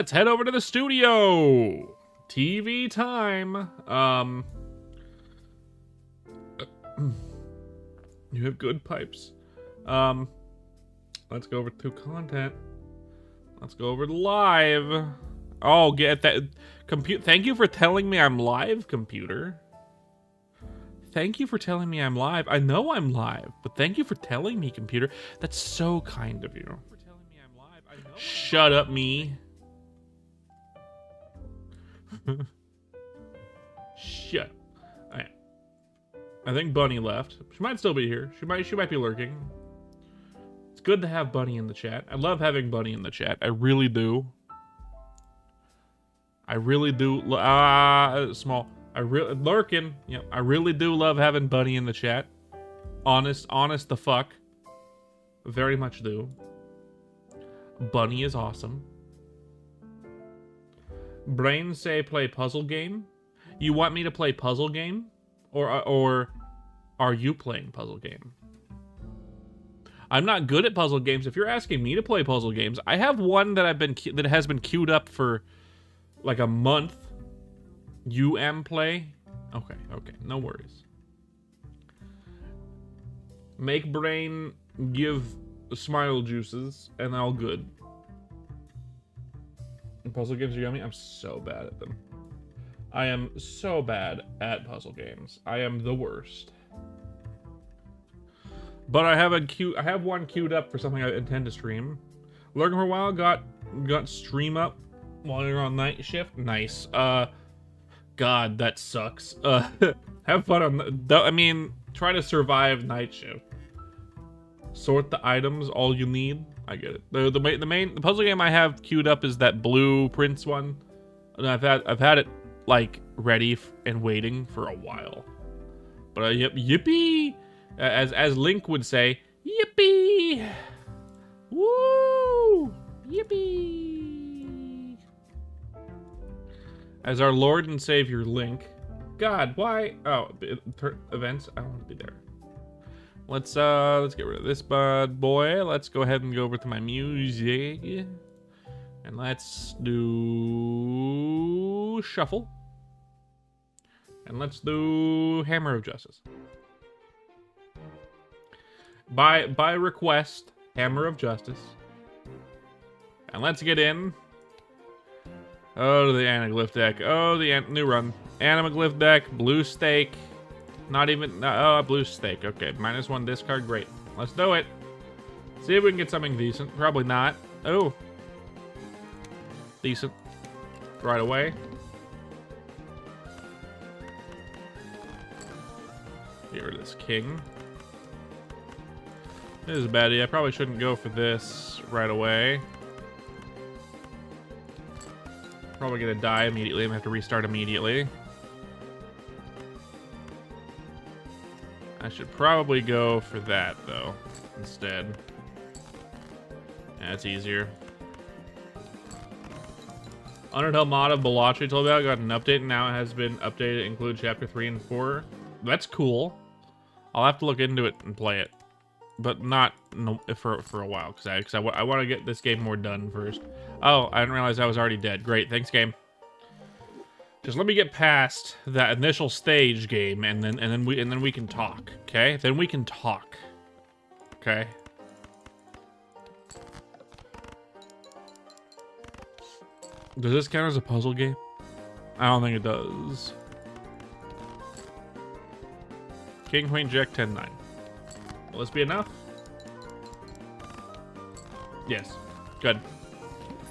Let's head over to the studio. TV time. You have good pipes. Let's go over to content. Let's go over to live. Oh, get that. Thank you for telling me I'm live, computer. Thank you for telling me I'm live. I know I'm live, but thank you for telling me, computer. That's so kind of you. Shut up, me. Shut up. Alright. I think Bunny left. She might still be here. She might be lurking. It's good to have Bunny in the chat. I love having Bunny in the chat. I really do. I really do. Small. Lurking. Yep. I really do love having Bunny in the chat. Honest the fuck. Very much do. Bunny is awesome. Brains say play puzzle game. You want me to play puzzle game? Or are you playing puzzle game? I'm not good at puzzle games. If you're asking me to play puzzle games, I have one that that has been queued up for like a month. Play? Okay, no worries. Make brain give smile juices and all good. Puzzle games are yummy. I'm so bad at them. I am so bad at puzzle games. I am the worst. But I have one queued up for something I intend to stream. Lurking for a while, got stream up while you're on night shift. Nice. God, that sucks. Have fun on I mean, try to survive night shift. Sort the items, all you need. I get it. The puzzle game I have queued up is that Blueprints one. And I've had it like ready and waiting for a while. But yippee, as Link would say, yippee, woo, yippee. As our Lord and Savior Link. God, why? Oh, events. I don't want to be there. Let's get rid of this bad boy. Let's go ahead and go over to my music. And let's do shuffle. And let's do Hammer of Justice. By request, Hammer of Justice. And let's get in. Oh, the Anaglyph deck. Oh, the new run. Anaglyph deck, blue stake. Not even, oh, blue stake. Okay, -1 discard, great. Let's do it. See if we can get something decent. Probably not. Oh. Decent. Right away. Get rid of this king. This is a bad idea. I probably shouldn't go for this right away. Probably gonna die immediately. I'm gonna have to restart immediately. I should probably go for that, though, instead. Yeah, it's easier. Undertale mod of Balachi told me about got an update, and now it has been updated to include Chapter 3 and 4. That's cool. I'll have to look into it and play it. But not for a while, because I want to get this game more done first. Oh, I didn't realize I was already dead. Great, thanks, game. Just let me get past that initial stage game, and then we can talk, okay? Then we can talk, okay? Does this count as a puzzle game? I don't think it does. King, Queen, Jack, 10-9. Will this be enough? Yes. Good.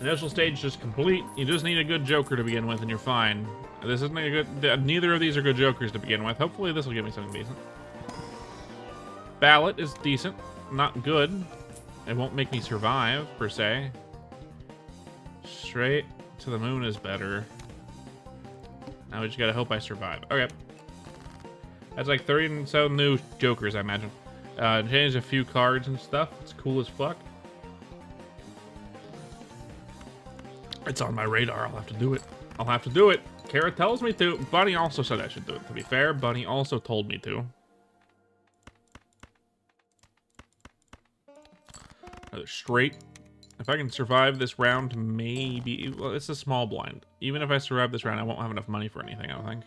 Initial stage just complete. You just need a good joker to begin with, and you're fine. This isn't a good... Neither of these are good jokers to begin with. Hopefully this will give me something decent. Ballot is decent. Not good. It won't make me survive, per se. Straight to the moon is better. Now we just gotta hope I survive. Okay. That's like 30 and so new jokers, I imagine. Changed a few cards and stuff. It's cool as fuck. It's on my radar. I'll have to do it. I'll have to do it. Kara tells me to. Bunny also said I should do it. To be fair, Bunny also told me to. Another straight. If I can survive this round, maybe... Well, it's a small blind. Even if I survive this round, I won't have enough money for anything, I don't think.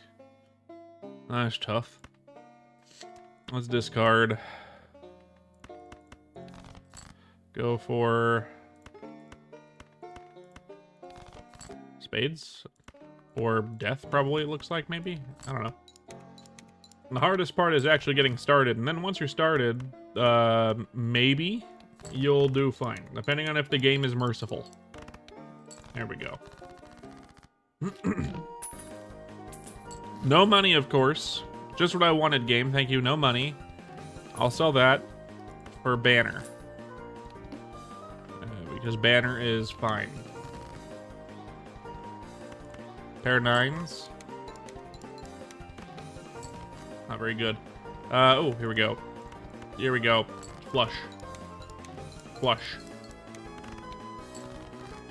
That's tough. Let's discard. Go for... spades? Or death, probably, it looks like, maybe? I don't know. The hardest part is actually getting started, and then once you're started, maybe you'll do fine, depending on if the game is merciful. There we go. No money, of course. Just what I wanted, game. Thank you. No money. I'll sell that for banner. Because banner is fine. Pair of nines. Not very good. Oh, here we go. Here we go. Flush. Flush.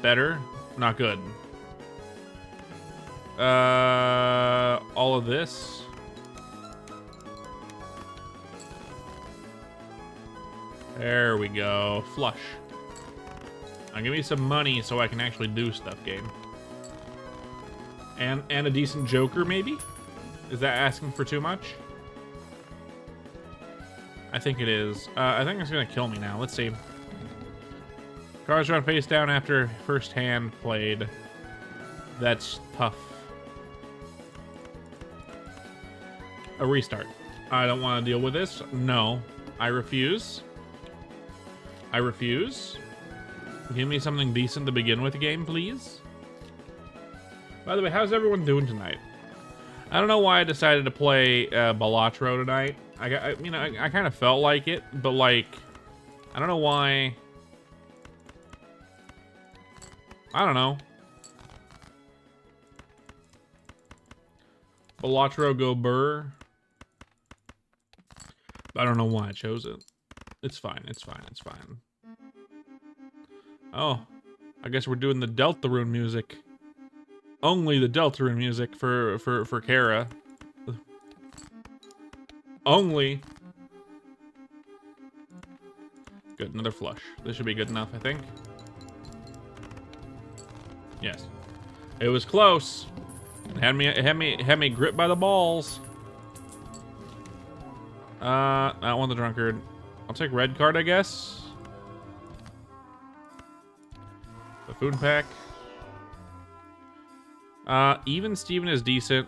Better. Not good. All of this. There we go. Flush. Now give me some money so I can actually do stuff, game. And a decent joker, maybe? Is that asking for too much? I think it is. I think it's gonna kill me now. Let's see. Cards run face down after first hand played. That's tough. A restart. I don't want to deal with this. No. I refuse. I refuse. Give me something decent to begin with, game, please. By the way, how's everyone doing tonight? I don't know why I decided to play Balatro tonight. I kind of felt like it, but like, I don't know why. I don't know. Balatro go burr. I don't know why I chose it. It's fine. It's fine. It's fine. Oh, I guess we're doing the Deltarune music. Only the Deltarune music for Kara. Only. Good, another flush. This should be good enough, I think. Yes. It was close. It had me gripped by the balls. I don't want the drunkard. I'll take red card, I guess. The food pack. Even Steven is decent,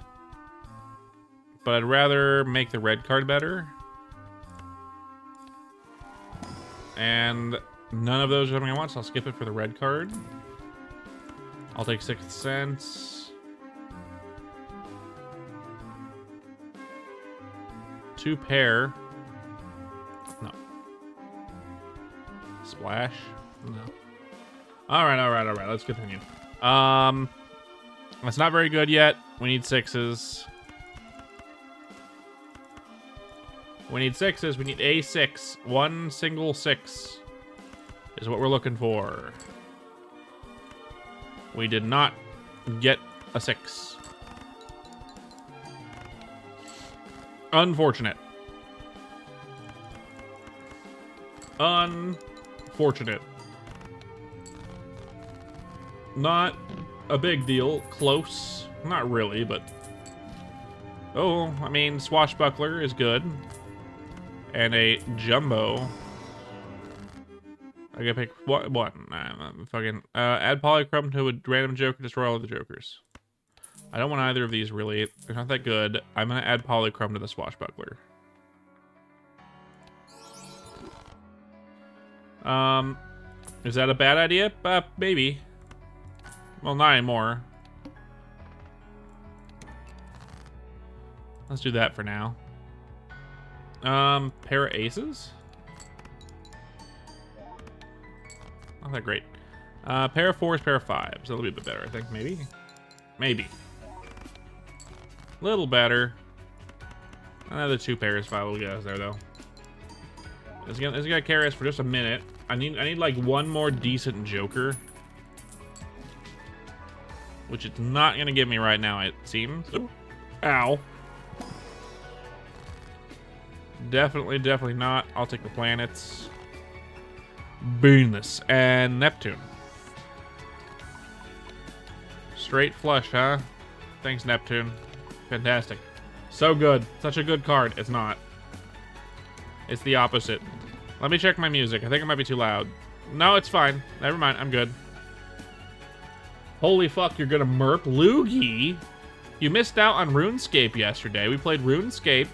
but I'd rather make the red card better. And none of those are something I want, so I'll skip it for the red card. I'll take 6th Sense. 2 pair. No. Splash. No. Alright. Let's continue. That's not very good yet. We need 6s. We need 6s. We need a 6. One single 6 is what we're looking for. We did not get a 6. Unfortunate. Unfortunate. Not a big deal. Close. Not really, but... Oh, I mean, Swashbuckler is good. And a Jumbo. I gotta pick what? Fucking add Polychrome to a random joker, destroy all of the jokers. I don't want either of these really. They're not that good. I'm gonna add Polychrome to the Swashbuckler. Is that a bad idea? Maybe. Well, not anymore. Let's do that for now. Pair of aces? Not that great. Pair of 4s, pair of 5s. That'll be a bit better, I think. Maybe? Maybe. Little better. Another 2 pairs, 5 will get us there, though. It's gonna carry us for just a minute. I need like one more decent joker. Which it's not gonna give me right now, it seems. Ooh. Ow. Definitely not. I'll take the planets. Venus and Neptune. Straight flush, huh? Thanks, Neptune. Fantastic. So good. Such a good card. It's not. It's the opposite. Let me check my music. I think it might be too loud. No, it's fine. Never mind. I'm good. Holy fuck, you're gonna merp. Loogie, you missed out on RuneScape yesterday. We played RuneScape.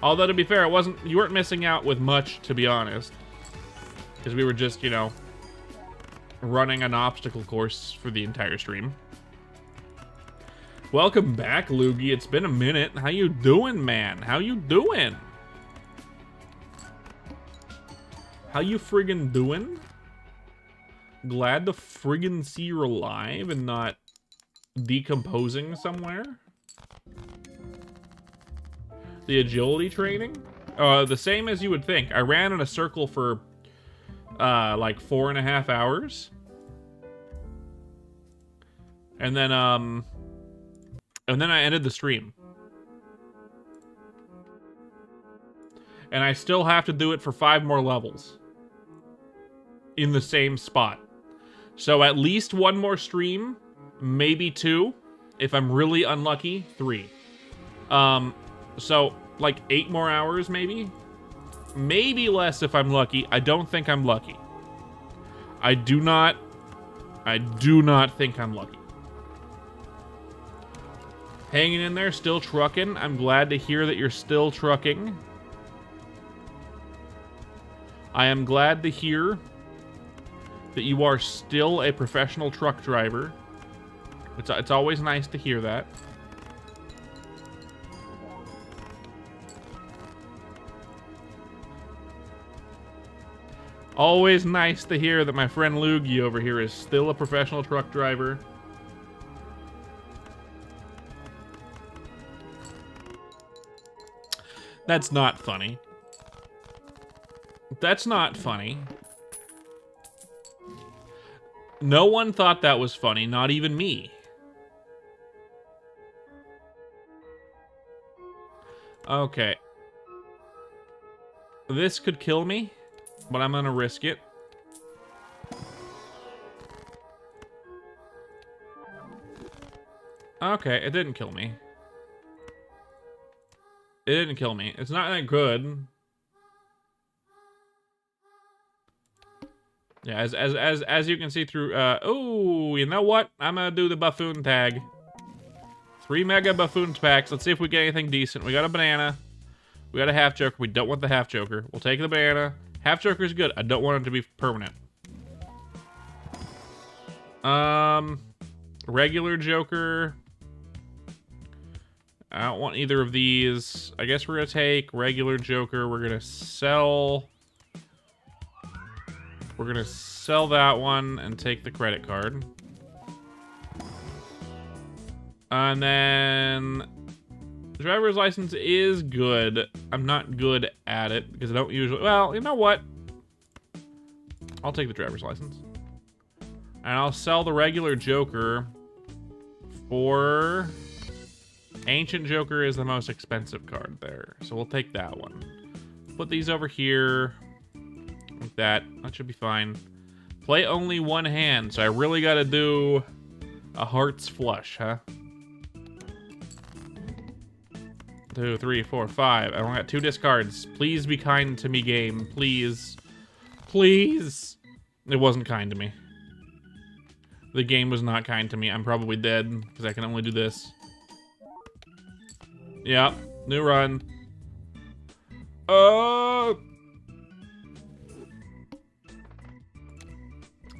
Although, to be fair, you weren't missing out with much, to be honest. Because we were just, you know, running an obstacle course for the entire stream. Welcome back, Loogie. It's been a minute. How you doing, man? How you doing? How you friggin' doing? Glad to friggin' see you're alive and not decomposing somewhere. The agility training? The same as you would think. I ran in a circle for like 4.5 hours. And then I ended the stream. And I still have to do it for 5 more levels. In the same spot. So at least 1 more stream, maybe 2. If I'm really unlucky, 3. So like 8 more hours maybe? Maybe less if I'm lucky. I don't think I'm lucky. I do not think I'm lucky. Hanging in there, still trucking. I'm glad to hear that you're still trucking. I am glad to hear that you are still a professional truck driver. It's always nice to hear that. Always nice to hear that my friend Loogie over here is still a professional truck driver. That's not funny. That's not funny. No one thought that was funny, not even me. Okay. This could kill me, but I'm gonna risk it. Okay, it didn't kill me. It didn't kill me. It's not that good. Yeah, as you can see through, oh, you know what? I'm gonna do the buffoon tag. 3 mega buffoon packs. Let's see if we get anything decent. We got a banana. We got a half joker. We don't want the half joker. We'll take the banana. Half joker is good. I don't want it to be permanent. Regular joker. I don't want either of these. I guess we're gonna take regular joker. We're gonna sell. We're gonna sell that one and take the credit card. And then driver's license is good. I'm not good at it because I don't usually, well, you know what? I'll take the driver's license. And I'll sell the regular joker for Ancient Joker is the most expensive card there. So we'll take that one. Put these over here. Like that. That should be fine. Play only 1 hand, so I really gotta do a hearts flush, huh? 2, 3, 4, 5. I only got 2 discards. Please be kind to me, game. Please. Please. It wasn't kind to me. The game was not kind to me. I'm probably dead because I can only do this. Yep. New run.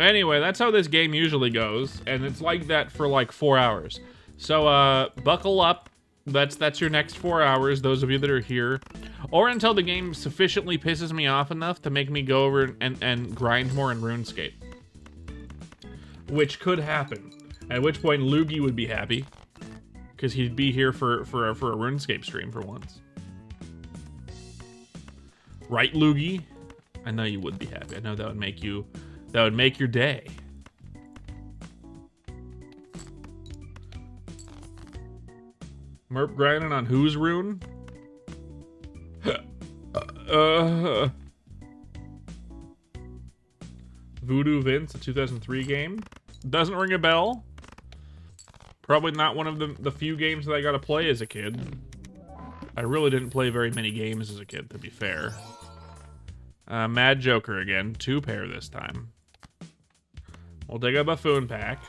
Anyway, that's how this game usually goes, and it's like that for like 4 hours. So, buckle up. That's your next 4 hours, those of you that are here. Or until the game sufficiently pisses me off enough to make me go over and grind more in RuneScape. Which could happen. At which point, Loogie would be happy. Because he'd be here for a RuneScape stream for once. Right, Loogie? I know you would be happy. I know that would make you... That would make your day. Merp grinding on whose rune? Voodoo Vince, a 2003 game. Doesn't ring a bell. Probably not one of the few games that I got to play as a kid. I really didn't play very many games as a kid, to be fair. Mad Joker again. 2 pair this time. We'll take a buffoon pack.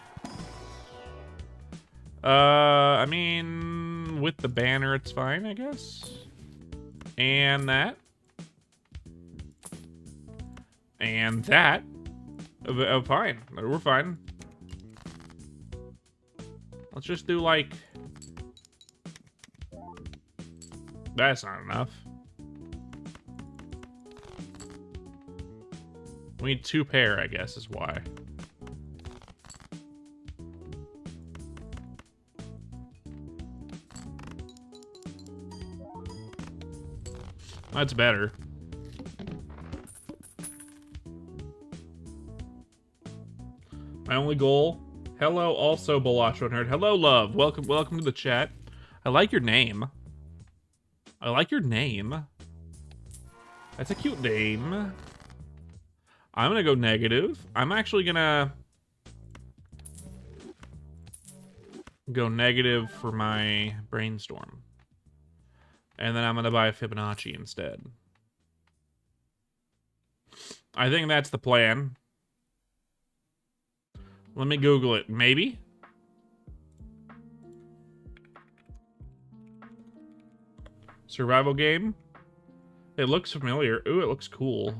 I mean, with the banner, it's fine, I guess. And that. And that. Fine. We're fine. Let's just do, like... That's not enough. We need 2 pair, I guess, is why. That's better. My only goal. Hello, also Balacho Nerd. Hello, love. Welcome to the chat. I like your name. I like your name. That's a cute name. I'm gonna go negative. I'm actually gonna go negative for my brainstorm. And then I'm gonna buy a Fibonacci instead. I think that's the plan. Let me Google it. Maybe? Survival game? It looks familiar. Ooh, it looks cool.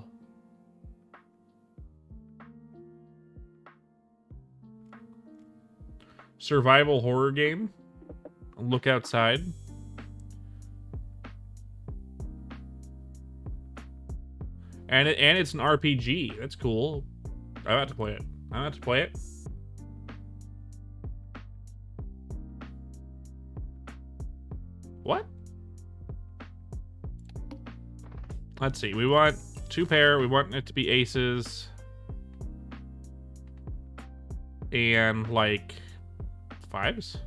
Survival horror game? Look outside. And it's an RPG. That's cool. I'm about to play it. What? Let's see. We want 2 pair. We want it to be aces. And like 5s.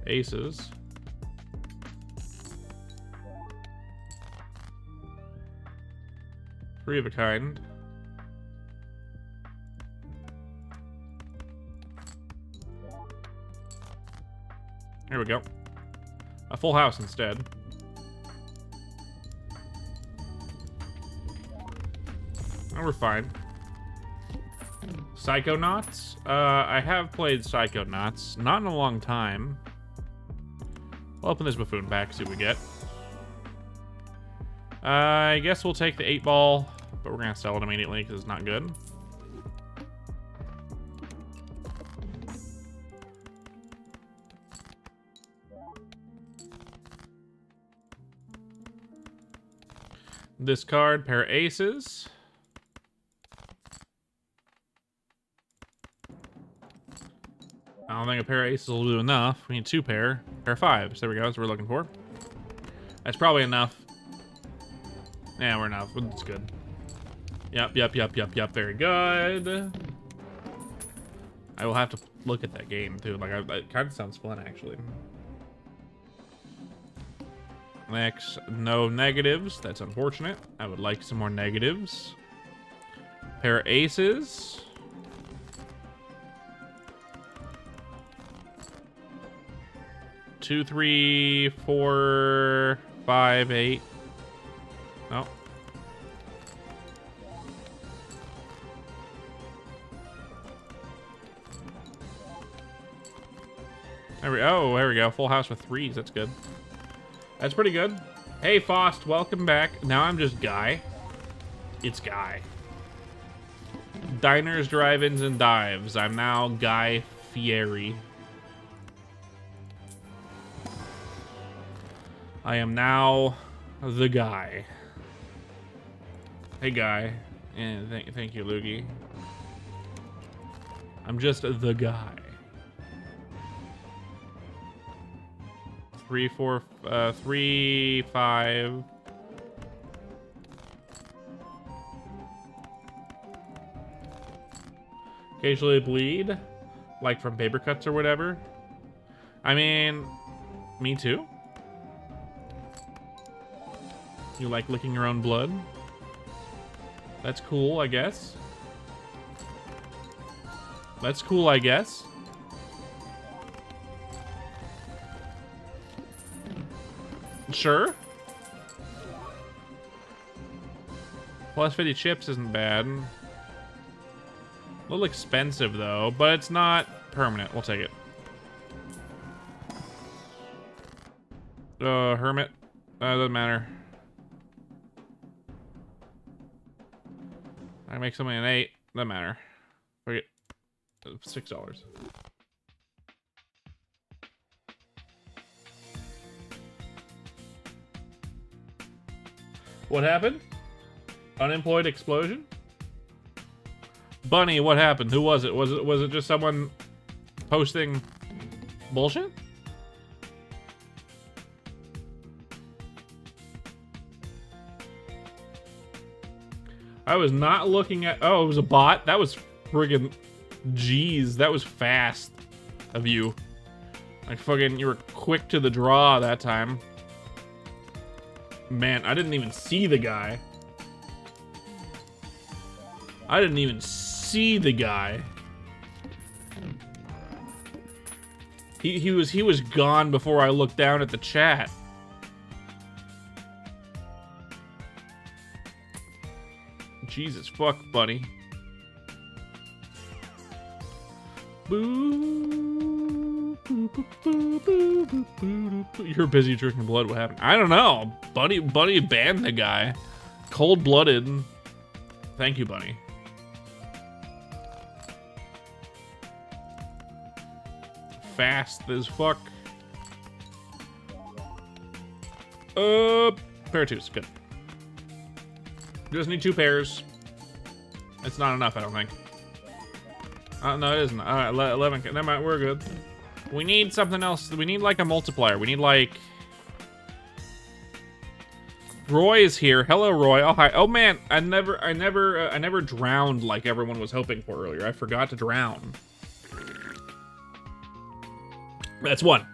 Aces. Three of a kind. There we go. A full house instead. Oh, we're fine. Psychonauts? I have played Psychonauts. Not in a long time. We'll open this buffoon pack, see what we get. I guess we'll take the 8-ball, but we're gonna sell it immediately because it's not good. Discard pair of aces. I don't think a pair of aces will do enough. We need 2 pair of 5s. There we go. That's what we're looking for. That's probably enough. Yeah, we're enough. It's good. Yep. Very good. I will have to look at that game too. Like, it kind of sounds fun actually. Next, no negatives. That's unfortunate. I would like some more negatives. Pair of aces. Two, 3, 4, 5, 8. Oh. There we go. Full house with 3s. That's good. That's pretty good. Hey, Fost, welcome back. Now I'm just Guy. It's Guy. Diners, drive-ins, and dives. I'm now Guy Fieri. I am now the guy. Hey, Guy. And thank you, Loogie. I'm just the guy. 3, 4, 3, 5. Occasionally bleed, like from paper cuts or whatever. I mean, me too. You like licking your own blood? That's cool, I guess. That's cool, I guess. Sure. Plus 50 chips isn't bad. A little expensive, though, but it's not permanent. We'll take it. Hermit. Doesn't matter. I make something an 8. Doesn't matter. Forget. $6. What happened? Unemployed explosion? Bunny, what happened? Who was it? Was it just someone posting bullshit? I was not looking at... Oh, it was a bot? That was friggin... Jeez, that was fast of you. Like, fucking, you were quick to the draw that time. Man, I didn't even see the guy. I didn't even see the guy. He was gone before I looked down at the chat. Jesus fuck, buddy. Boo, boo, boo, boo, boo, boo, boo, boo. You're busy drinking blood. What happened? I don't know. Buddy banned the guy. Cold-blooded. Thank you, buddy. Fast as fuck. Pair of twos. Good. Just need 2 pairs. It's not enough, I don't think. No, it isn't. All right, 11. Never mind, we're good. We need something else. We need like a multiplier. We need like... Roy is here. Hello, Roy. Oh, hi. Oh man, I never drowned like everyone was hoping for earlier. I forgot to drown. That's 1.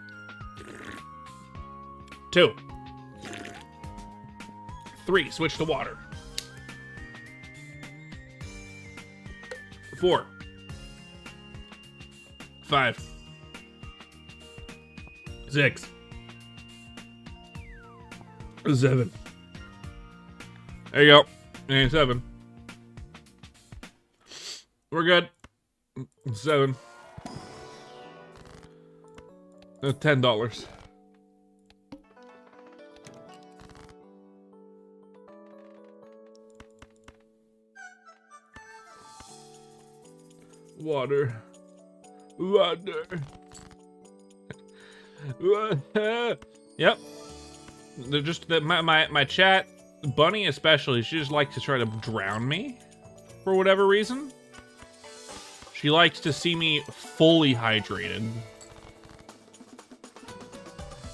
2. 3. Switch to water. 4. 5. 6. 7. There you go. And 7. We're good. 7. $10. Water. Water. Yep. They're just my chat, Bunny especially, she just likes to try to drown me for whatever reason. She likes to see me fully hydrated.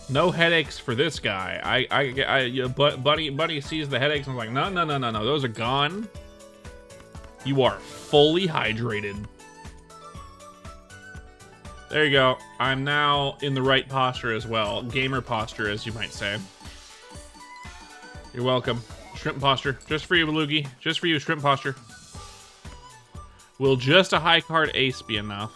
No headaches for this guy. Bunny sees the headaches and is like, no, those are gone. You are fully hydrated. There you go. I'm now in the right posture as well. Gamer posture, as you might say. You're welcome. Shrimp posture. Just for you, Belugi. Just for you, shrimp posture. Will just a high card ace be enough?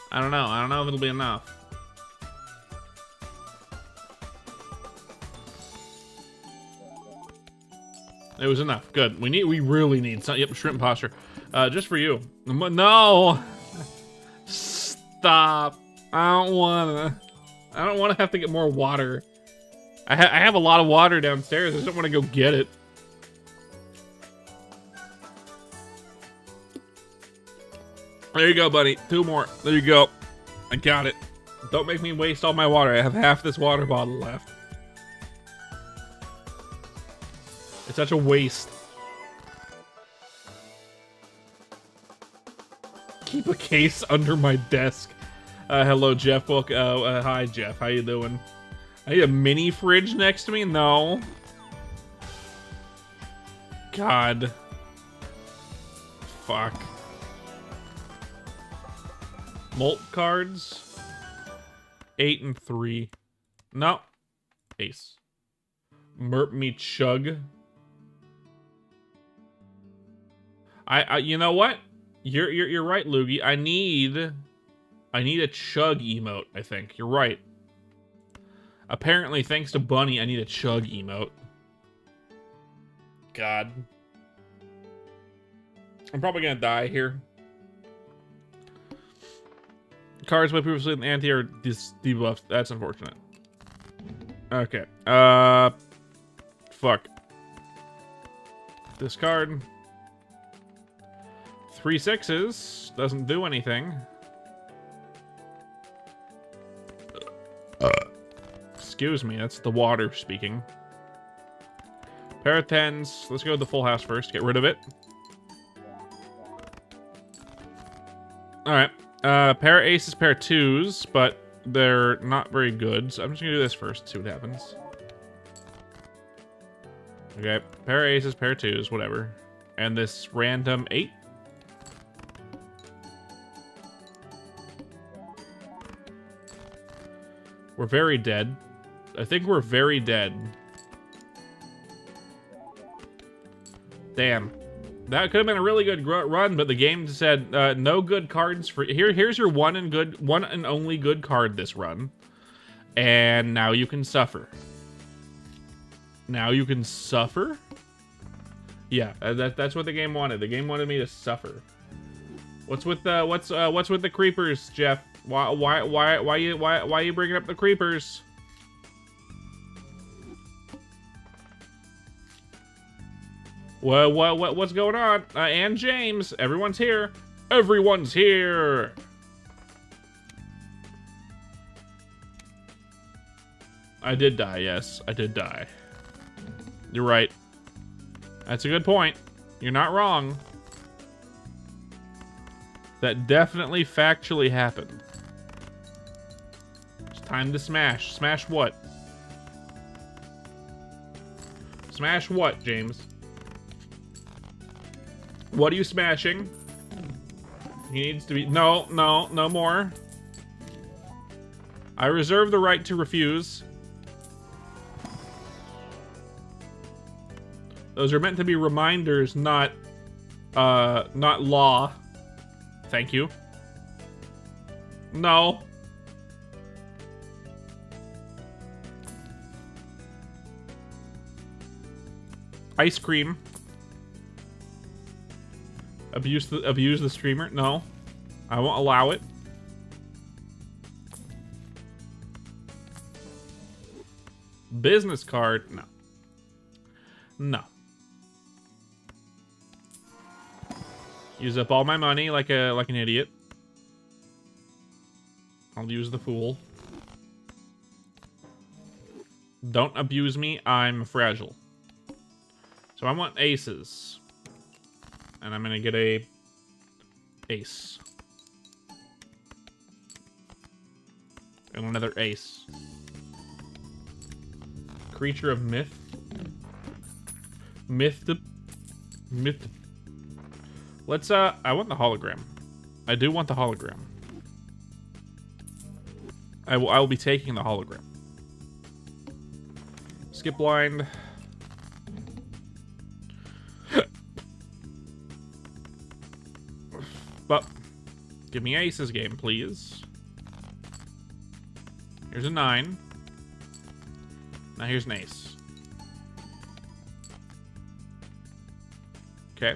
I don't know. I don't know if it'll be enough. It was enough. Good. We really need some. Yep, shrimp posture. Just for you. No. Stop. I don't wanna have to get more water. I have a lot of water downstairs. I just don't want to go get it. There you go, buddy. 2 more. There you go. I got it. Don't make me waste all my water. I have half this water bottle left. It's such a waste. Keep a case under my desk. Hello, Jeff. Hi, Jeff. How you doing? I need a mini fridge next to me? No. God. Fuck. Molt cards? 8 and 3. No. Ace. Merp me chug. I you know what? You're right, Loogie. I need a chug emote, I think. You're right. Apparently, thanks to Bunny, I need a chug emote. God. I'm probably gonna die here. Cards with previously an anti are debuffed. That's unfortunate. Okay. Fuck. Discard. 3 6s. Doesn't do anything. Excuse me, that's the water speaking. Pair of 10s. Let's go with the full house first. Get rid of it. Alright. Pair of aces, pair of 2s, but they're not very good. So I'm just gonna do this first, see what happens. Okay. Pair of aces, pair of 2s, whatever. And this random 8. We're very dead. I think we're very dead. Damn. That could have been a really good run, but the game said no good cards for... Here's your one and only good card this run. And now you can suffer. Now you can suffer? Yeah, that's what the game wanted. The game wanted me to suffer. What's with the creepers, Jeff? Why you bringing up the creepers? What's going on? And James, everyone's here. Everyone's here. I did die, yes. I did die. You're right. That's a good point. You're not wrong. That definitely factually happened. It's time to smash. Smash what? Smash what, James? What are you smashing? He needs to be... No more. I reserve the right to refuse. Those are meant to be reminders, not law. Thank you. No. Ice cream. Abuse the streamer? No. I won't allow it. Business card? No. No. Use up all my money like an idiot. I'll use the fool. Don't abuse me, I'm fragile. So I want aces. And I'm gonna get a ace. And another ace. Creature of myth. Myth. Let's, I want the hologram. I do want the hologram. I will be taking the hologram. Skip blind. But give me aces game, please. Here's a 9. Now here's an ace. Okay.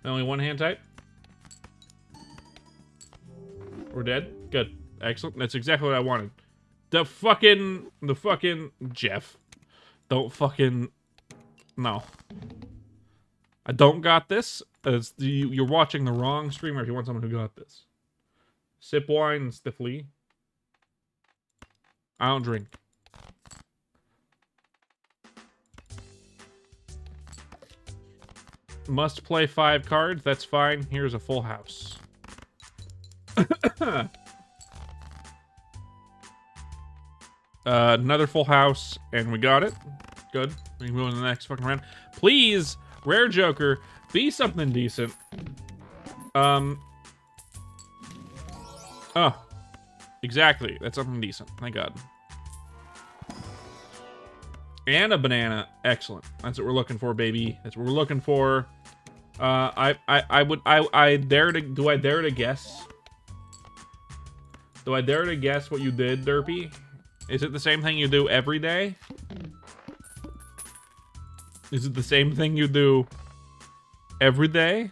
Only one hand type. We're dead. Good. Excellent. That's exactly what I wanted. The fucking Jeff. Don't fucking... No. I don't got this. You're watching the wrong streamer if you want someone who got this. Sip wine stiffly. I don't drink. Must play 5 cards. That's fine. Here's a full house. Another full house, and we got it. Good. We can move on to the next fucking round. Please, Rare Joker, be something decent. Oh, exactly. That's something decent. Thank God. And a banana. Excellent. That's what we're looking for, baby. That's what we're looking for. I dare to, do I dare to guess? Do I dare to guess what you did, Derpy? Is it the same thing you do every day? Is it the same thing you do every day?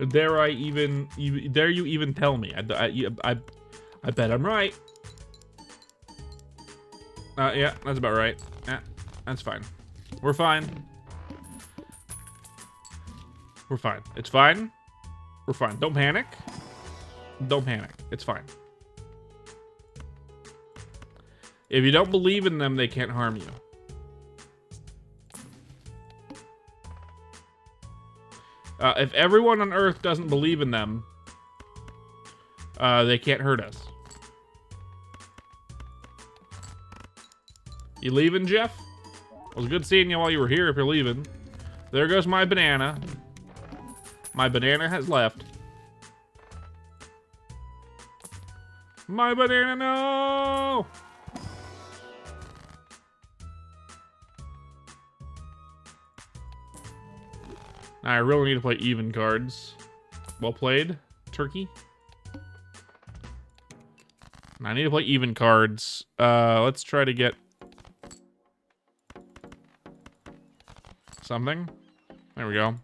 Dare I even dare you even tell me? I bet I'm right. Yeah, that's about right. Yeah, that's fine. We're fine. We're fine. It's fine. We're fine. Don't panic. Don't panic. It's fine. If you don't believe in them, they can't harm you. If everyone on Earth doesn't believe in them, they can't hurt us. You leaving, Jeff? It was good seeing you while you were here if you're leaving. There goes my banana. My banana has left. My banana, no! I really need to play even cards. Well played, Turkey. I need to play even cards. Let's try to get something. There we go.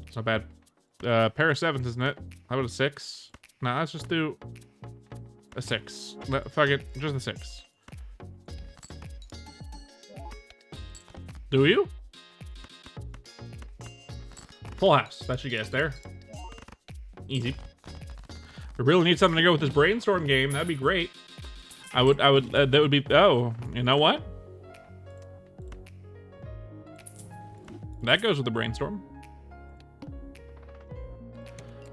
It's not bad. Pair of sevens, isn't it? How about a 6? No, let's just do a 6. Fuck it, just a 6. Do you? Full house. That's your guess there. Easy. We really need something to go with this brainstorm game. That'd be great. That would be, oh, you know what? That goes with the brainstorm.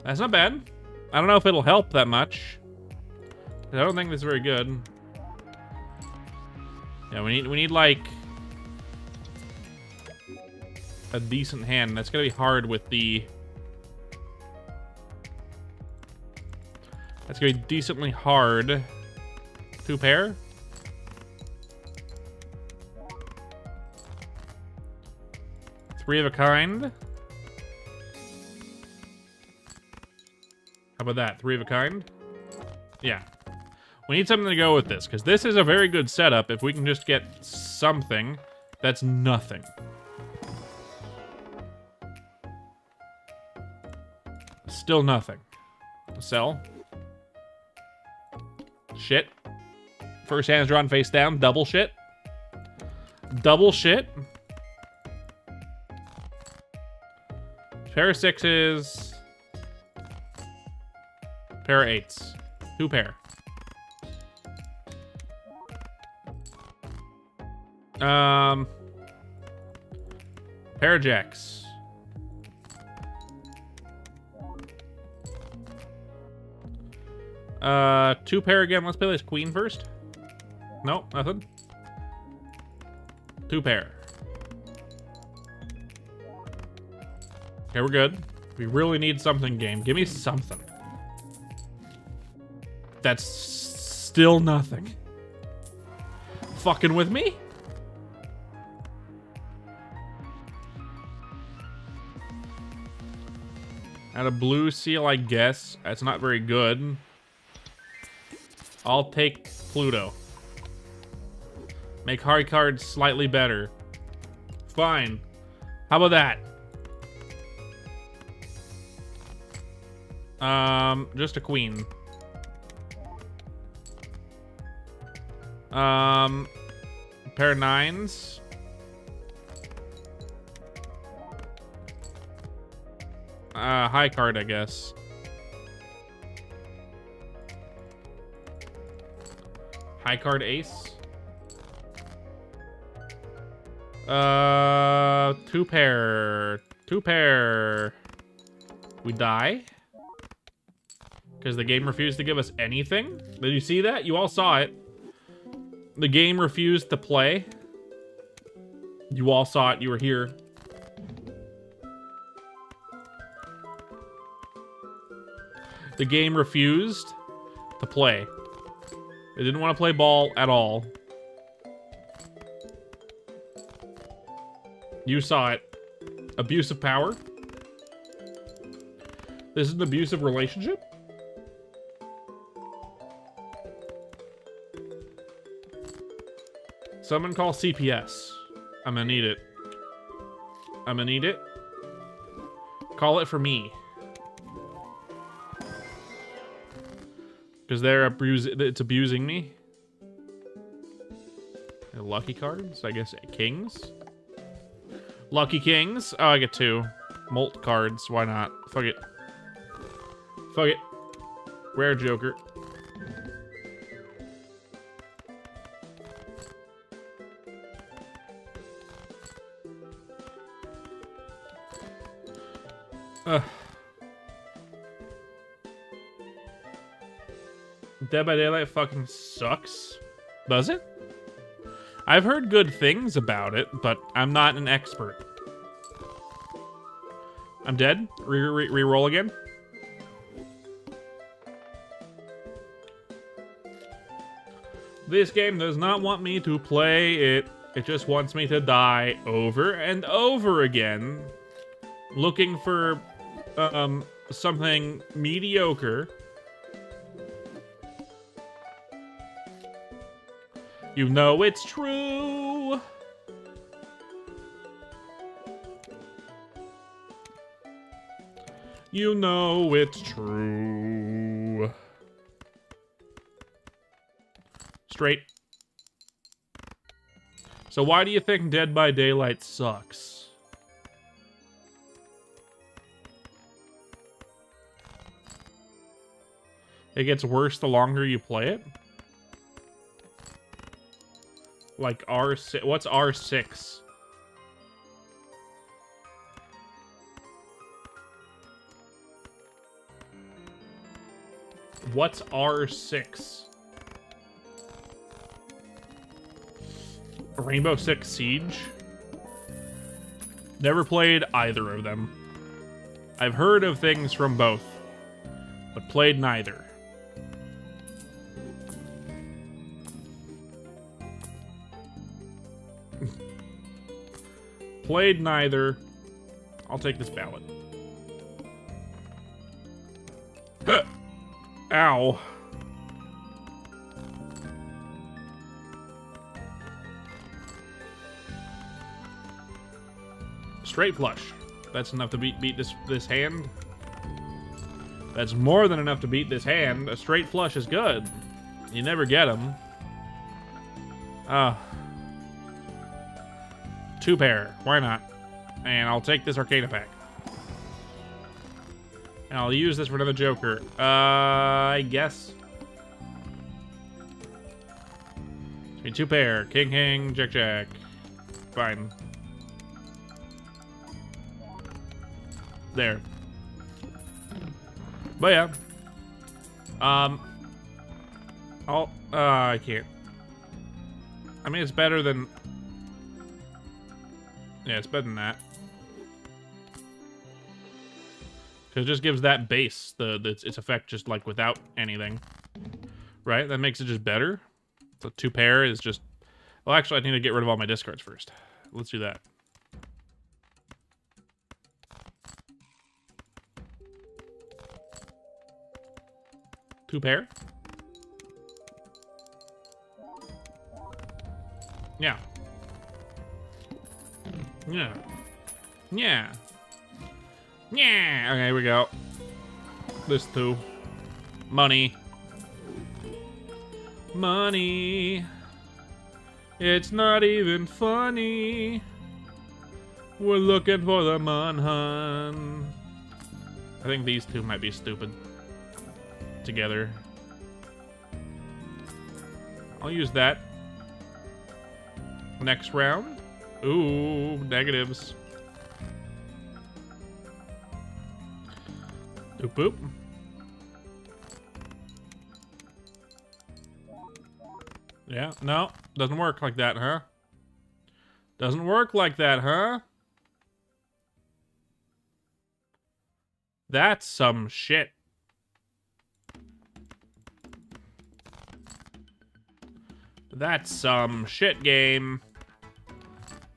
That's not bad. I don't know if it'll help that much. I don't think that's very good. Yeah, we need like a decent hand. That's gonna be hard with the... That's gonna be decently hard. 2 pair? Three of a kind? How about that? 3 of a kind? Yeah. We need something to go with this, because this is a very good setup if we can just get something that's nothing. Still nothing. Sell. Shit. First hand's drawn face down. Double shit. Double shit. Pair of 6s. Pair of 8s. 2 pair. Pair of jacks. Two pair again. Let's play this queen first. Nope, nothing. 2 pair. Okay, we're good. We really need something, game. Give me something. That's still nothing. Fucking with me? Add a blue seal, I guess. That's not very good. I'll take Pluto. Make hard cards slightly better. Fine. How about that? Just a queen. Pair of 9s. High card, I guess. High card ace. 2 pair. 2 pair. We die. Because the game refused to give us anything? Did you see that? You all saw it. The game refused to play. You all saw it. You were here. The game refused to play. They didn't want to play ball at all. You saw it. Abuse of power. This is an abusive relationship? Someone call CPS. I'm gonna need it. I'm gonna need it. Call it for me. Because it's abusing me. Lucky cards? I guess kings? Lucky kings? Oh, I get 2. Molt cards. Why not? Fuck it. Fuck it. Rare Joker. Dead by Daylight fucking sucks. Does it? I've heard good things about it, but I'm not an expert. I'm dead? Re-roll again? This game does not want me to play it. It just wants me to die over and over again. Looking for something mediocre. You know it's true. You know it's true. Straight. So why do you think Dead by Daylight sucks? It gets worse the longer you play it? Like R6. What's R6? What's R6? Rainbow Six Siege? Never played either of them. I've heard of things from both, but played neither. Played neither. I'll take this ballot. Ow. Straight flush. That's enough to beat this hand. That's more than enough to beat this hand. A straight flush is good. You never get them. 2 pair. Why not? And I'll take this Arcana pack. And I'll use this for another Joker. I guess. Give me 2 pair. King, king, jack, jack. Fine. There. But yeah. I can't. I mean, it's better than... Yeah, it's better than that. Because it just gives that base its effect just like without anything. Right? That makes it just better. So 2 pair is just... Well, actually, I need to get rid of all my discards first. Let's do that. Two pair? Yeah. Yeah. Yeah. Yeah. Okay, here we go. This 2. Money. Money. It's not even funny. We're looking for the manhunt. I think these 2 might be stupid. Together. I'll use that. Next round. Ooh, negatives. Boop boop. Yeah, no, doesn't work like that, huh? Doesn't work like that, huh? That's some shit. That's some shit, game.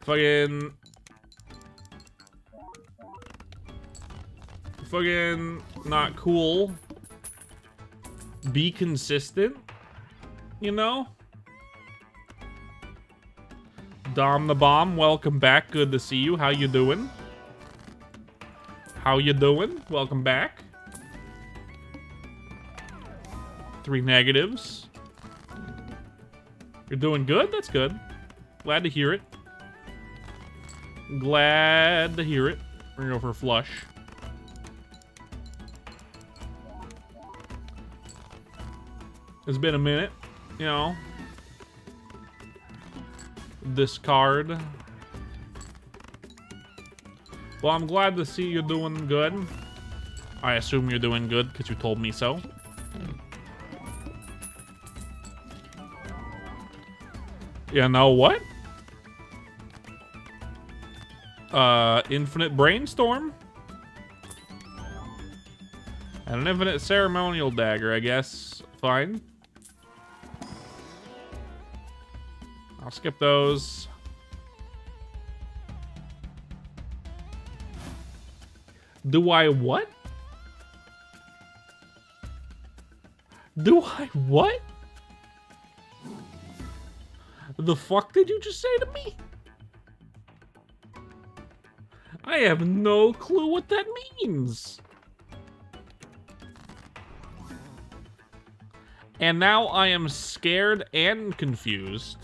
Fucking not cool. Be consistent, you know? Dom the Bomb, welcome back. Good to see you. How you doing? How you doing? Welcome back. 3 negatives. You're doing good? That's good. Glad to hear it. Glad to hear it. We're gonna go for a flush. It's been a minute, you know. Discard. Well, I'm glad to see you're doing good. I assume you're doing good because you told me so. You know what? Infinite Brainstorm. And an infinite ceremonial dagger, I guess. Fine. I'll skip those. Do I what? Do I what? The fuck did you just say to me? I have no clue what that means. And now I am scared and confused.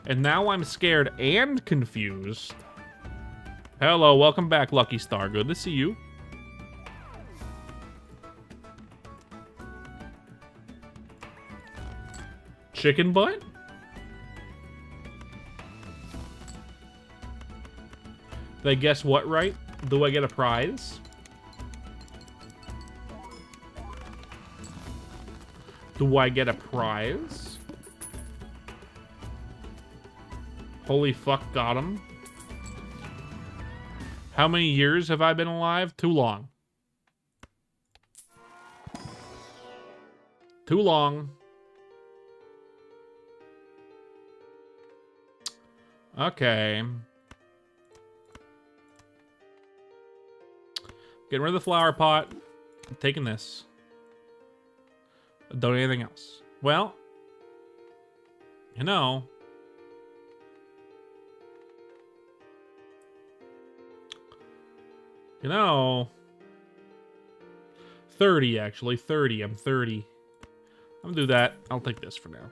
And now I'm scared and confused. Hello, welcome back, Lucky Star. Good to see you. Chicken butt? Did I guess what right? Do I get a prize? Do I get a prize? Holy fuck, got him. How many years have I been alive? Too long. Too long. Okay. Getting rid of the flower pot. I'm taking this. Don't need anything else. Well, you know. You know. 30, actually. 30. I'm 30. I'm gonna do that. I'll take this for now.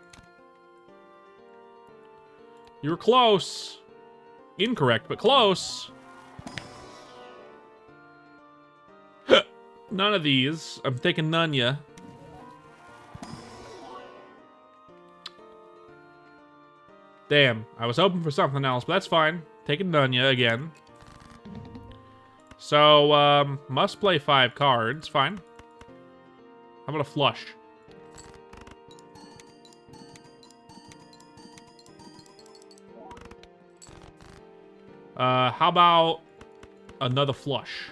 You were close. Incorrect, but close. None of these. I'm taking none, ya. Damn, I was hoping for something else, but that's fine. Taking none, ya, again. So, must play 5 cards. Fine. How about a flush? How about another flush?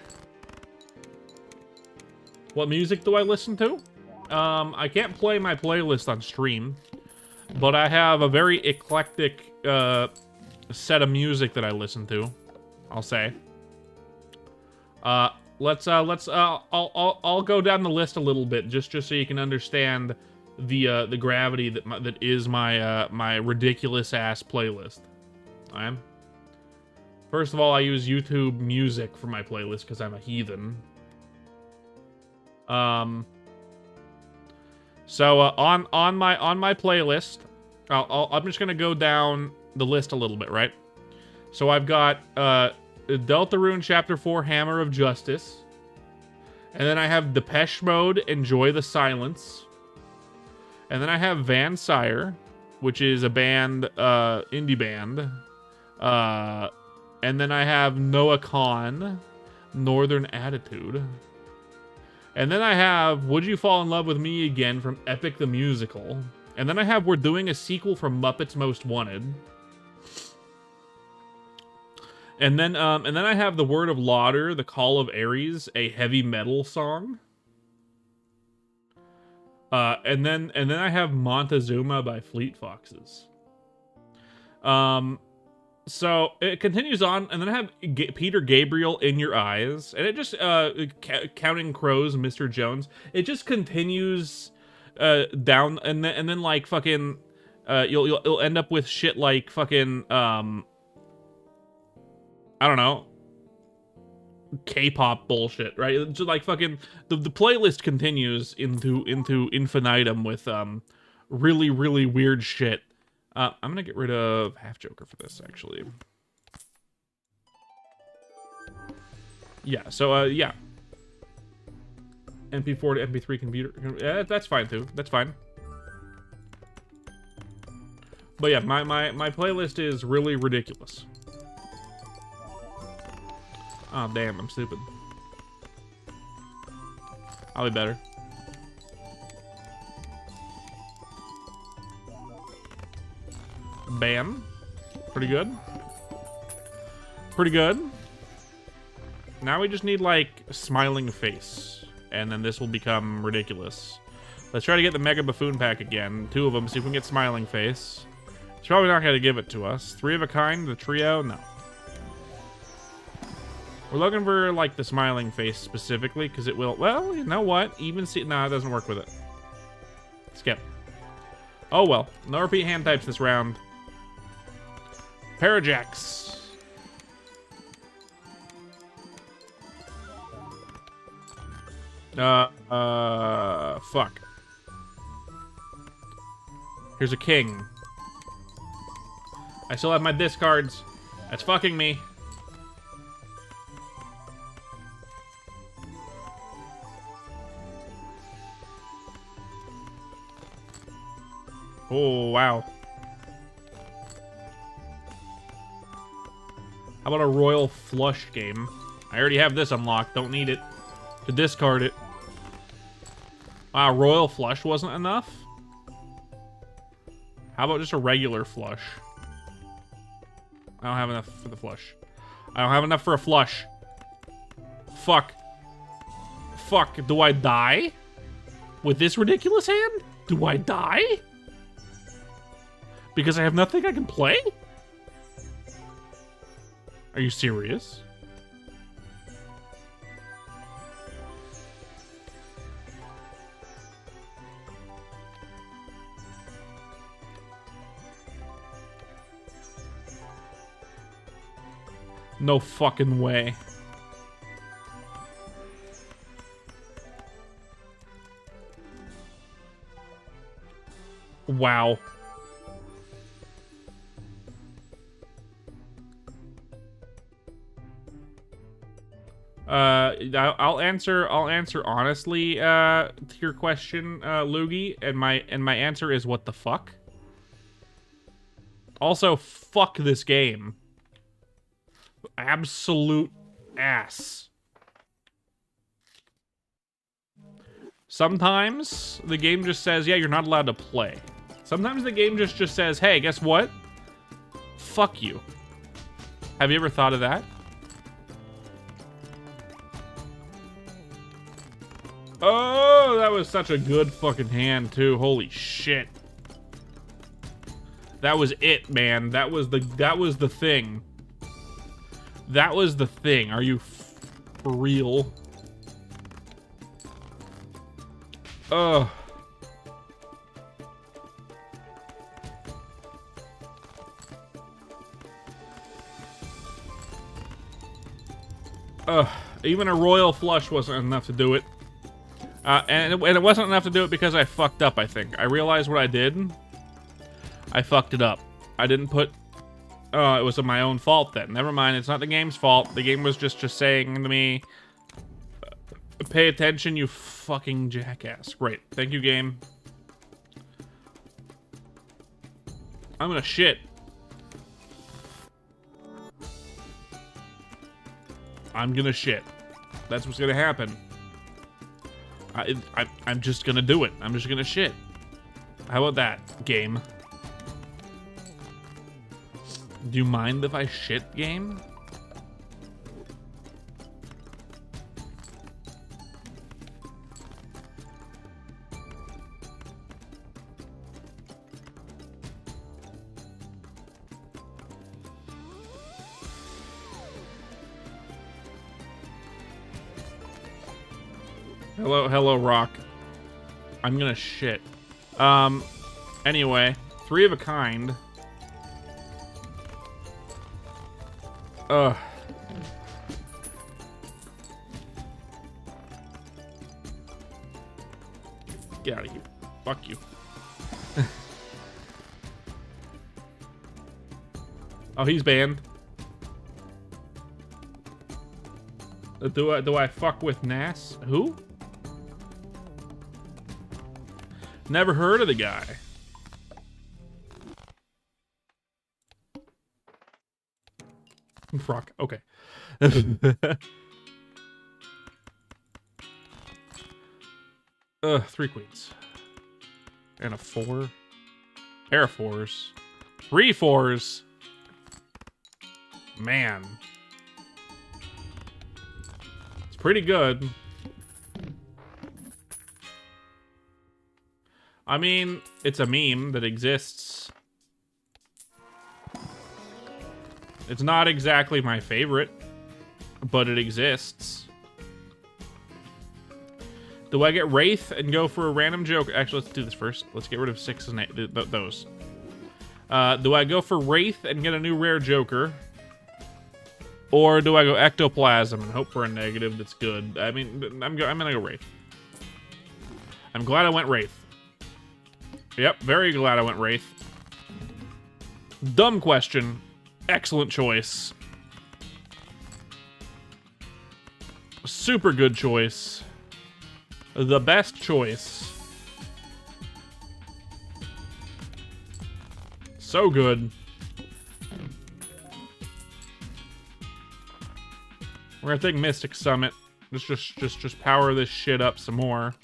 What music do I listen to? I can't play my playlist on stream, but I have a very eclectic set of music that I listen to. I'll say. I'll go down the list a little bit just so you can understand the gravity that is my my ridiculous ass playlist. Alright. First of all, I use YouTube Music for my playlist because I'm a heathen. So on my playlist, I'm just gonna go down the list a little bit, right? So I've got Deltarune Chapter 4, Hammer of Justice, and then I have Depeche Mode, Enjoy the Silence, and then I have Van Sire, which is a band, indie band, and then I have Noah Khan, Northern Attitude. And then I have Would You Fall in Love with Me Again from Epic the Musical. And then I have We're Doing a Sequel from Muppets Most Wanted. And then I have The Word of Lauder, The Call of Ares, a heavy metal song. And then I have Montezuma by Fleet Foxes. So it continues on, and then I have Peter Gabriel, In Your Eyes, and it just Counting Crows, Mr. Jones. It just continues down, and then like fucking you'll end up with shit like fucking I don't know, K-pop bullshit, right? Just like fucking the playlist continues into infinitum with really weird shit. I'm gonna get rid of Half Joker for this, actually. Yeah, so yeah. MP4 to MP3 computer. Yeah, that's fine too. That's fine. But yeah, my playlist is really ridiculous. Oh damn, I'm stupid. I'll be better. Bam. Pretty good. Pretty good. Now we just need, like, a smiling face. And then this will become ridiculous. Let's try to get the Mega Buffoon pack again. 2 of them, see if we can get smiling face. It's probably not going to give it to us. 3 of a kind, the trio? No. We're looking for, like, the smiling face specifically, because it will... Well, you know what? Even see... No, it doesn't work with it. Skip. Oh, well. No repeat hand types this round. Parajax. Fuck. Here's a king. I still have my discards. That's fucking me. Oh, wow. How about a Royal Flush game? I already have this unlocked. Don't need it to discard it. Wow, Royal Flush wasn't enough? How about just a regular flush? I don't have enough for the flush. I don't have enough for a flush. Fuck. Fuck. Do I die? With this ridiculous hand? Do I die? Because I have nothing I can play? Are you serious? No fucking way. Wow. I'll answer honestly to your question, Loogie, and my answer is what the fuck? Also, fuck this game. Absolute ass. Sometimes the game just says, yeah, you're not allowed to play. Sometimes the game just says, hey, guess what? Fuck you. Have you ever thought of that? Oh, that was such a good fucking hand, too. Holy shit. That was it, man. That was the thing. That was the thing. Are you for real? Ugh. Even a Royal Flush wasn't enough to do it. And it wasn't enough to do it because I fucked up, I think. I realized what I did. I fucked it up. I didn't put... Oh, it was my own fault then. Never mind, it's not the game's fault. The game was just saying to me, pay attention, you fucking jackass. Great. Thank you, game. I'm gonna shit. I'm gonna shit. That's what's gonna happen. I'm just gonna do it. I'm just gonna shit. How about that, game? Do you mind if I shit, game? Hello, Rock. I'm gonna shit. Anyway, 3 of a kind. Ugh. Get out of here. Fuck you. Oh, he's banned. Do I fuck with Nas? Who? Never heard of the guy. Fuck. Okay. 3 queens. And a 4. Pair of 4s. 3 4s. Man. It's pretty good. I mean, it's a meme that exists. It's not exactly my favorite, but it exists. Do I get Wraith and go for a random joke? Actually, let's do this first. Let's get rid of 6 and 8, those. Do I go for Wraith and get a new rare Joker? Or do I go Ectoplasm and hope for a negative that's good? I mean, I'm gonna go Wraith. I'm glad I went Wraith. Yep, very glad I went Wraith. Dumb question. Excellent choice. Super good choice. The best choice. So good. We're gonna take Mystic Summit. Just power this shit up some more.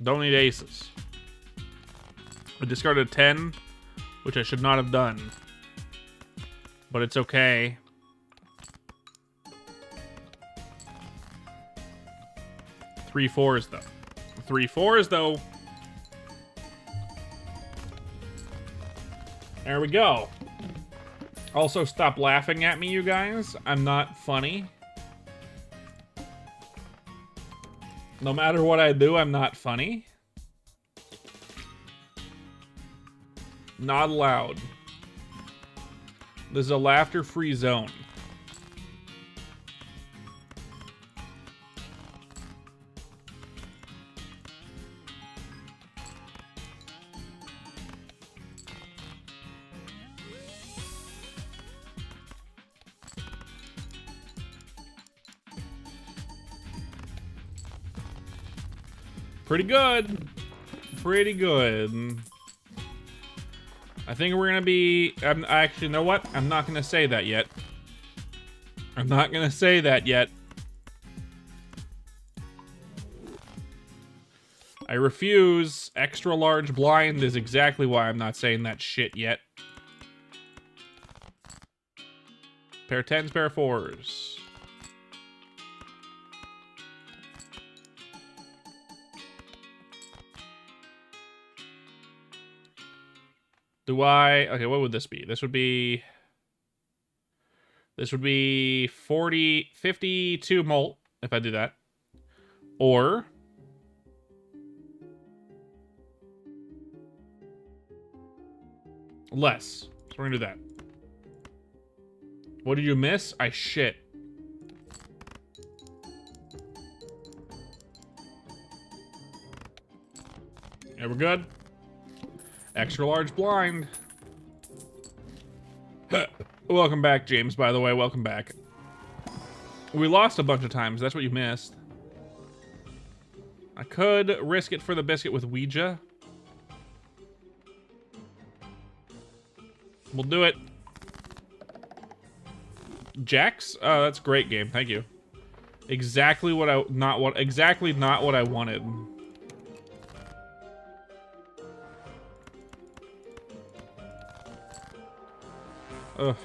Don't need aces. I discarded 10, which I should not have done. But it's okay. Three fours though. 3 4s though. There we go. Also, stop laughing at me, you guys. I'm not funny. No matter what I do, I'm not funny. Not allowed. This is a laughter-free zone. Pretty good. Pretty good. I think we're gonna be... actually, you know what? I'm not gonna say that yet. I'm not gonna say that yet. I refuse. Extra large blind is exactly why I'm not saying that shit yet. Pair of 10s, pair of 4s. Do I... okay, what would this be? This would be 52 molt if I do that. Or... less. So we're gonna do that. What did you miss? I shit. Yeah, we're good. Extra large blind. Welcome back, James, by the way. Welcome back. We lost a bunch of times. That's what you missed. I could risk it for the biscuit with Ouija. We'll do it. Jax? Oh, that's a great game. Thank you. Exactly what I not what I wanted. Ugh.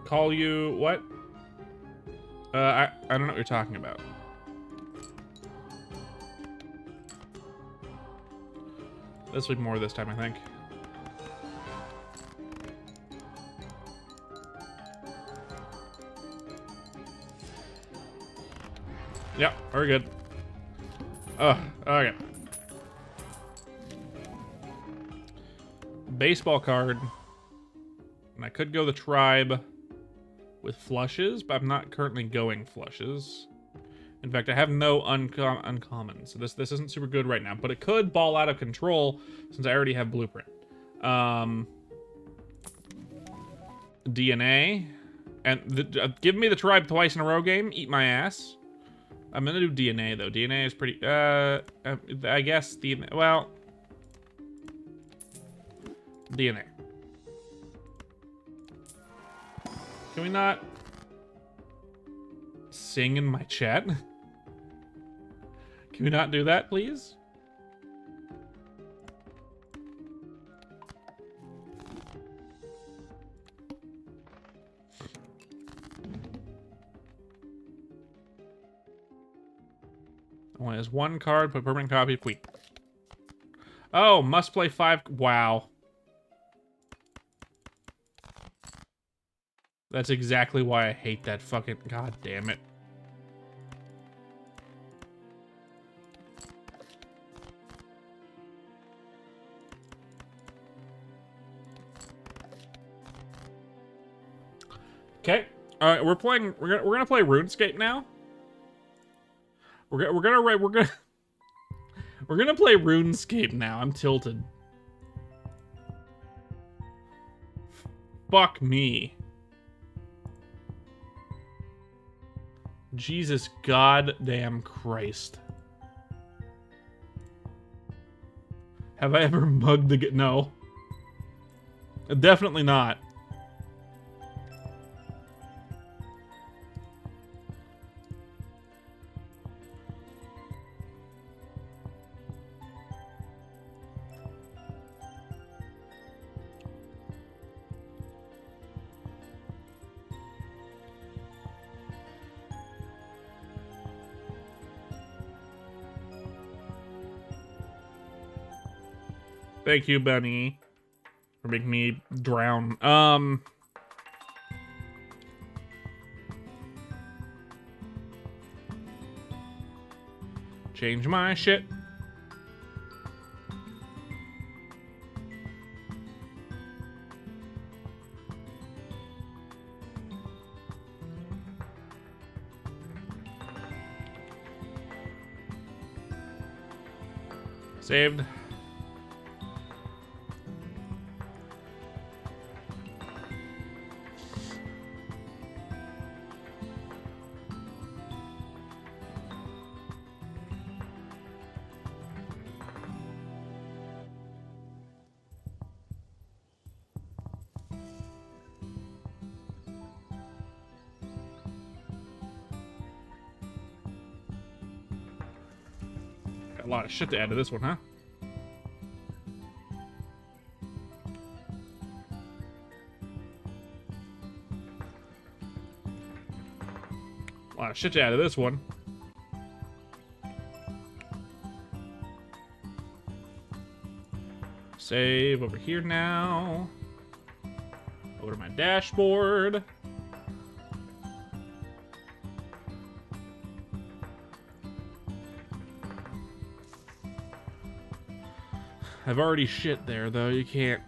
Call you what? I don't know what you're talking about. This will be more this time, I think. Yep, we're good. Oh, okay. Baseball card. And I could go the tribe with flushes, but I'm not currently going flushes. In fact, I have no uncommon, so this isn't super good right now. But it could ball out of control since I already have blueprint. DNA, and give me the tribe twice in a row game. Eat my ass. I'm gonna do DNA though. DNA is pretty. I guess well, DNA. Can we not sing in my chat? Can we not do that, please? Only has one card, put permanent copy, queen. Oh, must play 5. Wow. That's exactly why I hate that fucking... God damn it. Okay. All right, we're gonna play RuneScape now. We're gonna play RuneScape now. I'm tilted. Fuck me. Jesus goddamn Christ. Have I ever mugged the no. Definitely not. Thank you, Benny, for making me drown. Change my shit. Saved. Got a lot of shit to add to this one, huh? A lot of shit to add to this one. Save over here now. Over to my dashboard. I've already shit there, though. You can't.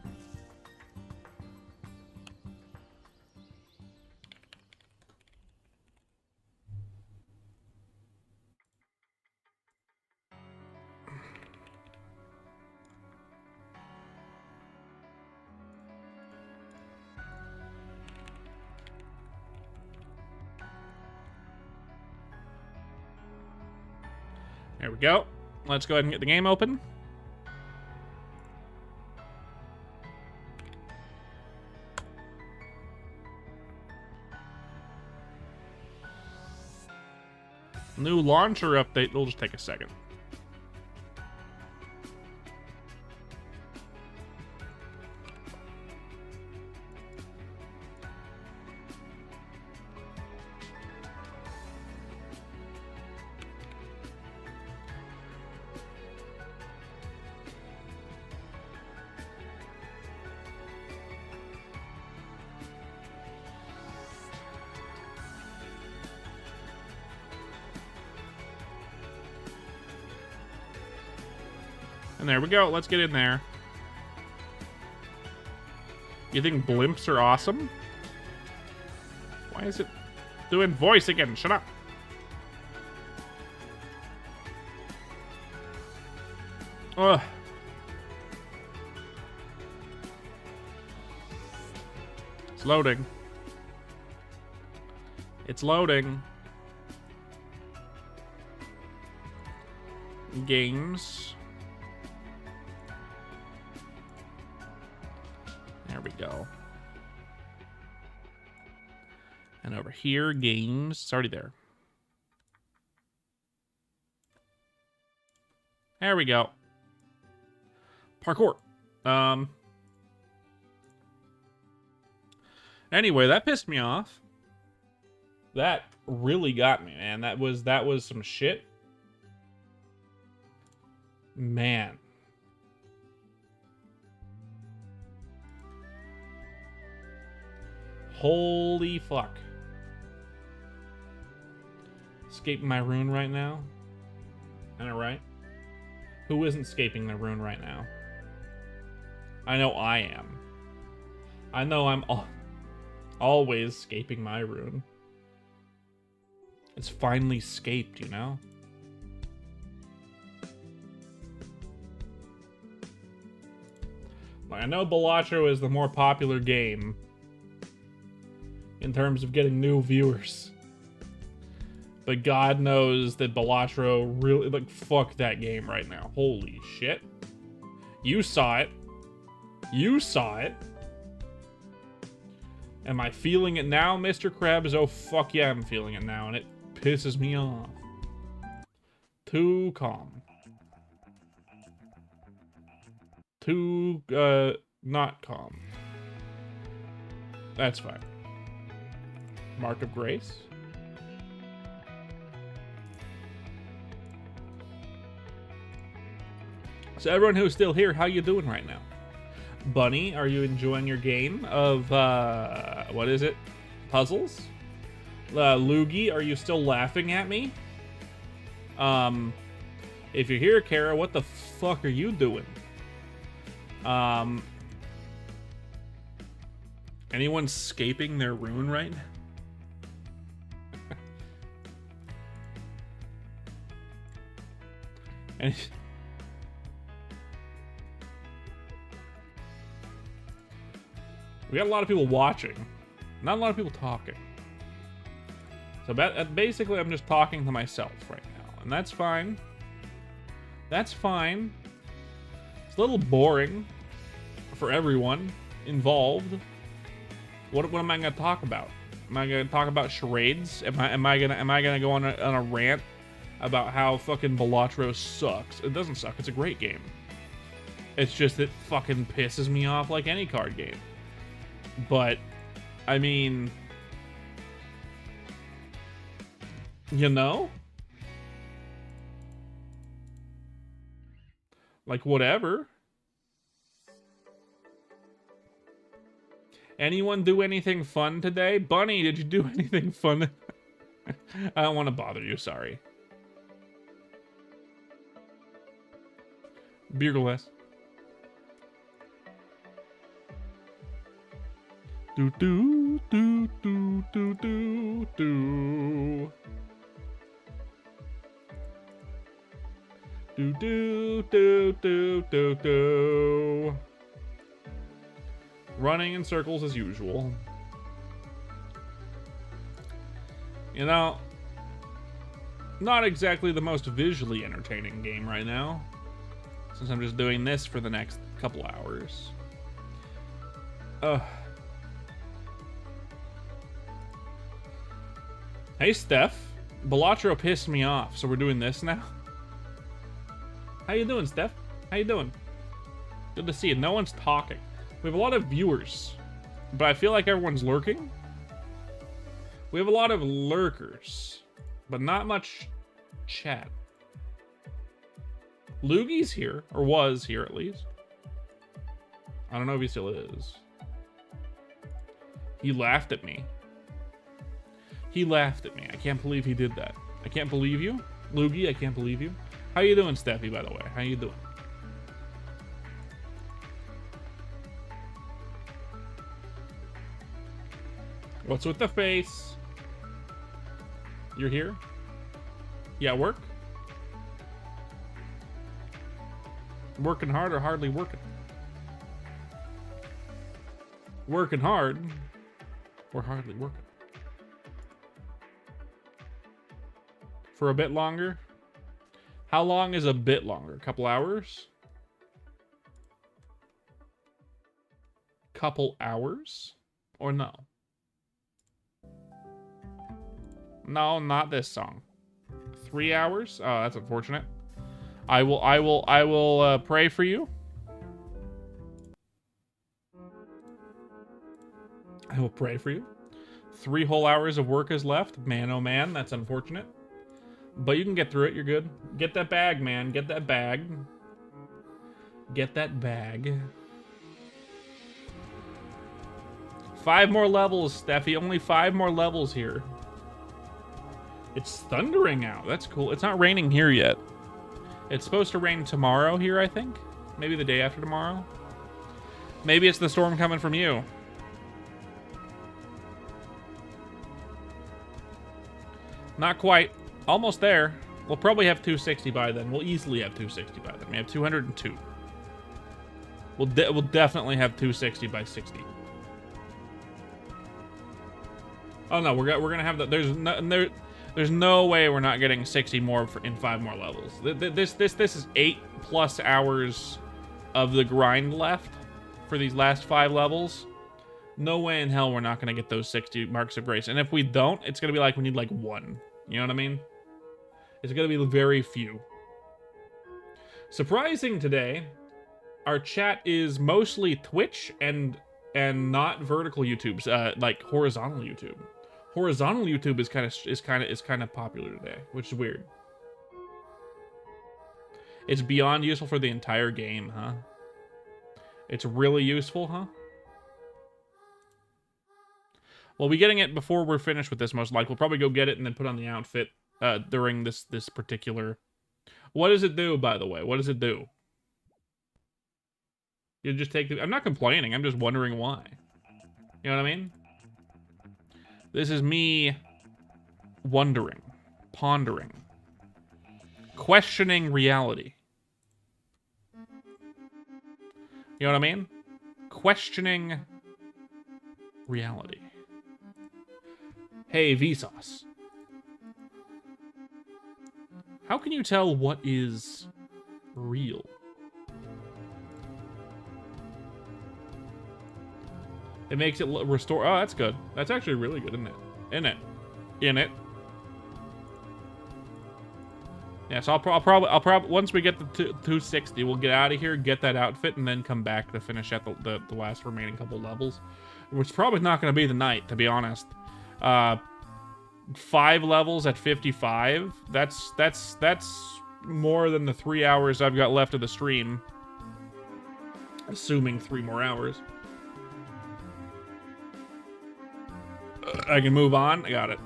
There we go. Let's go ahead and get the game open. New launcher update. It'll just take a second. And there we go. Let's get in there. You think blimps are awesome? Why is it doing voice again? Shut up. Ugh. It's loading. It's loading. Games. There we go. And over here, games. It's already there. There we go. Parkour. Anyway, that pissed me off. That really got me, man. That was some shit. Man. Holy fuck. Escaping my rune right now? I know, right? Who isn't escaping their rune right now? I know I am. I know I'm always escaping my rune. It's finally escaped, you know? Like, I know Balatro is the more popular game in terms of getting new viewers. But God knows that Balatro really, like, fuck that game right now. Holy shit. You saw it. You saw it. Am I feeling it now, Mr. Krabs? Oh, fuck yeah, I'm feeling it now, and it pisses me off. Too calm. Too, not calm. That's fine. Mark of Grace. So everyone who's still here, how you doing right now? Bunny, are you enjoying your game of, what is it? Puzzles? Loogie, are you still laughing at me? If you're here, Kara, what the fuck are you doing? Anyone escaping their rune right now? And we got a lot of people watching, not a lot of people talking. So basically, I'm just talking to myself right now, and that's fine. That's fine. It's a little boring for everyone involved. What am I going to talk about? Am I going to talk about charades? Am I gonna go on a rant about how fucking Balatro sucks? It doesn't suck. It's a great game. It's just it fucking pisses me off like any card game. But I mean, you know, like whatever. Anyone do anything fun today? Bunny, did you do anything fun? I don't want to bother you, sorry. Beer glass. Do do do do do do do. Do do do do do do. Running in circles as usual. You know, not exactly the most visually entertaining game right now, since I'm just doing this for the next couple hours. Hey, Steph. Balatro pissed me off, so we're doing this now. How you doing, Steph? How you doing? Good to see you. No one's talking. We have a lot of viewers, but I feel like everyone's lurking. We have a lot of lurkers, but not much chat. Lugie's here, or was here at least. I don't know if he still is. He laughed at me. He laughed at me. I can't believe he did that. I can't believe you. Lugie, I can't believe you. How you doing, Steffi, by the way? How you doing? What's with the face? You're here? Yeah, work? Working hard or hardly working? Working hard or hardly working? For a bit longer? How long is a bit longer? A couple hours? Couple hours? Or no? No, not this song. 3 hours? Oh, that's unfortunate. I will pray for you. I will pray for you. 3 whole hours of work is left. Man, oh man, that's unfortunate. But you can get through it. You're good. Get that bag, man. Get that bag. Get that bag. 5 more levels, Steffi. Only 5 more levels here. It's thundering out. That's cool. It's not raining here yet. It's supposed to rain tomorrow here, I think. Maybe the day after tomorrow. Maybe it's the storm coming from you. Not quite. Almost there. We'll probably have 260 by then. We'll easily have 260 by then. We have 202. We'll definitely have 260 by 60. Oh no, we're gonna have that. There's no way we're not getting 60 more in 5 more levels. This is 8+ hours of the grind left for these last 5 levels. No way in hell we're not gonna get those 60 marks of grace. And if we don't, it's gonna be like we need like 1. You know what I mean? It's gonna be very few. Surprising today, our chat is mostly Twitch and not vertical YouTube's, like horizontal YouTube. Horizontal YouTube is kind of popular today, which is weird. It's beyond useful for the entire game, huh? It's really useful, huh? We'll be getting it before we're finished with this, most likely. We'll probably go get it and then put on the outfit during this particular... What does it do, by the way? What does it do? You just take the... I'm not complaining. I'm just wondering why. You know what I mean? This is me wondering, pondering, questioning reality. You know what I mean? Questioning reality. Hey, Vsauce. How can you tell what is real? It makes it restore. Oh, that's good. That's actually really good, isn't it? In it. Yeah, so I'll probably once we get the 260, we'll get out of here, get that outfit, and then come back to finish at the last remaining couple levels. Which is probably not going to be the night, to be honest. 5 levels at 55. That's more than the 3 hours I've got left of the stream. Assuming 3 more hours. I can move on. I got it.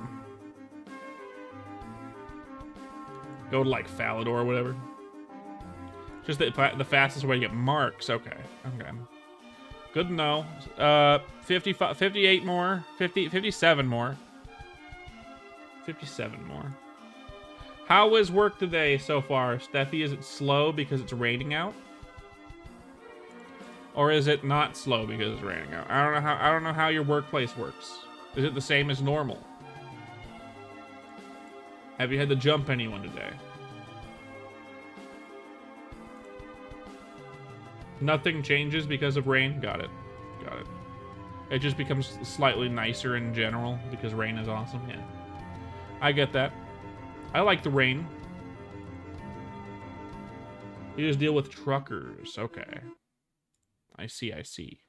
Go to like Falador or whatever. Just the fastest way to get marks. Okay. Okay. Good to know. 55, 58 more. 57 more. 57 more. How was work today so far, Steffi? Is it slow because it's raining out? Or is it not slow because it's raining out? I don't know how your workplace works. Is it the same as normal? Have you had to jump anyone today? Nothing changes because of rain? Got it. Got it. It just becomes slightly nicer in general because rain is awesome. Yeah. I get that. I like the rain. You just deal with truckers. Okay. I see, I see.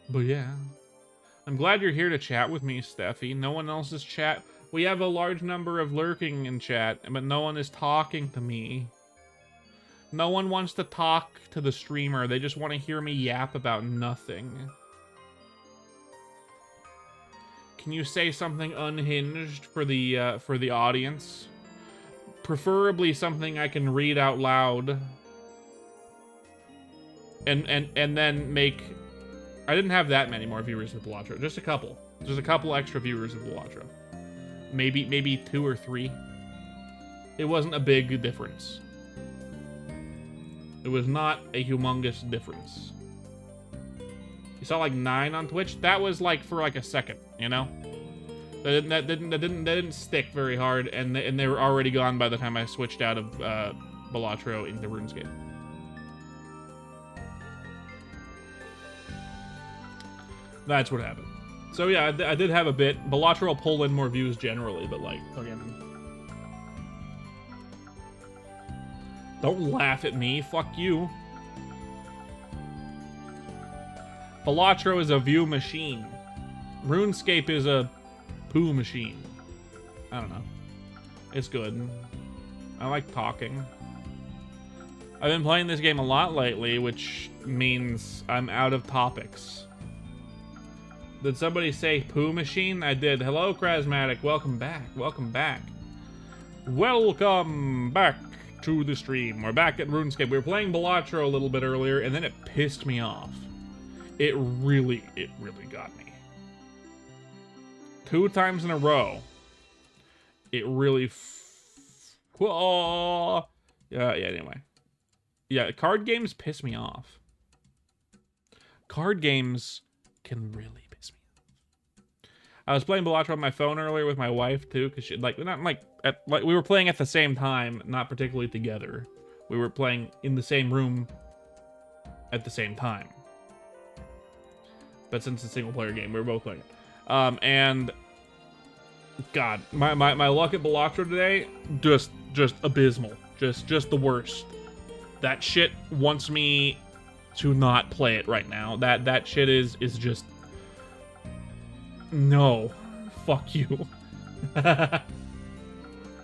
But yeah. I'm glad you're here to chat with me, Steffi. No one else is chat. We have a large number of lurking in chat, but no one is talking to me. No one wants to talk to the streamer. They just want to hear me yap about nothing. Can you say something unhinged for the audience? Preferably something I can read out loud. And then make... I didn't have that many more viewers with Balatro. Just a couple. Just a couple extra viewers with Balatro. Maybe 2 or 3. It wasn't a big difference. It was not a humongous difference. You saw like 9 on Twitch? That was like for like a second, you know? That didn't stick very hard, and they were already gone by the time I switched out of Balatro into RuneScape. That's what happened. So yeah, I did have a bit. Balatro will pull in more views generally, but like, again. Don't laugh at me, fuck you. Balatro is a view machine. RuneScape is a poo machine. I don't know. It's good. I like talking. I've been playing this game a lot lately, which means I'm out of topics. Did somebody say poo machine? I did. Hello, Krasmatic. Welcome back. Welcome back. Welcome back to the stream. We're back at RuneScape. We were playing Balatro a little bit earlier, and then it pissed me off. It really got me. 2 times in a row. It really... yeah, anyway. Yeah, card games piss me off. Card games can really piss me off. I was playing Balatro on my phone earlier with my wife, too, because she, like, not like, we were playing at the same time, not particularly together. We were playing in the same room at the same time. But since it's a single-player game, we were both playing it. And God, my luck at Balatro today, just abysmal. Just the worst. That shit wants me to not play it right now. That shit is just... No. Fuck you.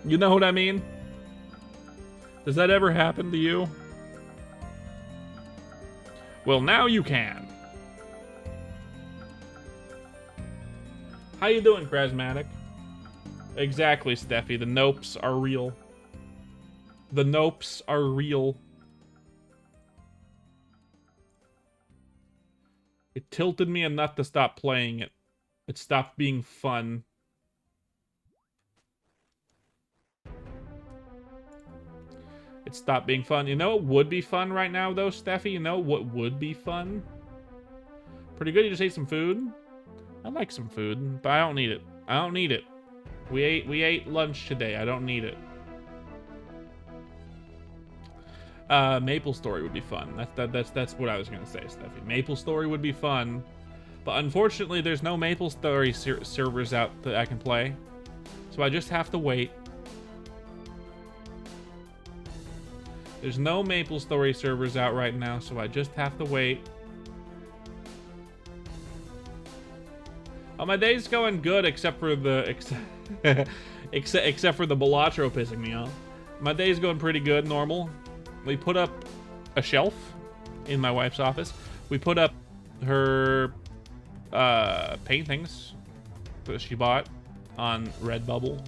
You know what I mean? Does that ever happen to you? Well, now you can. How you doing, Krasmatic? Exactly, Steffi. The nopes are real. The nopes are real. It tilted me enough to stop playing it. It stopped being fun. It stopped being fun. You know what would be fun right now, though, Steffi? You know what would be fun? Pretty good. You just ate some food. I like some food, but I don't need it. I don't need it. We ate lunch today. I don't need it. Maple Story would be fun. That's what I was gonna say, Steffi. Maple Story would be fun, but unfortunately, there's no Maple Story servers out that I can play, so I just have to wait. There's no Maple Story servers out right now, so I just have to wait. Oh, my day's going good, except for the except for the Balatro pissing me off. My day's going pretty good, normal. We put up a shelf in my wife's office. We put up her paintings that she bought on Redbubble.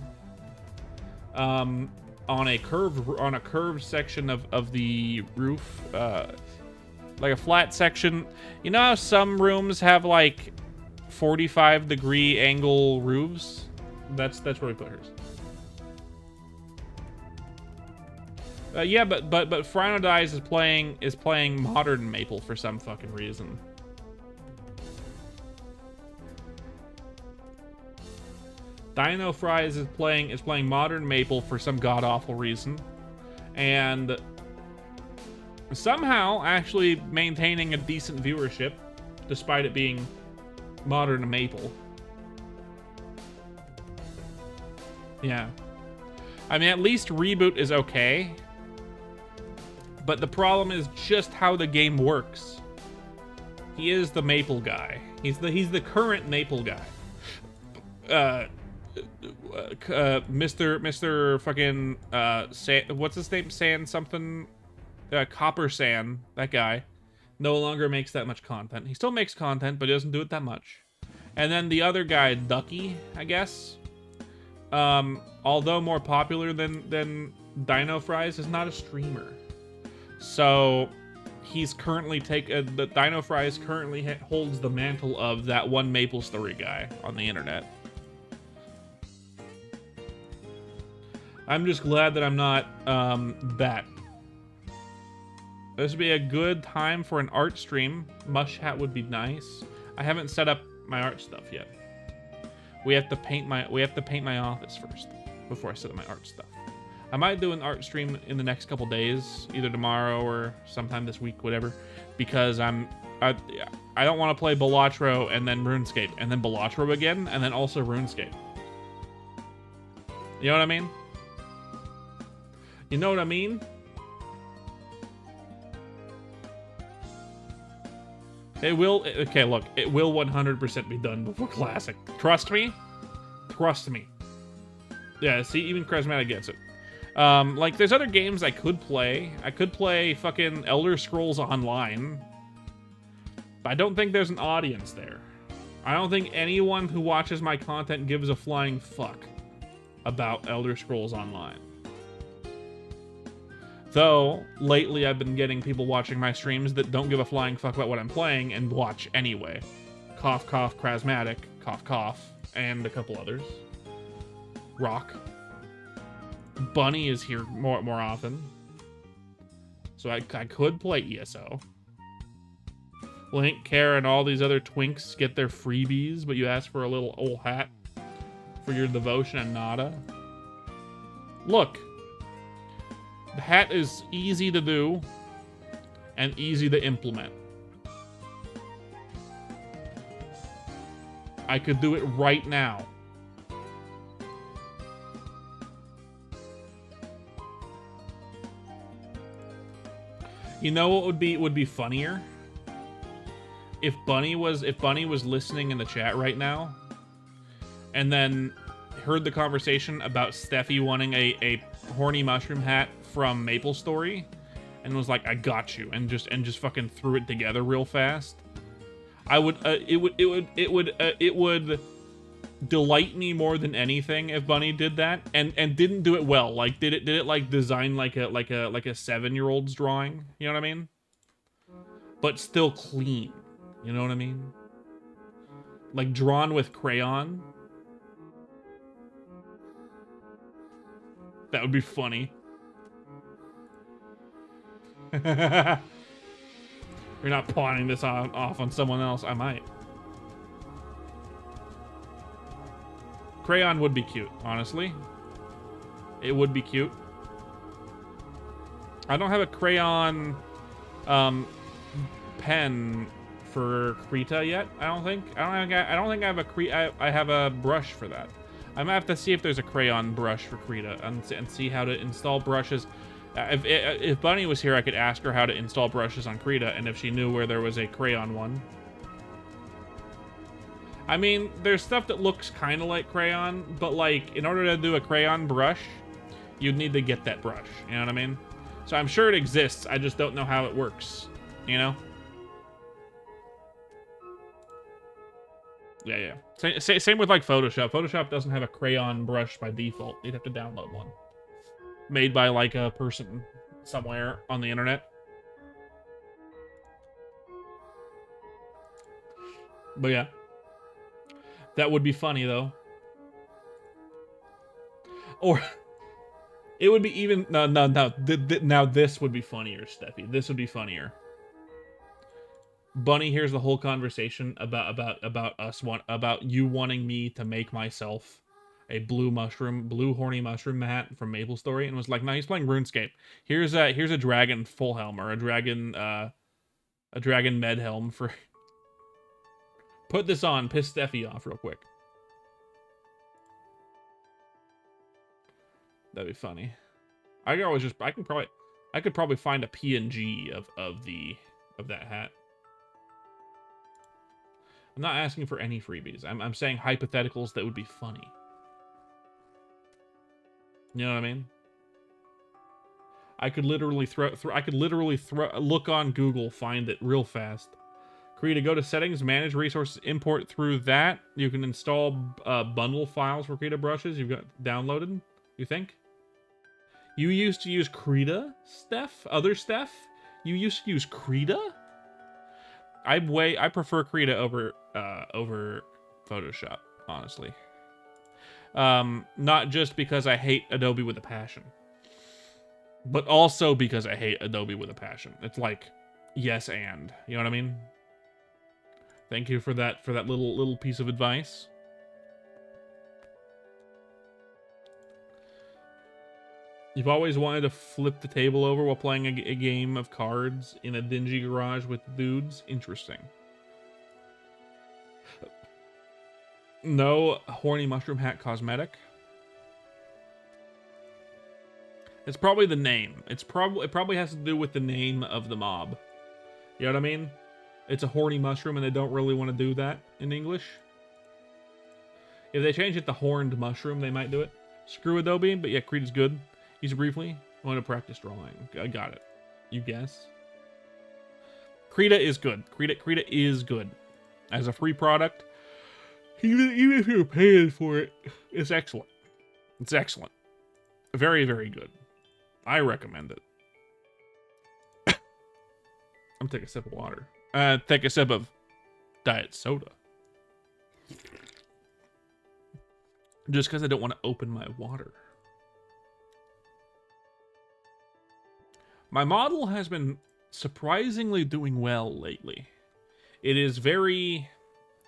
On a curved section of the roof, like a flat section. You know how some rooms have like 45-degree angle roofs? That's where we put hers. Yeah, but Frynodize is playing modern Maple for some fucking reason. Dino Fries is playing modern Maple for some god-awful reason, and somehow actually maintaining a decent viewership despite it being modern Maple. Yeah. I mean, at least Reboot is okay. But the problem is just how the game works. He is the maple guy. He's the current maple guy. Mr. fucking what's his name? Sand something. Copper Sand. That guy no longer makes that much content. He still makes content, but he doesn't do it that much. And then the other guy, Ducky, I guess. Although more popular than Dino Fries, is not a streamer. So he's currently the Dino Fries currently holds the mantle of that one Maple Story guy on the internet. I'm just glad that I'm not that. This would be a good time for an art stream. Mush hat would be nice. I haven't set up my art stuff yet. We have to paint my office first before I set up my art stuff. I might do an art stream in the next couple days, either tomorrow or sometime this week, whatever, because I don't want to play Balatro and then RuneScape and then Balatro again and then also RuneScape. You know what I mean? You know what I mean? It will. Okay, look, it will 100% be done before Classic. Trust me. Trust me. Yeah, see, even Charismatic gets it. Like, there's other games I could play. I could play fucking Elder Scrolls Online. But I don't think there's an audience there. I don't think anyone who watches my content gives a flying fuck about Elder Scrolls Online. Though, lately I've been getting people watching my streams that don't give a flying fuck about what I'm playing and watch anyway. Cough, cough, Charismatic, cough, cough, and a couple others. Rock. Bunny is here more often. So I could play ESO. Link, Kara, and all these other twinks get their freebies, but you ask for a little old hat for your devotion and nada. Look. The hat is easy to do and easy to implement. I could do it right now. You know what would be funnier? If Bunny was listening in the chat right now and then heard the conversation about Steffi wanting a horny mushroom hat from Maple Story and was like, I got you, and just fucking threw it together real fast. I would it would delight me more than anything if Bunny did that and didn't do it well. Like did it like design like a 7-year-old's drawing, you know what I mean? But still clean. You know what I mean? Like drawn with crayon. That would be funny. You're not pawning this off on someone else. I might. Crayon would be cute, honestly. It would be cute. I don't have a crayon pen for Krita yet. I don't think I have a I have a brush for that. I might have to see if there's a crayon brush for Krita and see how to install brushes. If Bunny was here, I could ask her how to install brushes on Krita and if she knew where there was a crayon one. I mean, there's stuff that looks kind of like crayon, but like in order to do a crayon brush, you'd need to get that brush. You know what I mean? So I'm sure it exists. I just don't know how it works. You know? Yeah. Same with like Photoshop. Photoshop doesn't have a crayon brush by default. You'd have to download one. Made by like a person somewhere on the internet. But yeah. That would be funny though. Or it would be even no. Now this would be funnier, Steffi. This would be funnier. Bunny hears the whole conversation about you wanting me to make myself a blue horny mushroom hat from Maple Story, and was like, no, he's playing RuneScape. Here's a dragon full helm or a dragon med helm for. Put this on, piss Steffi off real quick. That'd be funny. I could probably find a PNG of that hat. I'm not asking for any freebies. I'm saying hypotheticals that would be funny. You know what I mean? I could literally look on Google, find it real fast. Krita, go to settings, manage resources, import through that. You can install bundle files for Krita brushes you've got downloaded, you think? You used to use Krita, Steph? Other Steph? You used to use Krita? I prefer Krita over Photoshop, honestly. Not just because I hate Adobe with a passion, but also because I hate Adobe with a passion. It's like, yes and. You know what I mean? Thank you for that little piece of advice. You've always wanted to flip the table over while playing a game of cards in a dingy garage with dudes? Interesting. No horny mushroom hat cosmetic. It's probably the name. It probably has to do with the name of the mob. You know what I mean? It's a horny mushroom and they don't really want to do that in English. If they change it to horned mushroom, they might do it. Screw Adobe, but yeah, Creed is good. Use it briefly. I want to practice drawing. I got it. You guess? Krita is good. Krita is good. As a free product, even if you're paying for it, it's excellent. It's excellent. Very, very good. I recommend it. I'm gonna take a sip of water. Take a sip of diet soda. Just because I don't want to open my water. My model has been surprisingly doing well lately. It is very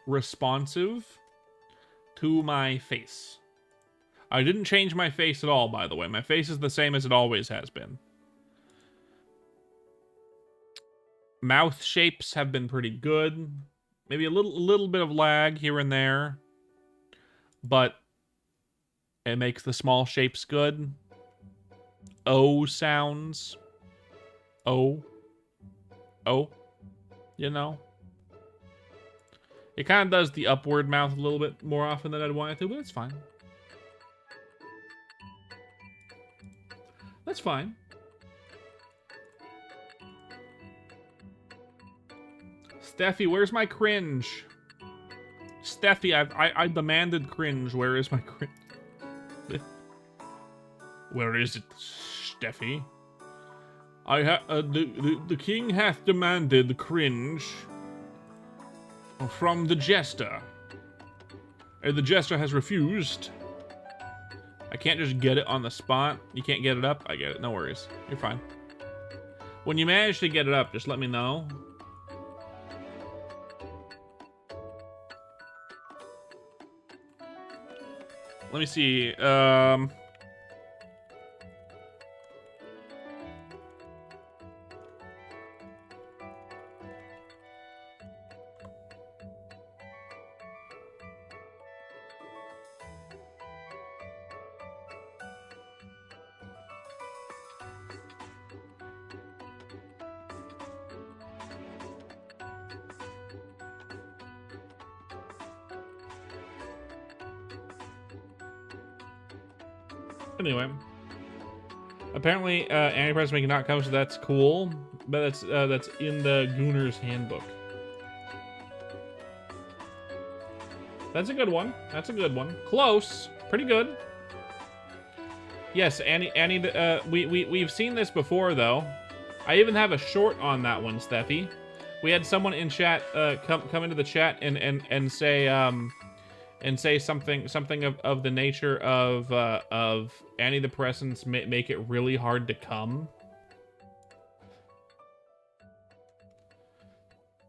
responsive to my face. I didn't change my face at all, by the way. My face is the same as it always has been. Mouth shapes have been pretty good. Maybe a little bit of lag here and there. But it makes the small shapes good. O sounds. Oh, you know. It kind of does the upward mouth a little bit more often than I'd want it to, but it's fine. That's fine. Steffi, where's my cringe? Steffi, I demanded cringe. Where is my cringe? Where is it, Steffi? The king hath demanded cringe from the jester. The jester has refused. I can't just get it on the spot. You can't get it up? I get it. No worries. You're fine. When you manage to get it up, just let me know. Let me see. Anyway, apparently Antichrist may not come, so that's cool. But that's in the Gooner's handbook. That's a good one. That's a good one. Close. Pretty good. Yes, Annie. We've seen this before though. I even have a short on that one, Steffi. We had someone in chat come into the chat and say something of the nature of antidepressants make it really hard to come.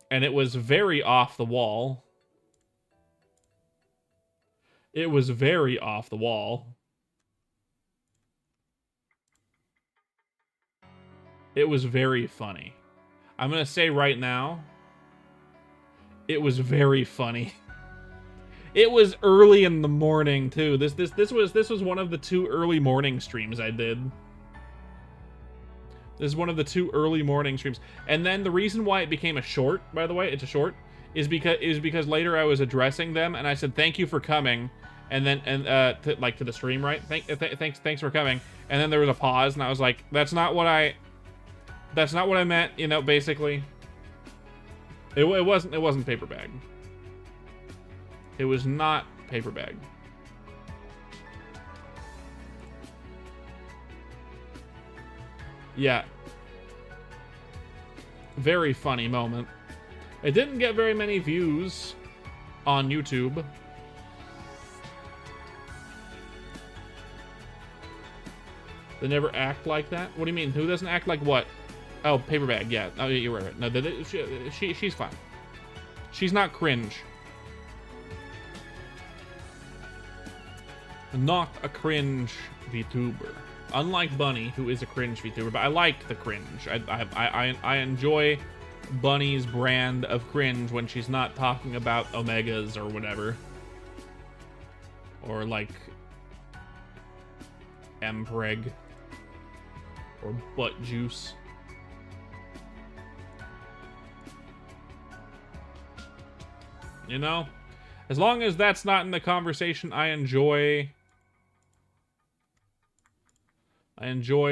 And it was very off the wall. It was very off the wall. It was very funny. I'm gonna say right now, it was very funny. It was early in the morning too. This was one of the 2 early morning streams I did. This is one of the 2 early morning streams. And then the reason why it became a short, by the way, it's a short, is because later I was addressing them and I said thank you for coming, and then to the stream, right? Thanks for coming. And then there was a pause and I was like, that's not what I meant, you know, basically. It wasn't paper bag. It was not paper bag. Yeah. Very funny moment. It didn't get very many views on YouTube. They never act like that? What do you mean? Who doesn't act like what? Oh, paper bag, yeah. Oh, you're right. No, she's fine. She's not cringe. Not a cringe VTuber. Unlike Bunny, who is a cringe VTuber, but I like the cringe. I enjoy Bunny's brand of cringe when she's not talking about omegas or whatever. Or like Mpreg. Or butt juice. You know? As long as that's not in the conversation, I enjoy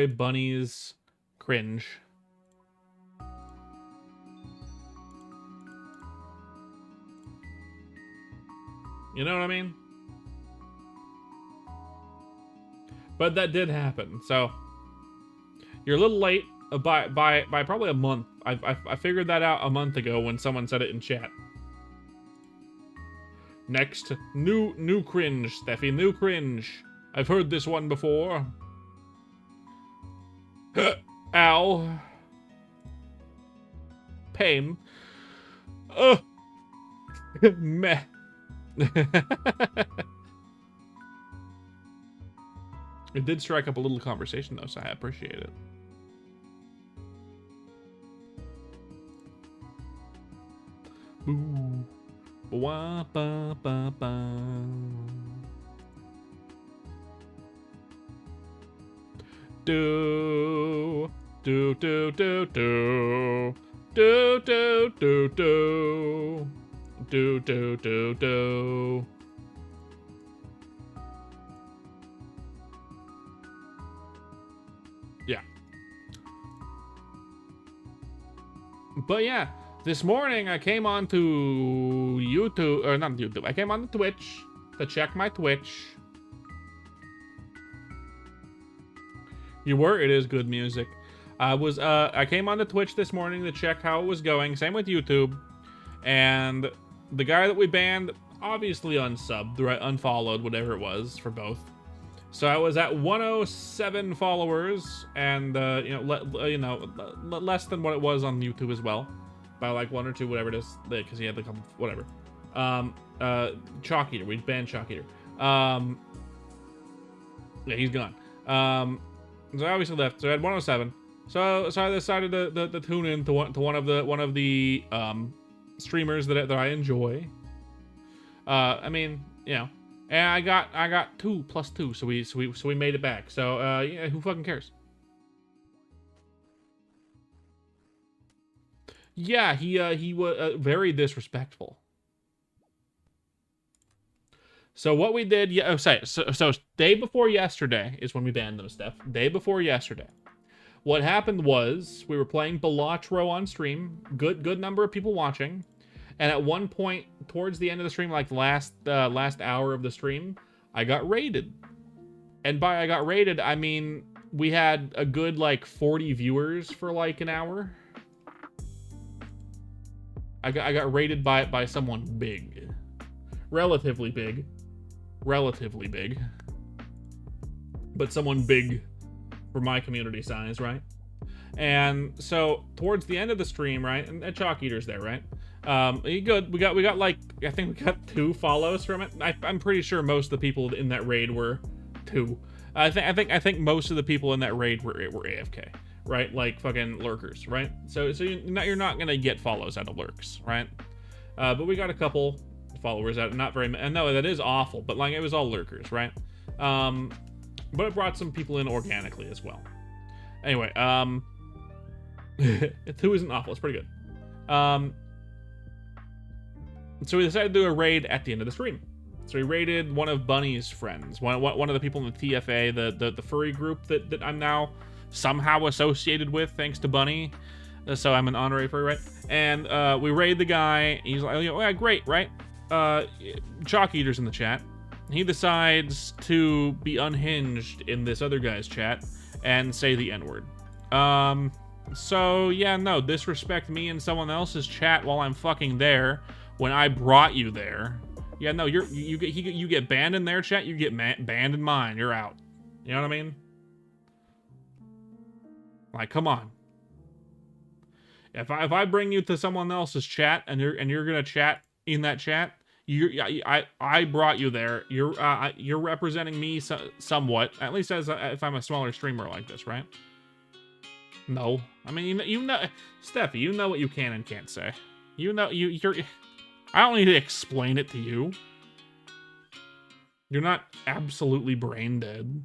Bunny's cringe. You know what I mean? But that did happen, so you're a little late by probably a month. I figured that out a month ago when someone said it in chat. Next, new cringe, Steffi, new cringe. I've heard this one before. Ow. Pain. Meh. It did strike up a little conversation though, so I appreciate it. Boo. Ba ba ba ba. Do do do do do do do do do do do do do. Yeah. But yeah, this morning I came on to YouTube, or not YouTube, I came on to Twitch to check my Twitch. You were? It is good music. I came on to Twitch this morning to check how it was going. Same with YouTube. And the guy that we banned, obviously unsubbed, right? Unfollowed, whatever it was for both. So I was at 107 followers, and less than what it was on YouTube as well, by like 1 or 2, whatever it is, because he had the couple, whatever. Chalk Eater, we banned Chalk Eater. Yeah, he's gone. So I obviously left. So I had 107. So I decided to tune in to one of the streamers that I enjoy. I mean, you know, and I got 2 plus 2, so we made it back. So yeah, who fucking cares? Yeah, he was very disrespectful. So what we did, yeah, oh, so day before yesterday is when we banned them, Steph. Day before yesterday. What happened was we were playing Balatro on stream. Good number of people watching. And at one point towards the end of the stream, like last hour of the stream, I got raided. And by I got raided, I mean we had a good like 40 viewers for like an hour. I got raided by someone big. Relatively big. Relatively big. But someone big for my community size, right? And so towards the end of the stream, right? And Chalk Eater's there, right? Good. We got like, I think we got 2 follows from it. I'm pretty sure most of the people in that raid were 2. I think most of the people in that raid were AFK, right? Like fucking lurkers, right? So you're not gonna get follows out of lurks, right? But we got a couple followers out. Not very many. And no, that is awful, but like it was all lurkers, right? But it brought some people in organically as well. Anyway, who isn't awful? It's pretty good. So we decided to do a raid at the end of the stream. So we raided one of Bunny's friends, one of the people in the TFA, the furry group that I'm now somehow associated with, thanks to Bunny. So I'm an honorary furry, right? And we raid the guy. He's like, oh, yeah, great, right? Chalk Eater's in the chat. He decides to be unhinged in this other guy's chat and say the N-word. So yeah, no, disrespect me in someone else's chat while I'm fucking there when I brought you there. Yeah, no, you get banned in their chat, you get banned in mine. You're out. You know what I mean? Like, come on. If I bring you to someone else's chat and you're gonna chat in that chat, I brought you there. You're representing me somewhat, at least as if I'm a smaller streamer like this, right? No, I mean you know, Steffi, you know what you can and can't say. You know you're. I don't need to explain it to you. You're not absolutely brain dead.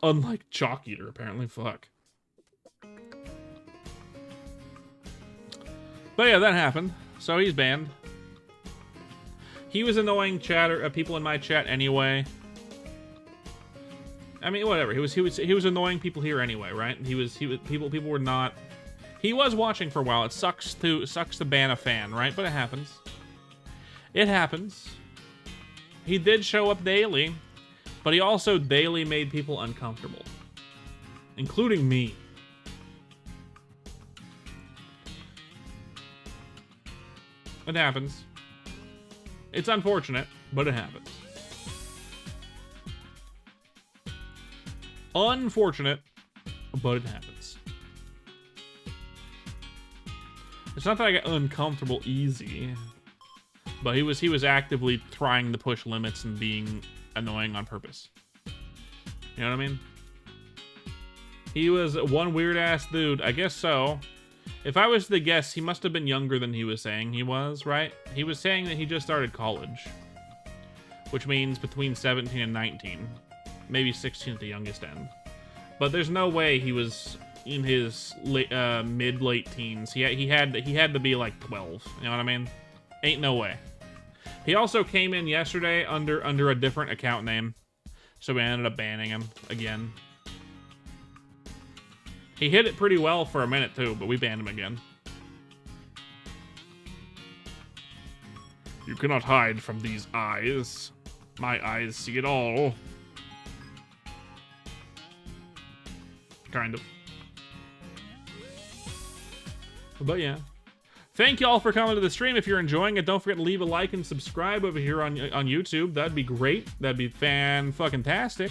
Unlike Chalk Eater, apparently. Fuck. But yeah, that happened. So he's banned. He was annoying people in my chat anyway. I mean, whatever. He was annoying people here anyway, right? People were not. He was watching for a while. It sucks to ban a fan, right? But it happens. It happens. He did show up daily, but he also daily made people uncomfortable, including me. It happens. It's unfortunate, but it happens. Unfortunate, but it happens. It's not that I get uncomfortable easy, but he was actively trying to push limits and being annoying on purpose. You know what I mean? He was one weird ass dude. I guess so. If I was to guess, he must have been younger than he was saying he was, right? He was saying that he just started college, which means between 17 and 19, maybe 16 at the youngest end. But there's no way he was in his mid-late teens. He had to be like 12. You know what I mean? Ain't no way. He also came in yesterday under a different account name, so we ended up banning him again. He hit it pretty well for a minute too, but we banned him again. You cannot hide from these eyes. My eyes see it all. Kind of. But yeah. Thank you all for coming to the stream. If you're enjoying it, don't forget to leave a like and subscribe over here on YouTube. That'd be great. That'd be fan-fucking-tastic.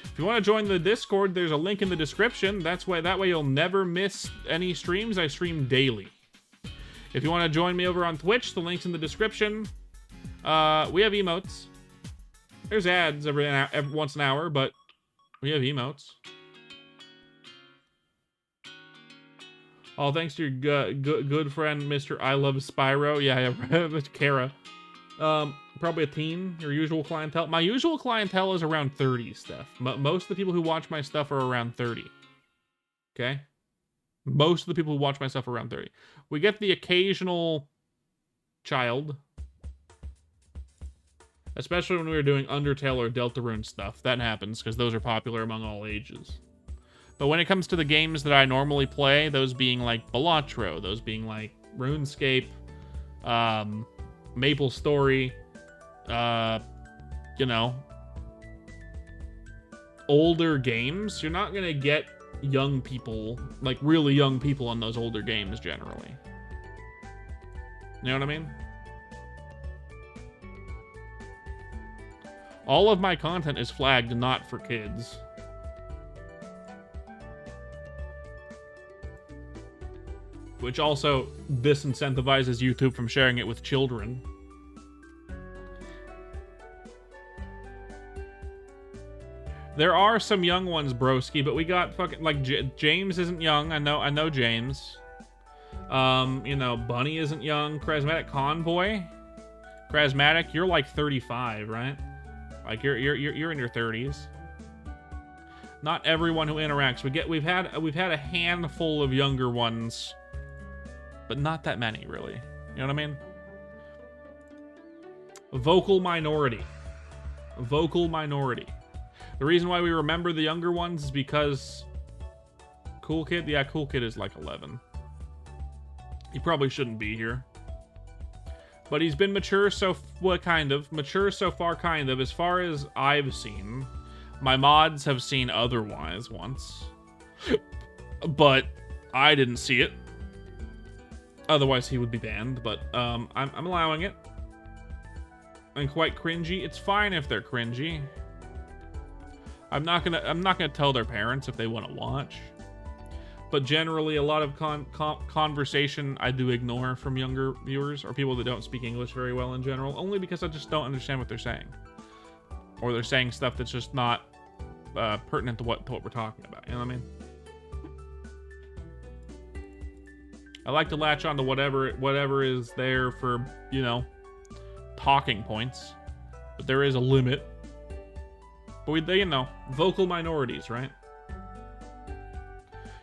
If you want to join the Discord, there's a link in the description. That way you'll never miss any streams. I stream daily. If you want to join me over on Twitch, the link's in the description. We have emotes. There's ads every once an hour, but we have emotes. Oh, thanks to your good friend, Mr. I Love Spyro. Yeah, Kara. Probably a teen, your usual clientele. My usual clientele is around 30, Steph. Most of the people who watch my stuff are around 30. Okay? Most of the people who watch my stuff are around 30. We get the occasional child. Especially when we were doing Undertale or Deltarune stuff. That happens, because those are popular among all ages. But when it comes to the games that I normally play, those being like Balatro, those being like RuneScape, Maple Story, you know, older games, you're not gonna get young people, like really young people on those older games generally. You know what I mean? All of my content is flagged not for kids. Which also disincentivizes YouTube from sharing it with children. There are some young ones, broski, but we got fucking like James isn't young. I know James. You know, Bunny isn't young. Charismatic Convoy. Charismatic, you're like 35, right? Like you're in your 30s. Not everyone who interacts. We've had a handful of younger ones, but not that many really. You know what I mean? Vocal minority. Vocal minority. The reason why we remember the younger ones is because Cool Kid, yeah, Cool Kid is like 11. He probably shouldn't be here. But he's been mature mature so far, kind of, as far as I've seen. My mods have seen otherwise once. But I didn't see it. Otherwise he would be banned, but I'm allowing it. And quite cringy. It's fine if they're cringy. I'm not gonna tell their parents if they want to watch. But generally, a lot of conversation I do ignore from younger viewers or people that don't speak English very well in general, only because I just don't understand what they're saying, or they're saying stuff that's just not pertinent to what we're talking about. You know what I mean? I like to latch on to whatever is there for, you know, talking points, but there is a limit. But you know, vocal minorities, right?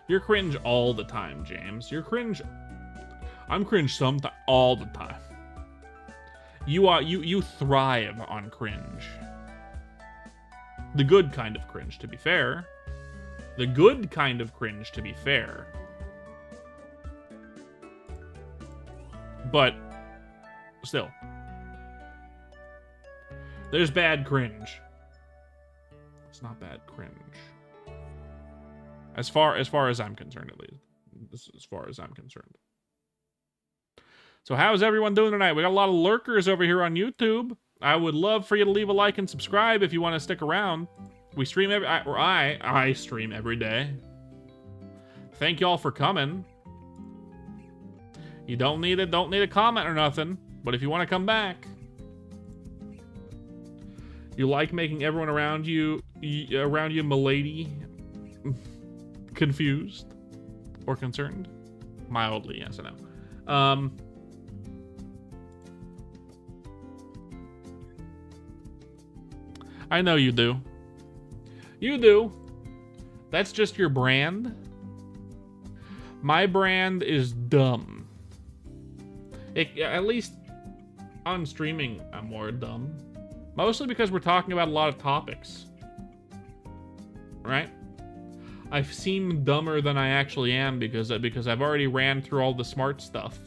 You're cringe all the time, James. You're cringe. I'm cringe all the time. You thrive on cringe. The good kind of cringe, to be fair. The good kind of cringe, to be fair. But still, there's bad cringe. It's not bad cringe. As far as I'm concerned, at least. As far as I'm concerned. So how's everyone doing tonight? We got a lot of lurkers over here on YouTube. I would love for you to leave a like and subscribe if you want to stick around. We stream I stream every day. Thank y'all for coming. You don't need a comment or nothing, but if you want to come back. You like making everyone around you milady confused or concerned? Mildly, yes, I know. I know you do. You do. That's just your brand. My brand is dumb. At least on streaming, I'm more dumb. Mostly because we're talking about a lot of topics. Right? I seem dumber than I actually am because I've already ran through all the smart stuff.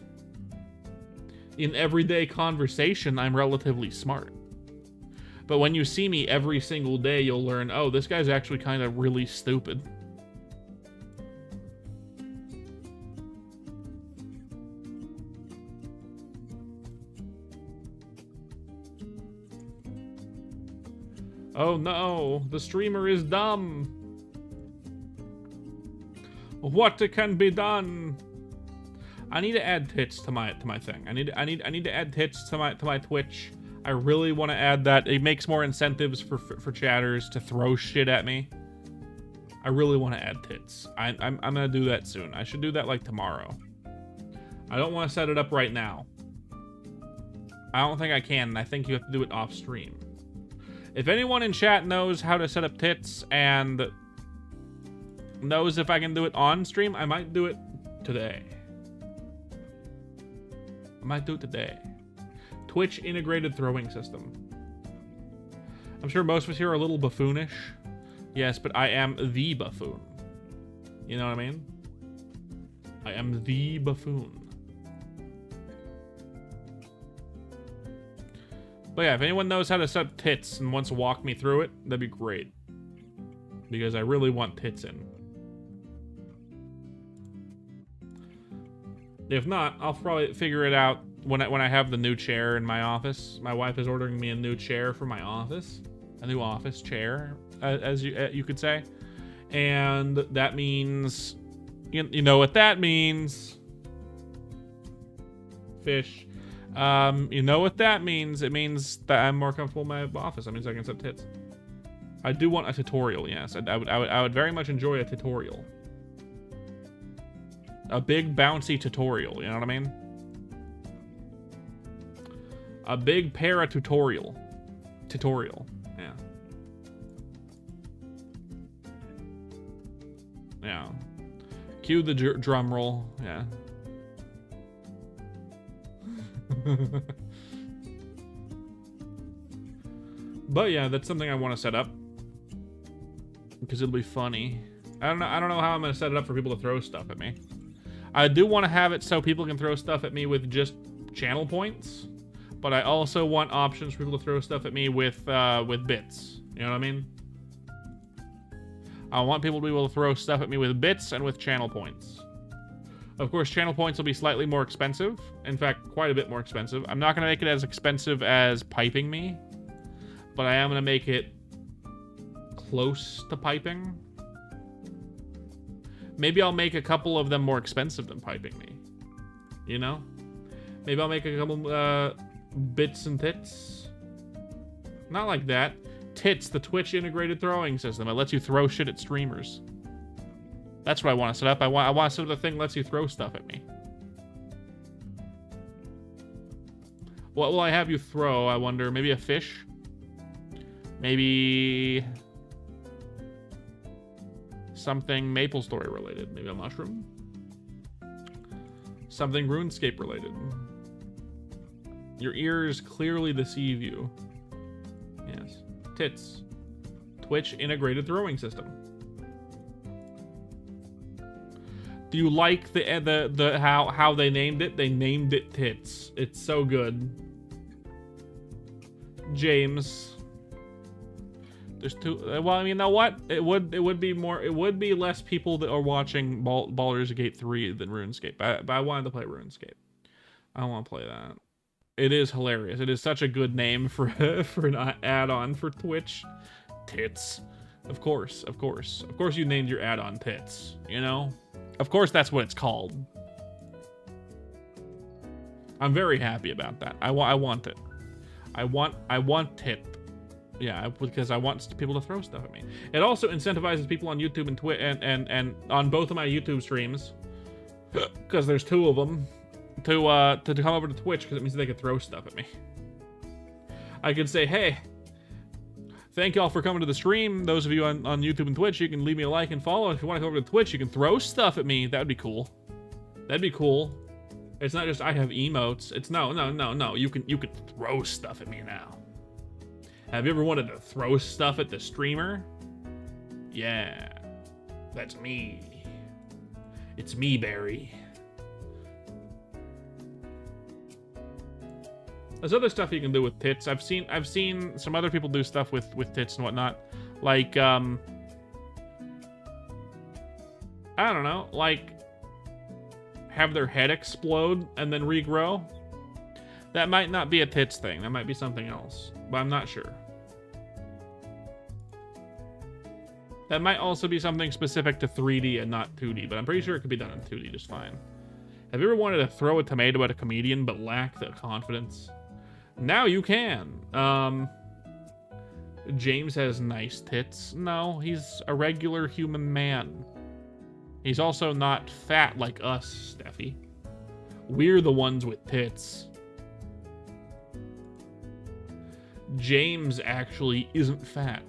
In everyday conversation, I'm relatively smart. But when you see me every single day, you'll learn, oh, this guy's actually kind of really stupid. Oh no, the streamer is dumb. What can be done? I need to add tits to my thing. I need to add tits to my Twitch. I really want to add that. It makes more incentives for chatters to throw shit at me. I really want to add tits. I'm gonna do that soon. I should do that like tomorrow. I don't want to set it up right now. I don't think I can, and I think you have to do it off stream. If anyone in chat knows how to set up tits and knows if I can do it on stream, I might do it today. Twitch integrated throwing system. I'm sure most of us here are a little buffoonish. Yes, but I am the buffoon. You know what I mean? I am the buffoon. But yeah, if anyone knows how to set up tits and wants to walk me through it, that'd be great. Because I really want tits in. If not, I'll probably figure it out when I have the new chair in my office. My wife is ordering me a new chair for my office. A new office chair, as you could say. And that means... You know what that means. Fish. You know what that means. It means that I'm more comfortable in my office. That means I can set tits. I do want a tutorial, yes. I would very much enjoy a tutorial. A big bouncy tutorial, you know what I mean? A big para-tutorial. Tutorial, yeah. Yeah. Cue the drum roll, yeah. But yeah, that's something I want to set up. Because it'll be funny. I don't know how I'm going to set it up for people to throw stuff at me. I do want to have it so people can throw stuff at me with just channel points. But I also want options for people to throw stuff at me with bits. You know what I mean? I want people to be able to throw stuff at me with bits and with channel points. Of course, channel points will be slightly more expensive. In fact, quite a bit more expensive. I'm not going to make it as expensive as piping me. But I am going to make it close to piping. Maybe I'll make a couple of them more expensive than piping me. You know? Maybe I'll make a couple bits and tits. Not like that. Tits, the Twitch integrated throwing system. It lets you throw shit at streamers. That's what I want to set up. I want to set up the thing that lets you throw stuff at me. What will I have you throw? I wonder. Maybe a fish? Maybe something Maple Story related. Maybe a mushroom. Something RuneScape related. Your ears clearly deceive you. Yes. Tits. Twitch integrated throwing system. Do you like the how they named it? They named it Tits. It's so good. James. There's two. Well, I mean, you know what? It would be less people that are watching Baldur's Gate 3 than RuneScape. But I wanted to play RuneScape. I want to play that. It is hilarious. It is such a good name for an add-on for Twitch. Tits. Of course. You named your add-on Tits. You know. Of course, that's what it's called. I'm very happy about that. I want it. I want Tit. Yeah, because I want people to throw stuff at me. It also incentivizes people on YouTube and Twitch and on both of my YouTube streams, because there's two of them, to come over to Twitch, because it means they can throw stuff at me. I could say, hey, thank y'all for coming to the stream. Those of you on YouTube and Twitch, you can leave me a like and follow. If you want to come over to Twitch, you can throw stuff at me. That would be cool. That'd be cool. It's not just I have emotes. It's no. You can throw stuff at me now. Have you ever wanted to throw stuff at the streamer? Yeah, that's me. It's me, Barry. There's other stuff you can do with tits. I've seen some other people do stuff with tits and whatnot. Like, I don't know, like have their head explode and then regrow. That might not be a tits thing. That might be something else, but I'm not sure. That might also be something specific to 3D and not 2D, but I'm pretty sure it could be done in 2D just fine. Have you ever wanted to throw a tomato at a comedian but lack the confidence? Now you can. James has nice tits. No, he's a regular human man. He's also not fat like us, Steffi. We're the ones with tits. James actually isn't fat.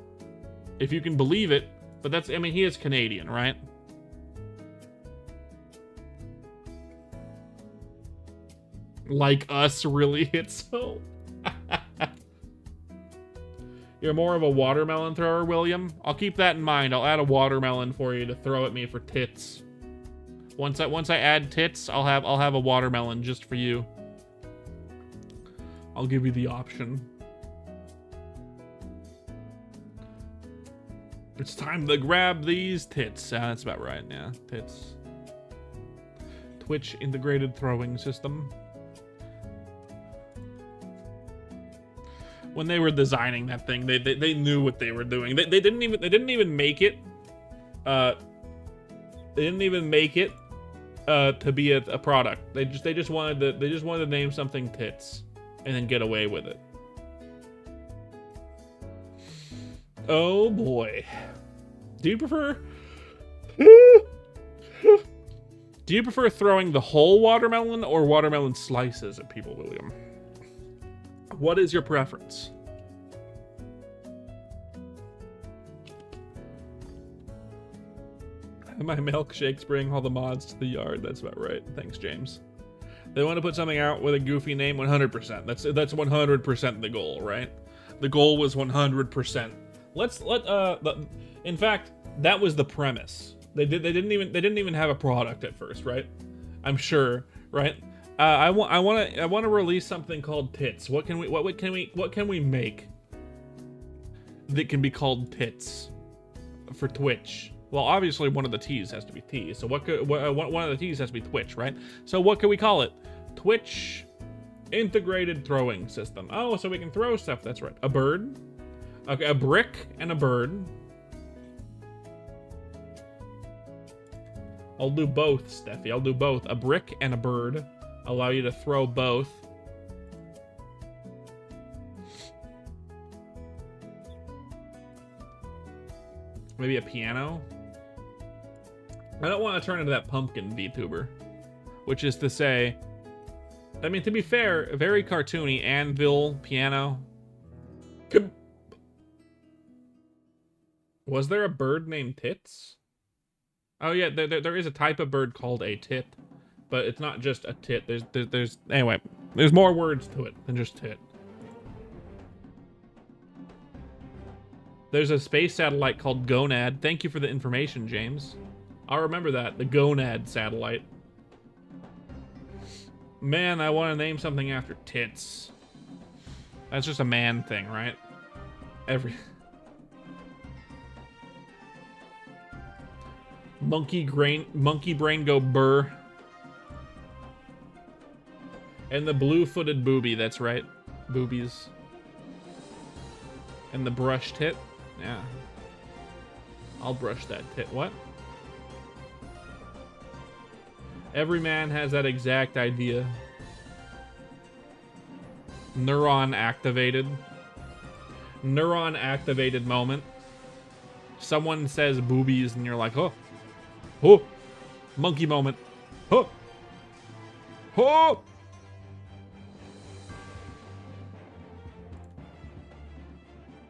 If you can believe it, but that's, I mean, he is Canadian, right? Like us, really? It's so... You're more of a watermelon thrower, William? I'll keep that in mind. I'll add a watermelon for you to throw at me for tits. Once I add tits, I'll have a watermelon just for you. I'll give you the option. It's time to grab these tits. That's about right, yeah. Tits. Twitch integrated throwing system. When they were designing that thing, they knew what they were doing. They didn't even make it. They didn't even make it to be a product. They just wanted to name something tits and then get away with it. Oh boy. Do you prefer Do you prefer throwing the whole watermelon or watermelon slices at people, William? What is your preference? My milkshakes bring all the mods to the yard. That's about right. Thanks, James. They want to put something out with a goofy name 100%. That's 100% the goal, right? The goal was 100%. In fact, that was the premise. They didn't even have a product at first, right? I'm sure, right? I want to release something called Tits. What can we make that can be called Tits for Twitch? Well, obviously one of the T's has to be T. So one of the T's has to be Twitch, right? So what can we call it? Twitch integrated throwing system. Oh, so we can throw stuff. That's right. A bird. Okay, a brick and a bird. I'll do both, Steffi. I'll do both. A brick and a bird. Allow you to throw both. Maybe a piano. I don't want to turn into that pumpkin VTuber. Which is to say, I mean, to be fair, very cartoony. Anvil, piano. Was there a bird named Tits? Oh yeah, there is a type of bird called a tit, but it's not just a tit. Anyway, there's more words to it than just tit. There's a space satellite called Gonad. Thank you for the information, James. I'll remember that, the Gonad satellite. Man, I want to name something after tits. That's just a man thing, right? Monkey brain go burr. And the blue-footed booby, that's right. Boobies. And the brush tit. Yeah. I'll brush that tit. What? Every man has that exact idea. Neuron activated. Neuron activated moment. Someone says boobies and you're like, oh. Oh. Monkey moment. Oh. Oh.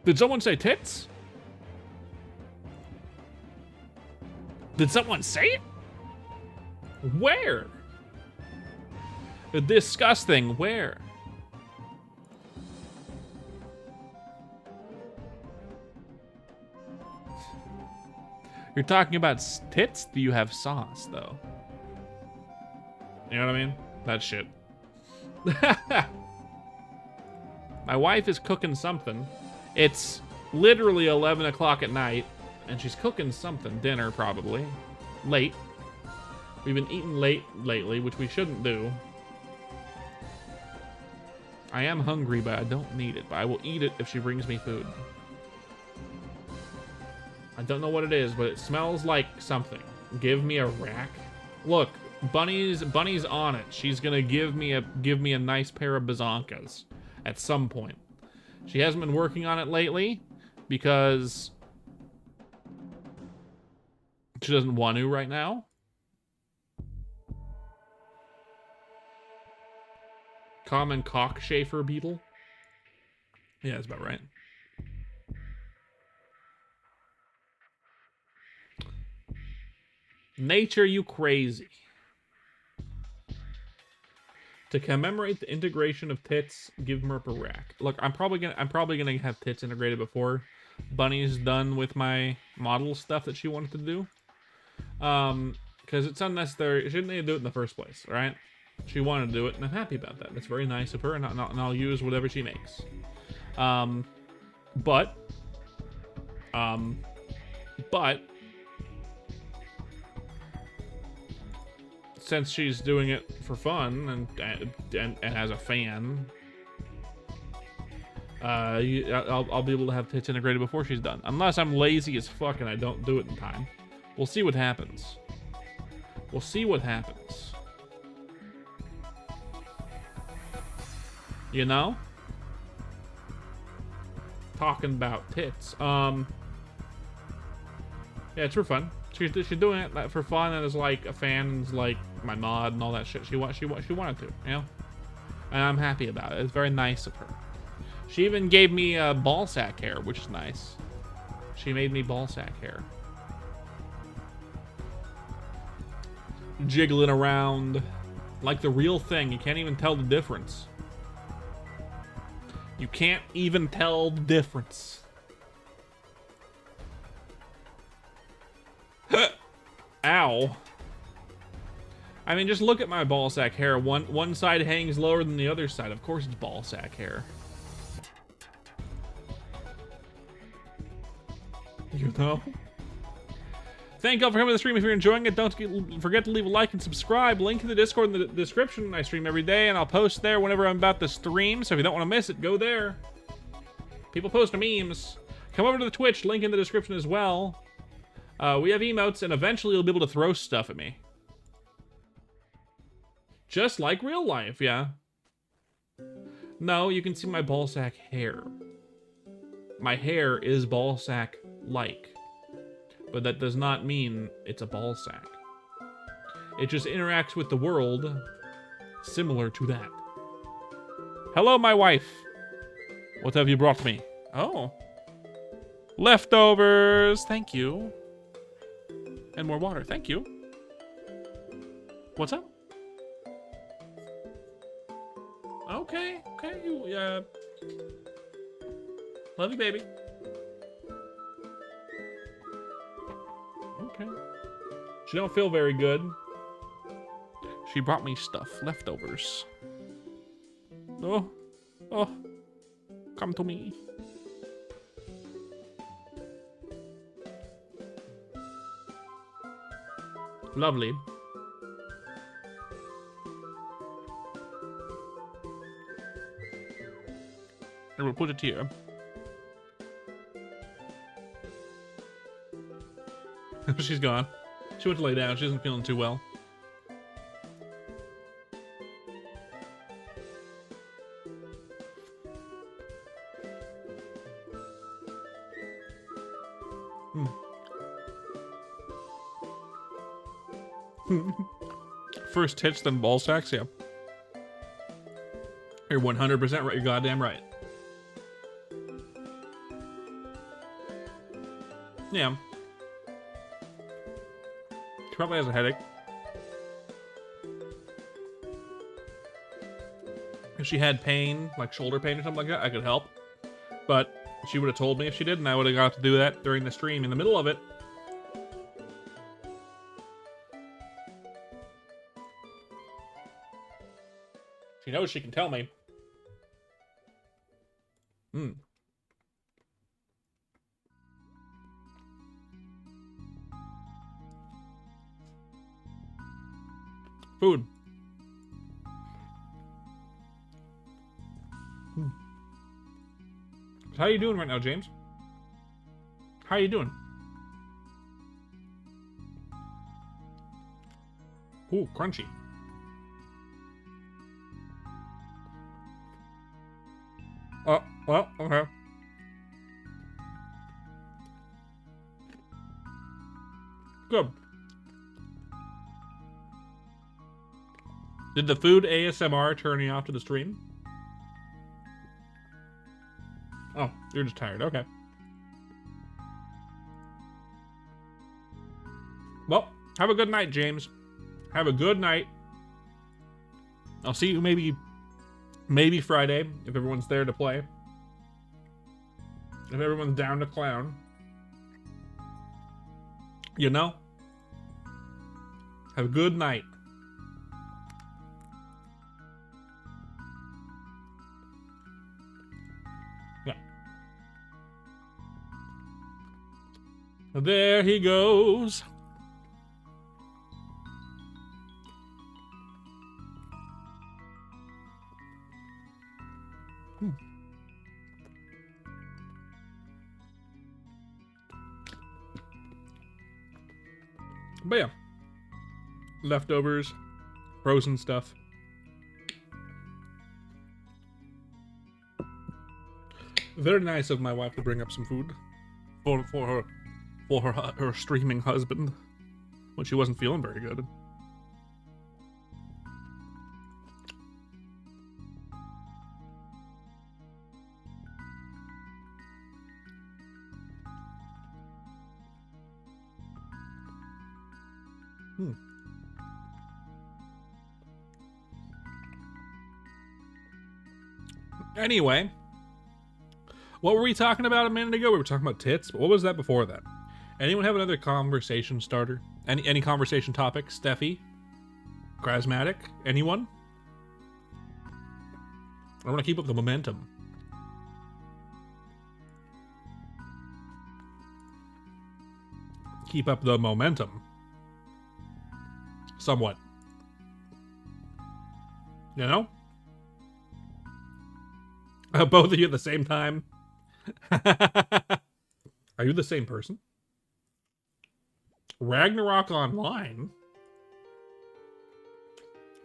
Did someone say tits? Did someone say it? Where? Disgusting. Where? You're talking about tits? Do you have sauce, though? You know what I mean? That shit. My wife is cooking something. It's literally 11 o'clock at night, and she's cooking something. Dinner, probably. Late. We've been eating late lately, which we shouldn't do. I am hungry, but I don't need it. But I will eat it if she brings me food. I don't know what it is, but it smells like something. Give me a rack. Look, Bunny's on it. She's gonna give me a nice pair of bazonkas at some point. She hasn't been working on it lately because she doesn't want to right now. Common cockchafer beetle. Yeah, that's about right. Nature, you crazy. To commemorate the integration of tits, give Merp a rack. Look, I'm probably gonna have tits integrated before Bunny's done with my model stuff that she wanted to do. Because it's unnecessary. She didn't need to do it in the first place, right? She wanted to do it, and I'm happy about that. That's very nice of her, and I'll use whatever she makes. But since she's doing it for fun and as a fan, I'll be able to have tits integrated before she's done. Unless I'm lazy as fuck and I don't do it in time. We'll see what happens. We'll see what happens. You know? Talking about tits. Yeah, it's for fun. She's doing it for fun and is like a fan and is like my mod and all that shit. She wanted to, you know? And I'm happy about it. It's very nice of her. She even gave me ball sack hair, which is nice. She made me ball sack hair. Jiggling around like the real thing. You can't even tell the difference. You can't even tell the difference. Ow. I mean, just look at my ball sack hair. One side hangs lower than the other side. Of course it's ball sack hair. You know? Thank y'all for coming to the stream. If you're enjoying it, don't forget to leave a like and subscribe. Link to the Discord in the description. I stream every day, and I'll post there whenever I'm about to stream. So if you don't want to miss it, go there. People post memes. Come over to the Twitch. Link in the description as well. We have emotes, and eventually you'll be able to throw stuff at me. Just like real life, yeah. No, you can see my ballsack hair. My hair is ballsack-like. But that does not mean it's a ballsack. It just interacts with the world similar to that. Hello, my wife. What have you brought me? Oh. Leftovers. Thank you. And more water. Thank you. What's up? Okay. Okay. You, love you, baby. Okay. She don't feel very good. She brought me stuff. Leftovers. Oh. Oh. Come to me. Lovely. And we'll put it here. She's gone. She went to lay down. She isn't feeling too well. First tits, then ball sacks, yeah. You're 100% right. You're goddamn right. Yeah. She probably has a headache. If she had pain, like shoulder pain or something like that, I could help. But she would have told me if she did, and I would have got to do that during the stream in the middle of it. She knows she can tell me. Food. How you doing right now, James? How you doing? Ooh, crunchy. Oh, well, okay. Good. Did the food ASMR turn you off to the stream? Oh, you're just tired. Okay. Well, have a good night, James. Have a good night. I'll see you maybe Friday, if everyone's there to play. If everyone's down to clown. You know? Have a good night. Yeah. There he goes. But yeah, leftovers, frozen stuff. Very nice of my wife to bring up some food for her for her streaming husband when she wasn't feeling very good. Anyway, what were we talking about a minute ago? We were talking about tits, but what was that before that? Anyone have another conversation starter? Any conversation topics? Steffi? Chrasmatic? Anyone? I want to keep up the momentum. Keep up the momentum. Somewhat. You know? Both of you at the same time. Are you the same person? Ragnarok Online?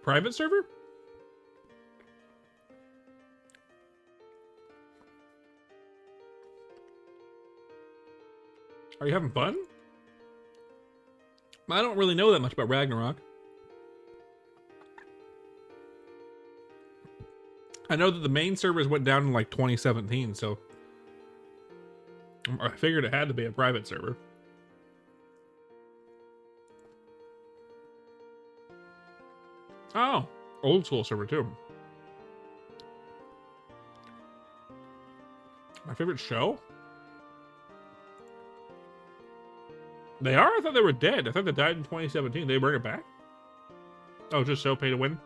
Private server? Are you having fun? I don't really know that much about Ragnarok. I know that the main servers went down in like 2017, so I figured it had to be a private server. Oh, old school server too. My favorite show? They are? I thought they were dead. I thought they died in 2017. They bring it back? Oh, just so pay to win?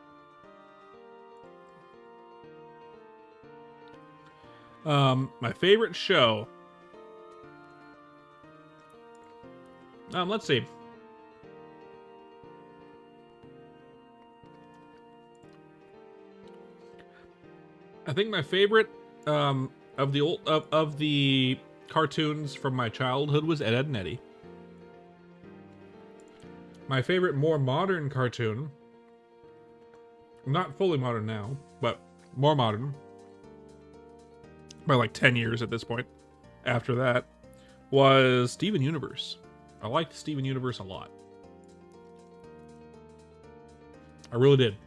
My favorite show. Let's see. I think my favorite of the cartoons from my childhood was Ed, Edd and Eddy. My favorite more modern cartoon, not fully modern now, but more modern, by like 10 years at this point, after that, was Steven Universe. I liked Steven Universe a lot. I really did.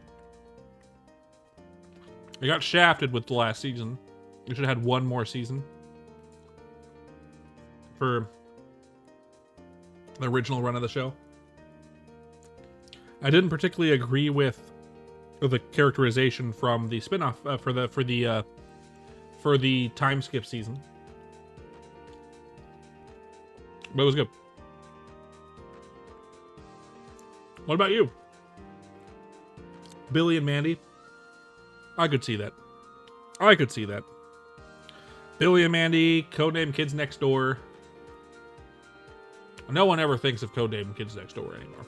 I got shafted with the last season. We should have had one more season for the original run of the show. I didn't particularly agree with the characterization from the spin-off for the time skip season, but it was good. What about you? Billy and Mandy? I could see that. I could see that. Billy and Mandy, Codename Kids Next Door. No one ever thinks of Codename Kids Next Door anymore.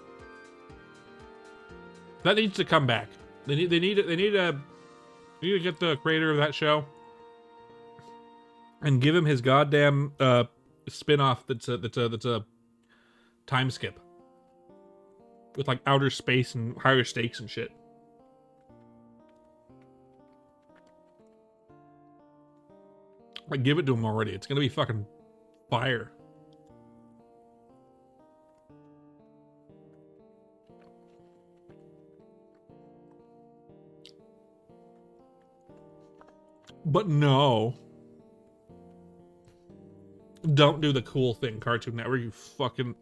That needs to come back. They need to get the creator of that show and give him his goddamn spin-off that's a time skip with like outer space and higher stakes and shit. Like, give it to him already. It's gonna be fucking fire. But no. Don't do the cool thing, Cartoon Network, you fucking...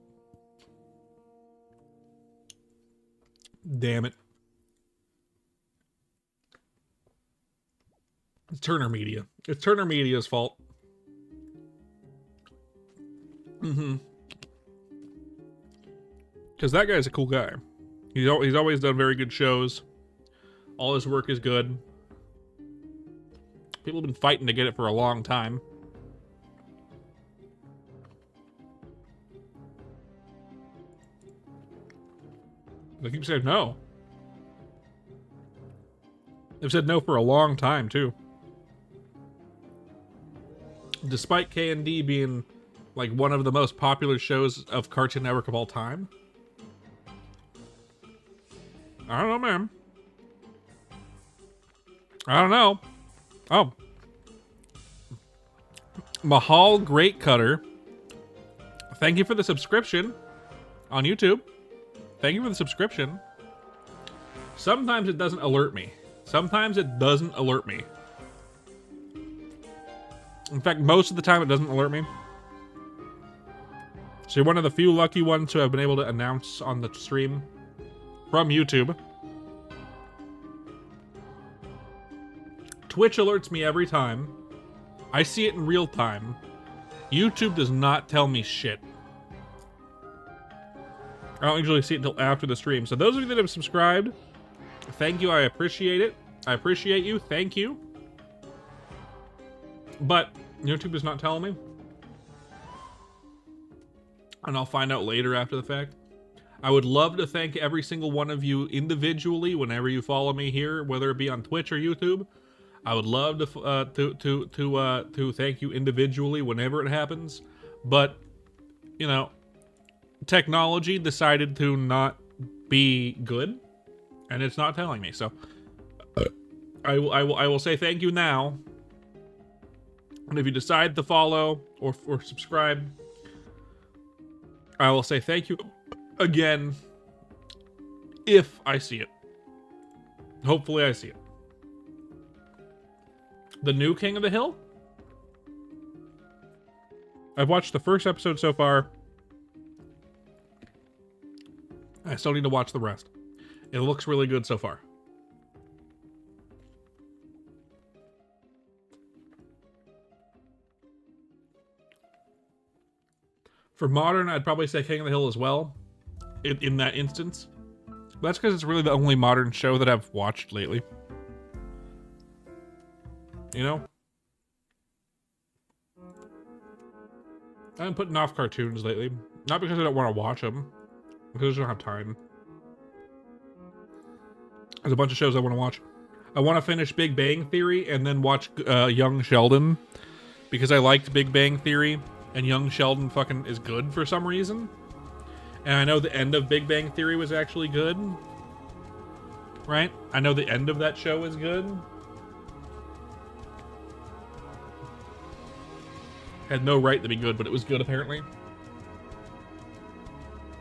Damn it. It's Turner Media. It's Turner Media's fault. Because that guy's a cool guy. He's always done very good shows. All his work is good. People have been fighting to get it for a long time. They keep saying no. They've said no for a long time, too. Despite K&D being, like, one of the most popular shows of Cartoon Network of all time. I don't know, man. I don't know. Oh. Mahal Greatcutter Thank you for the subscription on YouTube. Thank you for the subscription. Sometimes it doesn't alert me. Sometimes it doesn't alert me. In fact, most of the time it doesn't alert me. So you're one of the few lucky ones who have been able to announce on the stream from YouTube. Twitch alerts me every time. I see it in real time. YouTube does not tell me shit. I don't usually see it until after the stream. So those of you that have subscribed, thank you. I appreciate it. I appreciate you. Thank you. But YouTube is not telling me. And I'll find out later after the fact. I would love to thank every single one of you individually whenever you follow me here, whether it be on Twitch or YouTube. I would love to thank you individually whenever it happens. But, you know, technology decided to not be good, and it's not telling me. So I will say thank you now. And if you decide to follow or subscribe, I will say thank you again if I see it. Hopefully I see it. The new King of the Hill? I've watched the first episode so far. I still need to watch the rest. It looks really good so far. For modern, I'd probably say King of the Hill as well, in that instance. But that's because it's really the only modern show that I've watched lately. You know? I've been putting off cartoons lately. Not because I don't want to watch them, because I just don't have time. There's a bunch of shows I want to watch. I want to finish Big Bang Theory and then watch Young Sheldon, because I liked Big Bang Theory, and Young Sheldon fucking is good for some reason. And I know the end of Big Bang Theory was actually good. Right? I know the end of that show is good. Had no right to be good, but it was good apparently.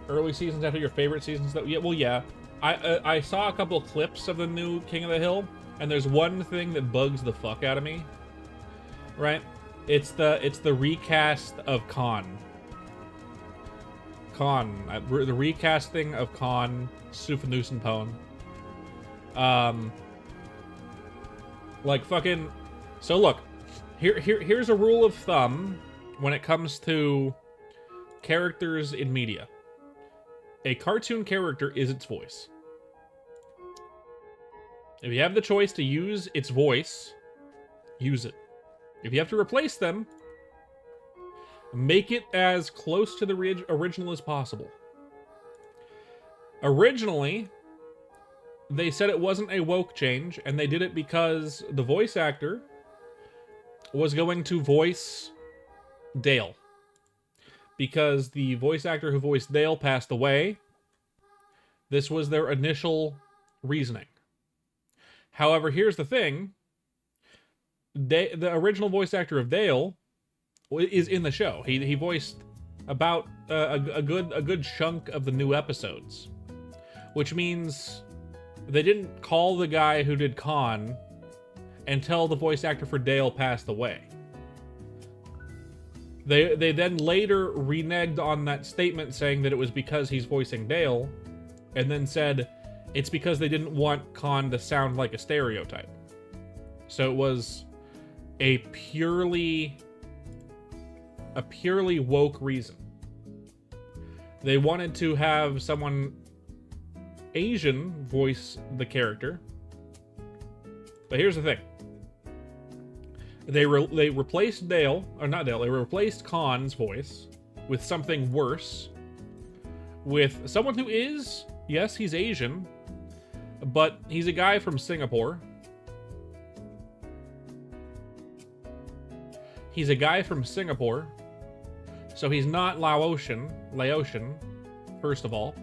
Early seasons after your favorite seasons, though. Yeah, well, yeah. I saw a couple clips of the new King of the Hill, and there's one thing that bugs the fuck out of me. Right? It's the recast of Khan. The recasting of Khan Sufanusenpone. Like fucking. So look. Here's a rule of thumb when it comes to characters in media. A cartoon character is its voice. If you have the choice to use its voice, use it. If you have to replace them, make it as close to the original as possible. Originally, they said it wasn't a woke change, and they did it because the voice actor was going to voice Dale. Because the voice actor who voiced Dale passed away. This was their initial reasoning. However, here's the thing. The original voice actor of Dale is in the show. He voiced about a good chunk of the new episodes. Which means they didn't call the guy who did Khan until the voice actor for Dale passed away. They then later reneged on that statement, saying that it was because he's voicing Dale, and then said it's because they didn't want Khan to sound like a stereotype. So it was a purely woke reason. They wanted to have someone Asian voice the character. But here's the thing. They replaced Dale, or not Dale, they replaced Khan's voice with something worse. With someone who is, yes, he's Asian, but he's a guy from Singapore. He's a guy from Singapore. So he's not Laotian, first of all.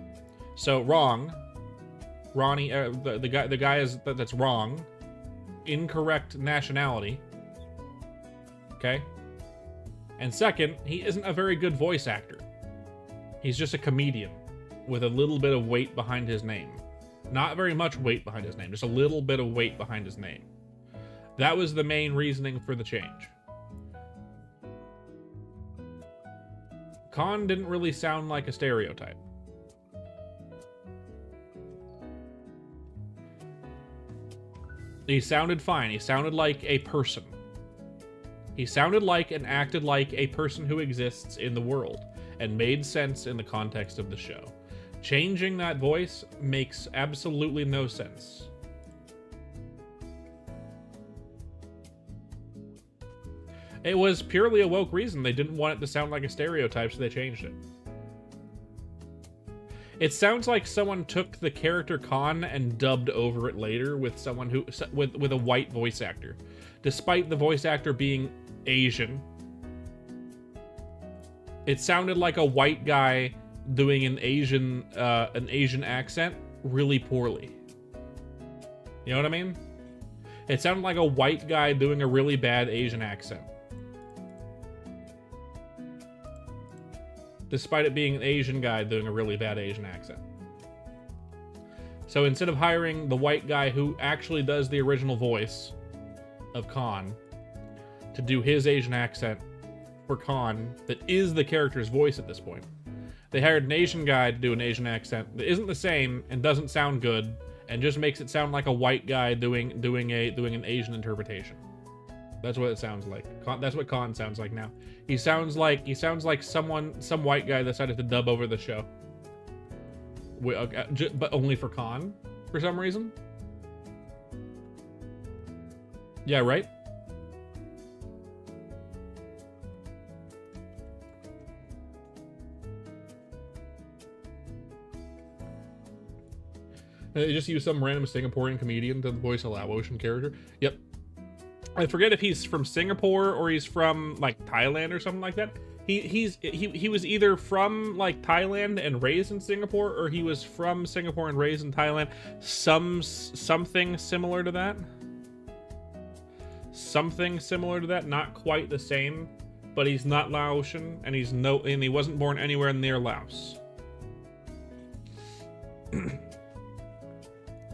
So wrong. Ronnie, the guy that's wrong. Incorrect nationality. Okay? And second, he isn't a very good voice actor. He's just a comedian with a little bit of weight behind his name. Not very much weight behind his name, just a little bit of weight behind his name. That was the main reasoning for the change. Khan didn't really sound like a stereotype. He sounded fine. He sounded like a person. He sounded like and acted like a person who exists in the world and made sense in the context of the show. Changing that voice makes absolutely no sense. It was purely a woke reason. They didn't want it to sound like a stereotype, so they changed it. It sounds like someone took the character Khan and dubbed over it later with someone who with a white voice actor, despite the voice actor being Asian. It sounded like a white guy doing an Asian accent really poorly. You know what I mean? It sounded like a white guy doing a really bad Asian accent, despite it being an Asian guy doing a really bad Asian accent. So instead of hiring the white guy who actually does the original voice of Khan to do his Asian accent for Khan, that is the character's voice at this point, they hired an Asian guy to do an Asian accent that isn't the same and doesn't sound good and just makes it sound like a white guy doing an Asian interpretation. That's what it sounds like. That's what Khan sounds like now. He sounds like some white guy decided to dub over the show, but only for Khan for some reason. Yeah, right. They just use some random Singaporean comedian to voice a Laotian character. Yep. I forget if he's from Singapore or he's from like Thailand or something like that. He was either from like Thailand and raised in Singapore, or he was from Singapore and raised in Thailand. Something similar to that. Something similar to that. Not quite the same, but he's not Laotian, and he wasn't born anywhere near Laos.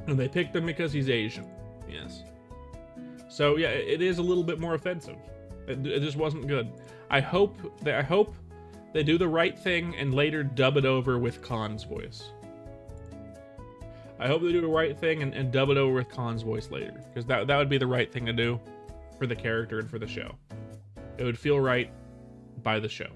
And they picked him because he's Asian. Yes. So yeah, it is a little bit more offensive. It just wasn't good. I hope they do the right thing and later dub it over with Khan's voice. I hope they do the right thing and dub it over with Khan's voice later, because that would be the right thing to do for the character and for the show. It would feel right by the show.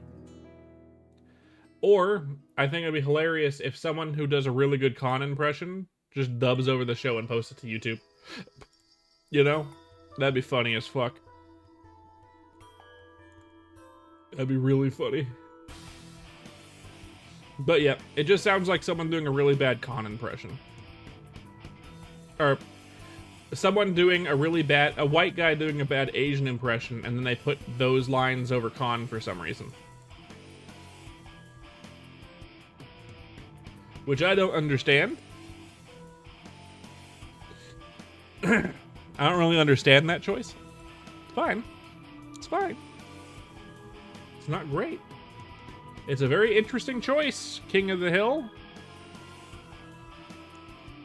Or I think it'd be hilarious if someone who does a really good Khan impression just dubs over the show and posts it to YouTube. You know? That'd be funny as fuck. That'd be really funny. But yeah, it just sounds like someone doing a really bad Khan impression. Or someone doing a white guy doing a bad Asian impression, and then they put those lines over Khan for some reason. Which I don't understand. I don't really understand that choice. It's fine. It's fine. It's not great. It's a very interesting choice, King of the Hill.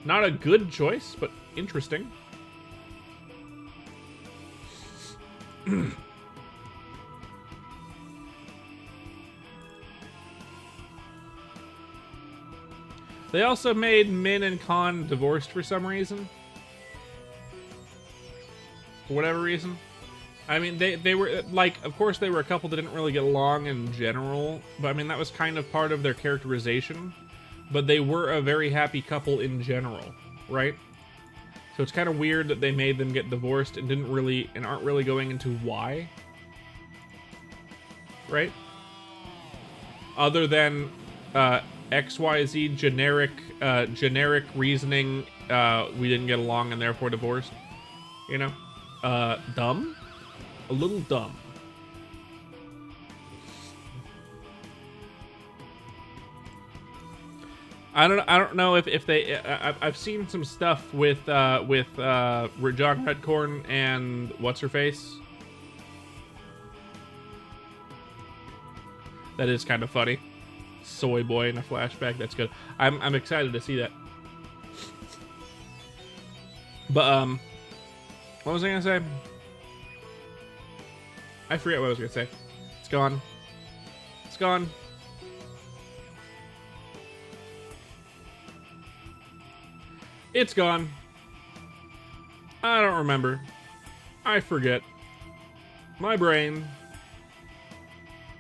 Not a good choice, but interesting. They also made Min and Khan divorced for some reason. For whatever reason. I mean, they were, like, of course they were a couple that didn't really get along in general, but I mean, that was kind of part of their characterization. But they were a very happy couple in general, right? So it's kind of weird that they made them get divorced and aren't really going into why. Right? Other than XYZ generic reasoning, we didn't get along and therefore divorced. You know? Dumb? A little dumb. I don't know if they. I've seen some stuff with John Redcorn and what's her face. That is kind of funny. Soy boy in a flashback. That's good. I'm excited to see that. But what was I gonna say? I forget what I was gonna say. It's gone. It's gone. It's gone. I don't remember. I forget. My brain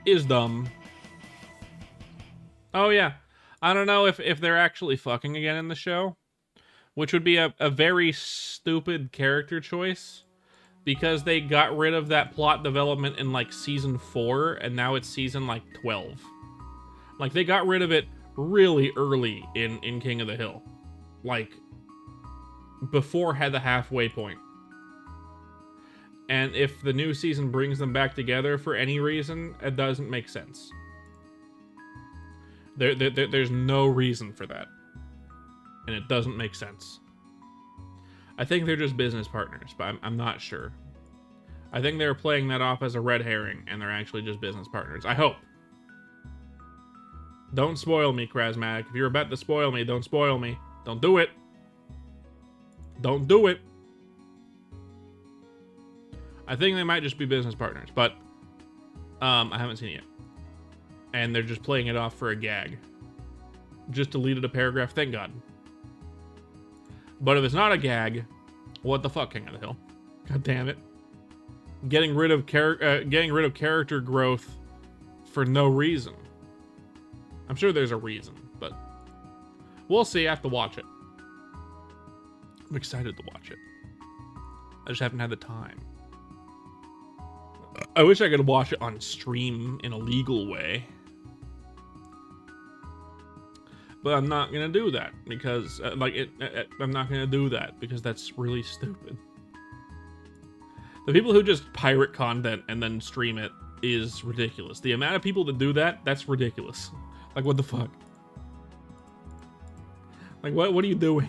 is dumb. Oh yeah. I don't know if they're actually fucking again in the show, which would be a very stupid character choice, because they got rid of that plot development in like season 4 and now it's season like 12. Like they got rid of it really early in King of the Hill. Like before had the halfway point. And if the new season brings them back together for any reason, it doesn't make sense. There's no reason for that. And it doesn't make sense. I think they're just business partners, but I'm not sure. I think they're playing that off as a red herring, and they're actually just business partners. I hope. Don't spoil me, Krasmatic. If you're about to spoil me, don't spoil me. Don't do it. Don't do it. I think they might just be business partners, but I haven't seen it yet. And they're just playing it off for a gag. Just deleted a paragraph, thank God. But if it's not a gag, what the fuck, King of the Hill? God damn it. Getting rid of character growth for no reason. I'm sure there's a reason, but we'll see. I have to watch it. I'm excited to watch it. I just haven't had the time. I wish I could watch it on stream in a legal way. But I'm not gonna do that because, I'm not gonna do that because that's really stupid. The people who just pirate content and then stream it is ridiculous. The amount of people that do that, that's ridiculous. Like, what the fuck? Like, what are you doing?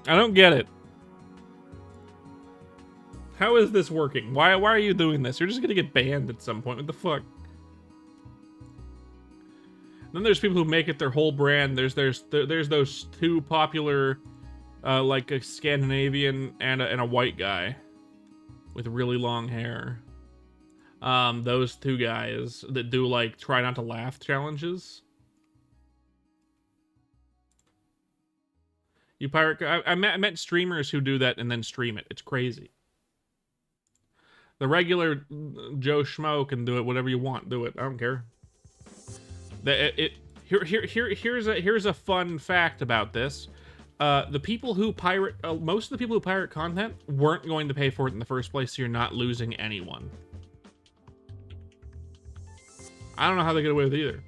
I don't get it. How is this working? Why are you doing this? You're just gonna get banned at some point. What the fuck? Then there's people who make it their whole brand. There's those two popular, like a Scandinavian and a white guy with really long hair. Those two guys that do like try not to laugh challenges. You pirate. I met streamers who do that and then stream it. It's crazy. The regular Joe Schmo can do it. Whatever you want, do it. I don't care. Here's a fun fact about this. The people who pirate, most of the people who pirate content weren't going to pay for it in the first place, so you're not losing anyone. I don't know how they get away with it either.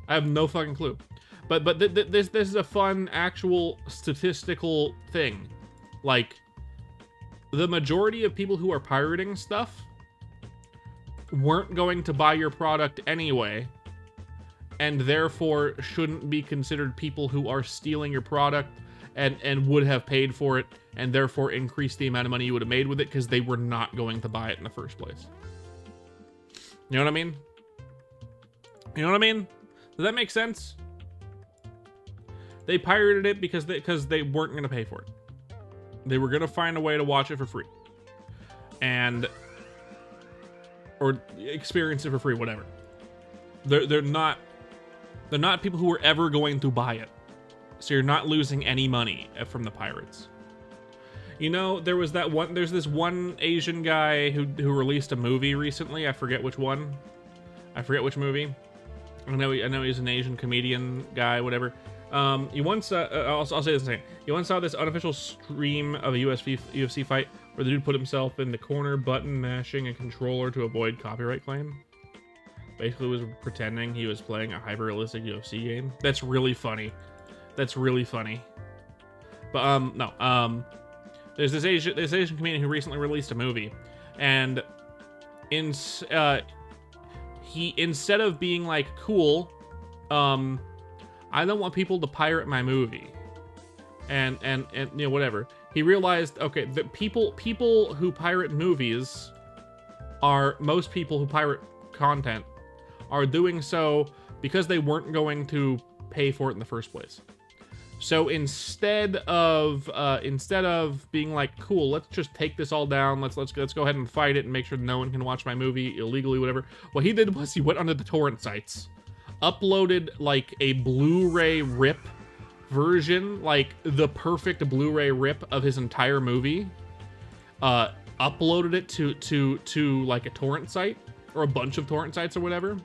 I have no fucking clue. But this is a fun actual statistical thing. Like, the majority of people who are pirating stuff weren't going to buy your product anyway, and therefore shouldn't be considered people who are stealing your product and would have paid for it, and therefore increase the amount of money you would have made with it because they were not going to buy it in the first place. You know what I mean? You know what I mean? Does that make sense? They pirated it because they weren't going to pay for it. They were going to find a way to watch it for free. Or experience it for free, whatever. They're not people who are ever going to buy it. So you're not losing any money from the pirates. You know, there's this one Asian guy who released a movie recently. I forget which one. I forget which movie. I know he's an Asian comedian guy, whatever. You once, I'll say this again. You once saw this unofficial stream of a UFC fight where the dude put himself in the corner, button mashing a controller to avoid copyright claim. Basically was pretending he was playing a hyper-realistic UFC game. That's really funny. That's really funny. But, no. There's this Asian comedian who recently released a movie. And instead of being like, cool, I don't want people to pirate my movie. And you know, whatever. He realized, okay, that people who pirate movies most people who pirate content are doing so because they weren't going to pay for it in the first place. So instead of being like, cool, let's just take this all down, let's go ahead and fight it and make sure no one can watch my movie illegally, whatever. What he did was he went onto the torrent sites, uploaded like a Blu-ray rip version, like the perfect Blu-ray rip of his entire movie, uploaded it to like a torrent site or a bunch of torrent sites or whatever,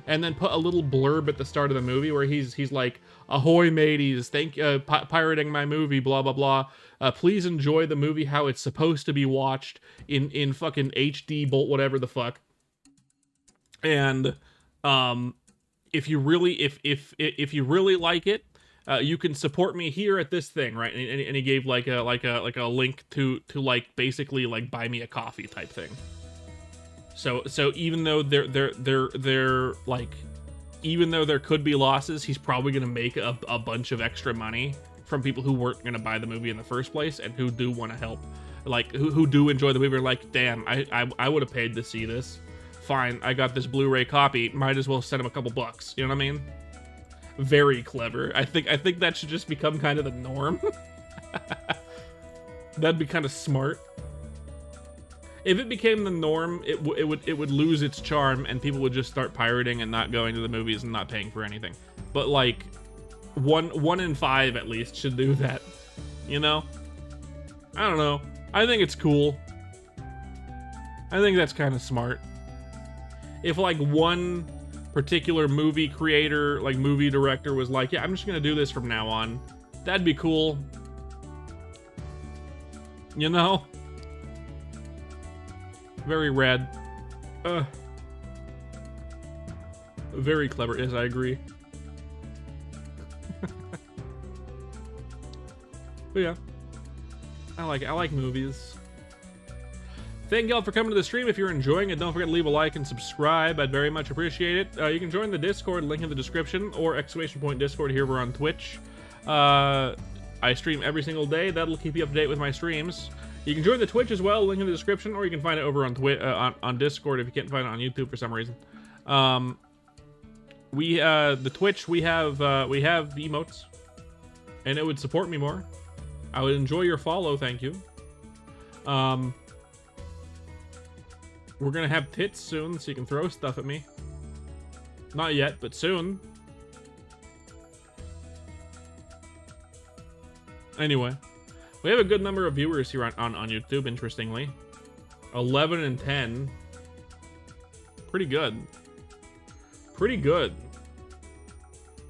and then put a little blurb at the start of the movie where he's like, ahoy mateys, pirating my movie, blah blah blah, please enjoy the movie how it's supposed to be watched in fucking HD bolt whatever the fuck. And if you really like it, you can support me here at this thing, right? And he gave like a link to like basically like buy me a coffee type thing. So even though they're like, even though there could be losses, he's probably gonna make a bunch of extra money from people who weren't gonna buy the movie in the first place and who do want to help, like who do enjoy the movie. Are like, damn, I would have paid to see this. Fine, I got this Blu-ray copy. Might as well send him a couple bucks. You know what I mean? Very clever. I think that should just become kind of the norm. That'd be kind of smart. If it became the norm, it would lose its charm, and people would just start pirating and not going to the movies and not paying for anything. But like, one in 5 at least should do that. You know? I don't know. I think it's cool. I think that's kind of smart. If like one particular movie creator, like movie director, was like, yeah, I'm just gonna do this from now on, that'd be cool. You know? Very rad. Very clever. Yes, I agree. But yeah, I like movies. Thank y'all for coming to the stream. If you're enjoying it, don't forget to leave a like and subscribe. I'd very much appreciate it. You can join the Discord, link in the description, or ! Discord here. We're on Twitch. I stream every single day. That'll keep you up to date with my streams. You can join the Twitch as well, link in the description, or you can find it over on on Discord if you can't find it on YouTube for some reason. The Twitch, we have the emotes, and it would support me more. I would enjoy your follow, thank you. We're gonna have tits soon, so you can throw stuff at me. Not yet, but soon. Anyway. We have a good number of viewers here on YouTube, interestingly. 11 and 10. Pretty good. Pretty good.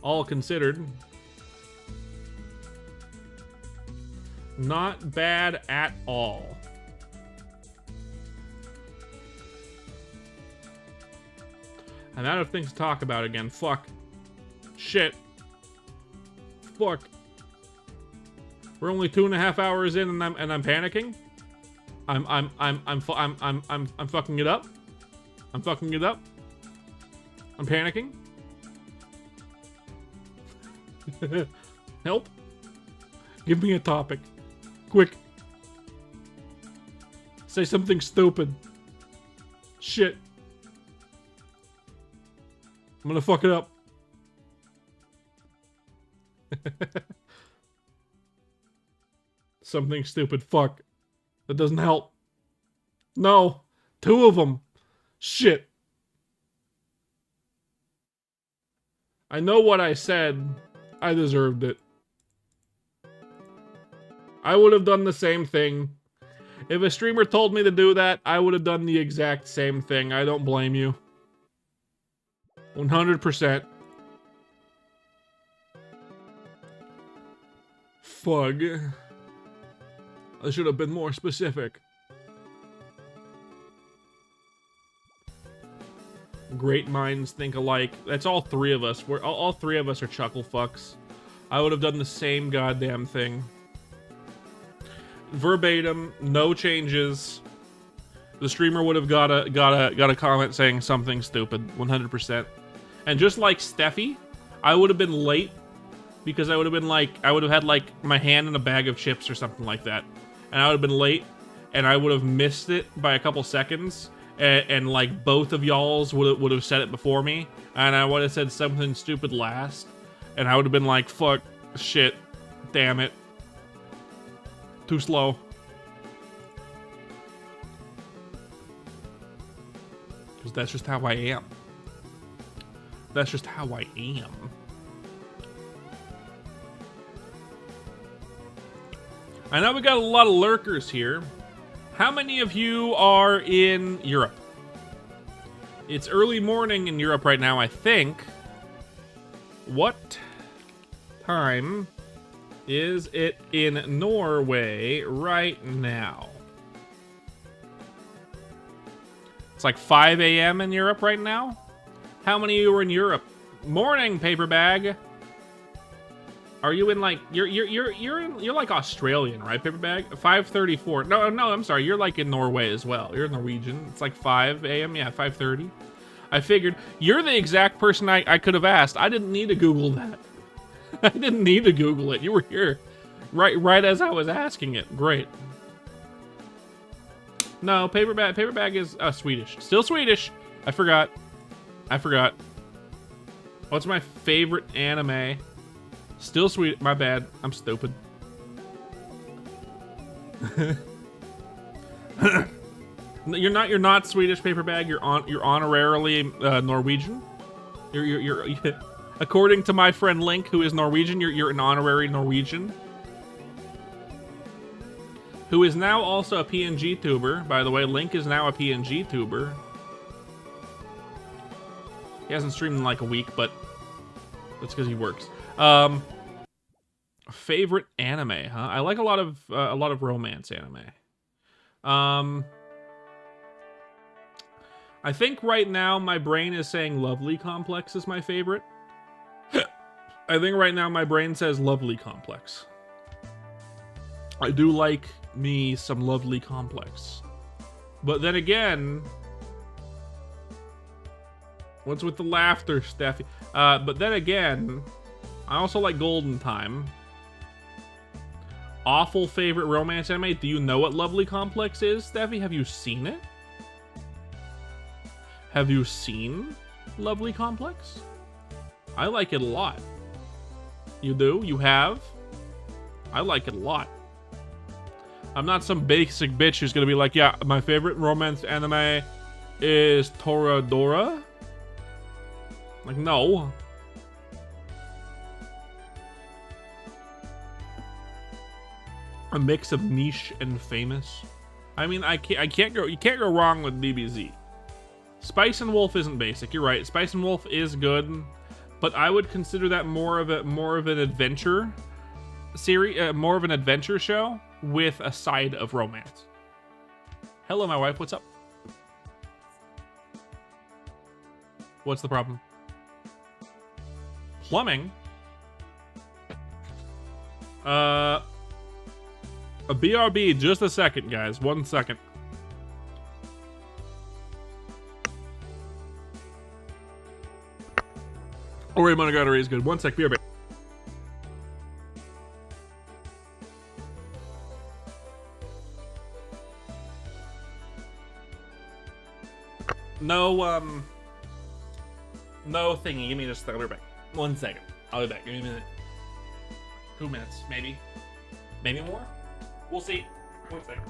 All considered. Not bad at all. I'm out of things to talk about again. Fuck. Shit. Fuck. We're only 2.5 hours in, and I'm panicking. I'm fucking it up. I'm fucking it up. I'm panicking. Help. Give me a topic. Quick. Say something stupid. Shit. I'm gonna fuck it up. Something stupid. Fuck. That doesn't help. No. 2 of them. Shit. I know what I said. I deserved it. I would have done the same thing. If a streamer told me to do that, I would have done the exact same thing. I don't blame you. 100%. Fug. I should have been more specific. Great minds think alike. That's all 3 of us. All 3 of us are chuckle fucks. I would have done the same goddamn thing. Verbatim, no changes. The streamer would have got a comment saying something stupid, 100%. And just like Steffi, I would have been late because I would have been like, I would have had like my hand in a bag of chips or something like that, and I would have been late, and I would have missed it by a couple seconds, and like both of y'all's would have said it before me, and I would have said something stupid last, and I would have been like, fuck, shit, damn it, too slow. Because that's just how I am. That's just how I am. I know we got a lot of lurkers here. How many of you are in Europe? It's early morning in Europe right now, I think. What time is it in Norway right now? It's like 5 a.m. in Europe right now. How many of you are in Europe? Morning, paper bag. Are you in like you're like Australian, right, paper bag? 5:34. No, I'm sorry. You're like in Norway as well. You're Norwegian. It's like 5 a.m. Yeah, 5:30. I figured you're the exact person I could have asked. I didn't need to Google that. I didn't need to Google it. You were here, right as I was asking it. Great. No, paper bag is Swedish. Still Swedish. I forgot. What's my favorite anime? Still sweet. My bad. I'm stupid. You're not Swedish, paper bag. You're honorarily Norwegian. You're according to my friend Link, who is Norwegian. You're an honorary Norwegian, who is now also a PNG tuber. By the way, Link is now a PNG tuber. He hasn't streamed in like a week, but that's because he works. Favorite anime, huh? I like a lot of romance anime. I think right now my brain is saying Lovely Complex is my favorite. I think right now my brain says Lovely Complex. I do like me some Lovely Complex. But then again, what's with the laughter, Steffi? But then again, I also like Golden Time. Awful favorite romance anime. Do you know what Lovely Complex is, Steffi? Have you seen it? Have you seen Lovely Complex? I like it a lot. You do? You have? I like it a lot. I'm not some basic bitch who's gonna be like, yeah, my favorite romance anime is Toradora. Like, no. A mix of niche and famous. I mean, you can't go wrong with DBZ. Spice and Wolf isn't basic. You're right. Spice and Wolf is good, but I would consider that more of an adventure series, more of an adventure show with a side of romance. Hello, my wife. What's up? What's the problem? Plumbing? A BRB, just a second, guys. 1 second. Ori Monogatari is good. 1 sec, BRB. No thingy. Give me just a second. 1 second. I'll be back. Give me a minute. 2 minutes, maybe. Maybe more? We'll see. 1 second.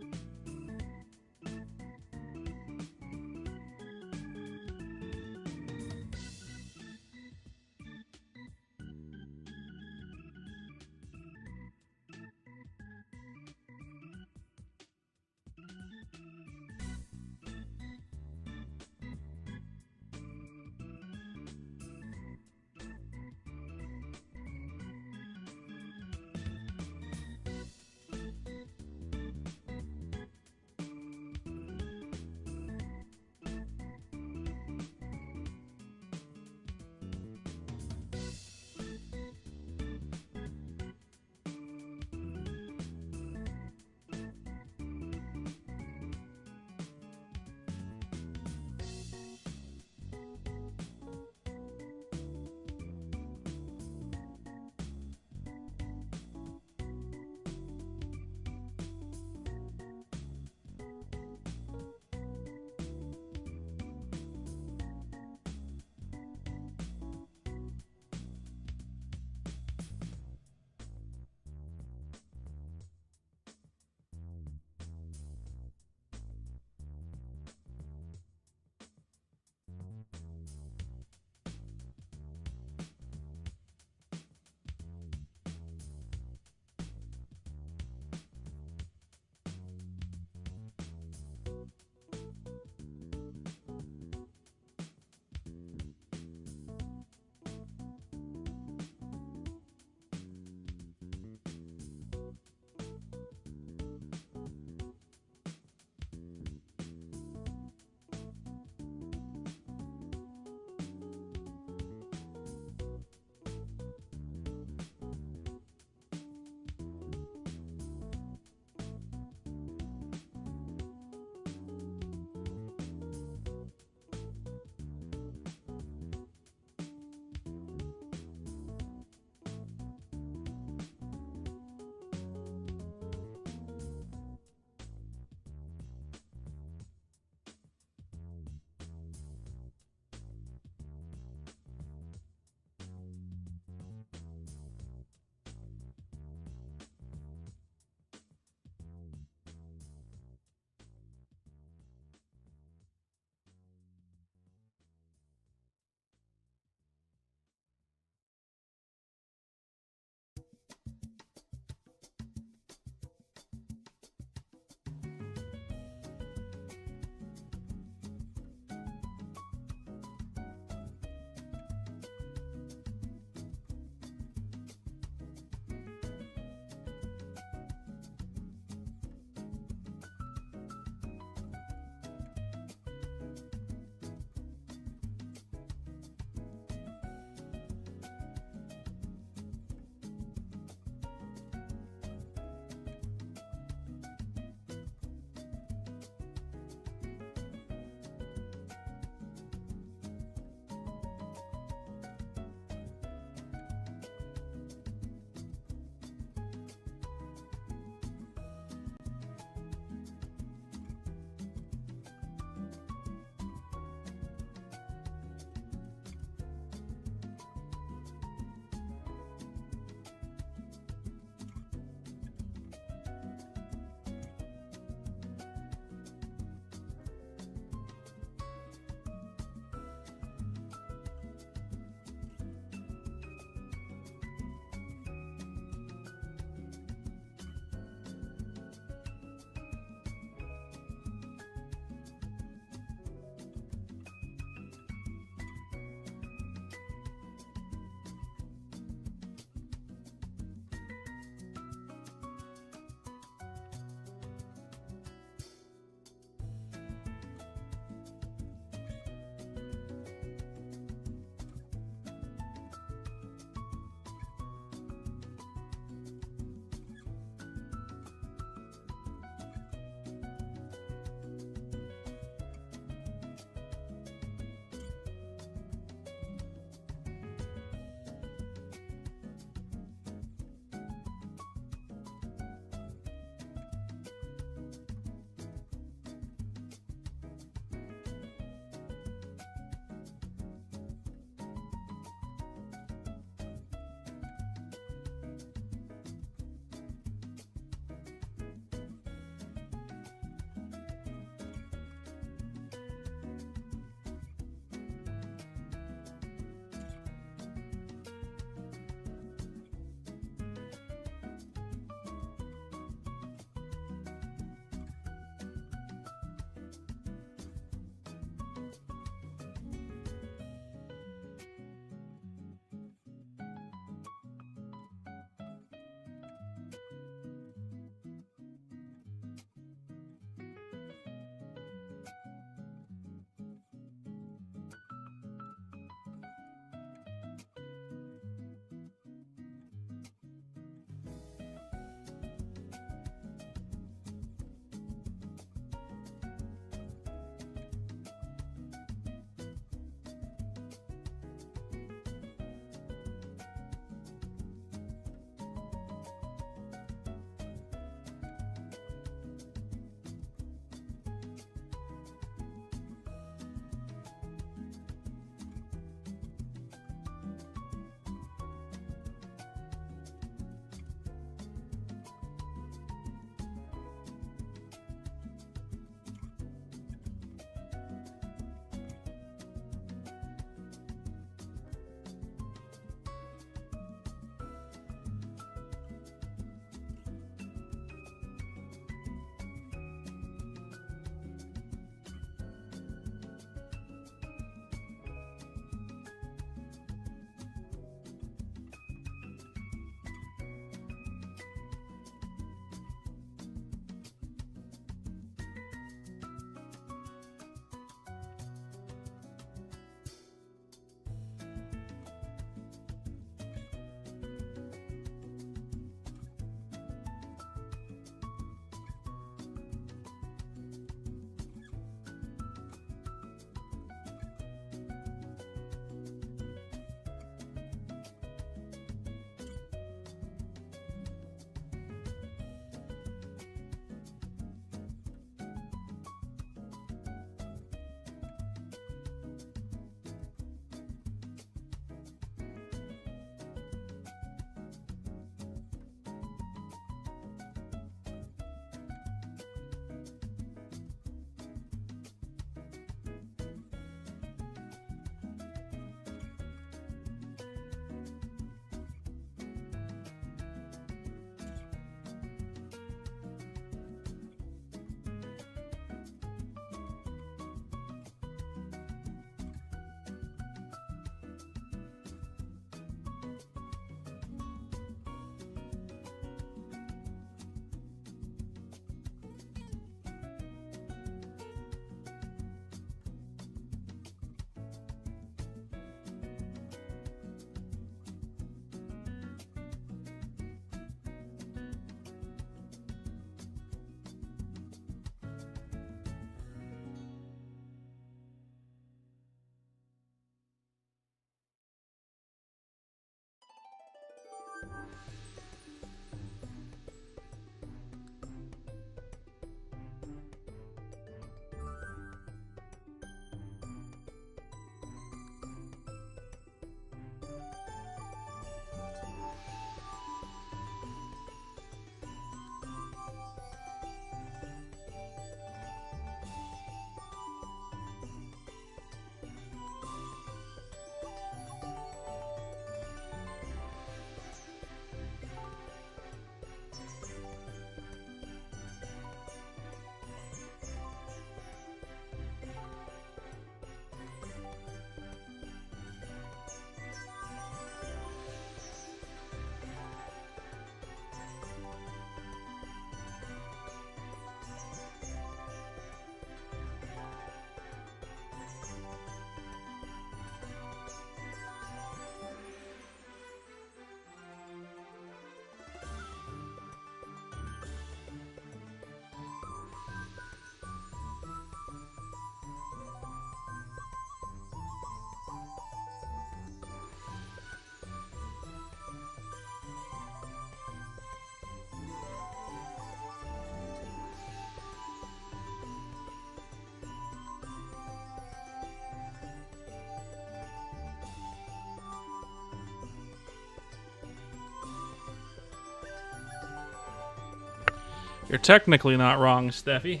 You're technically not wrong, Steffi.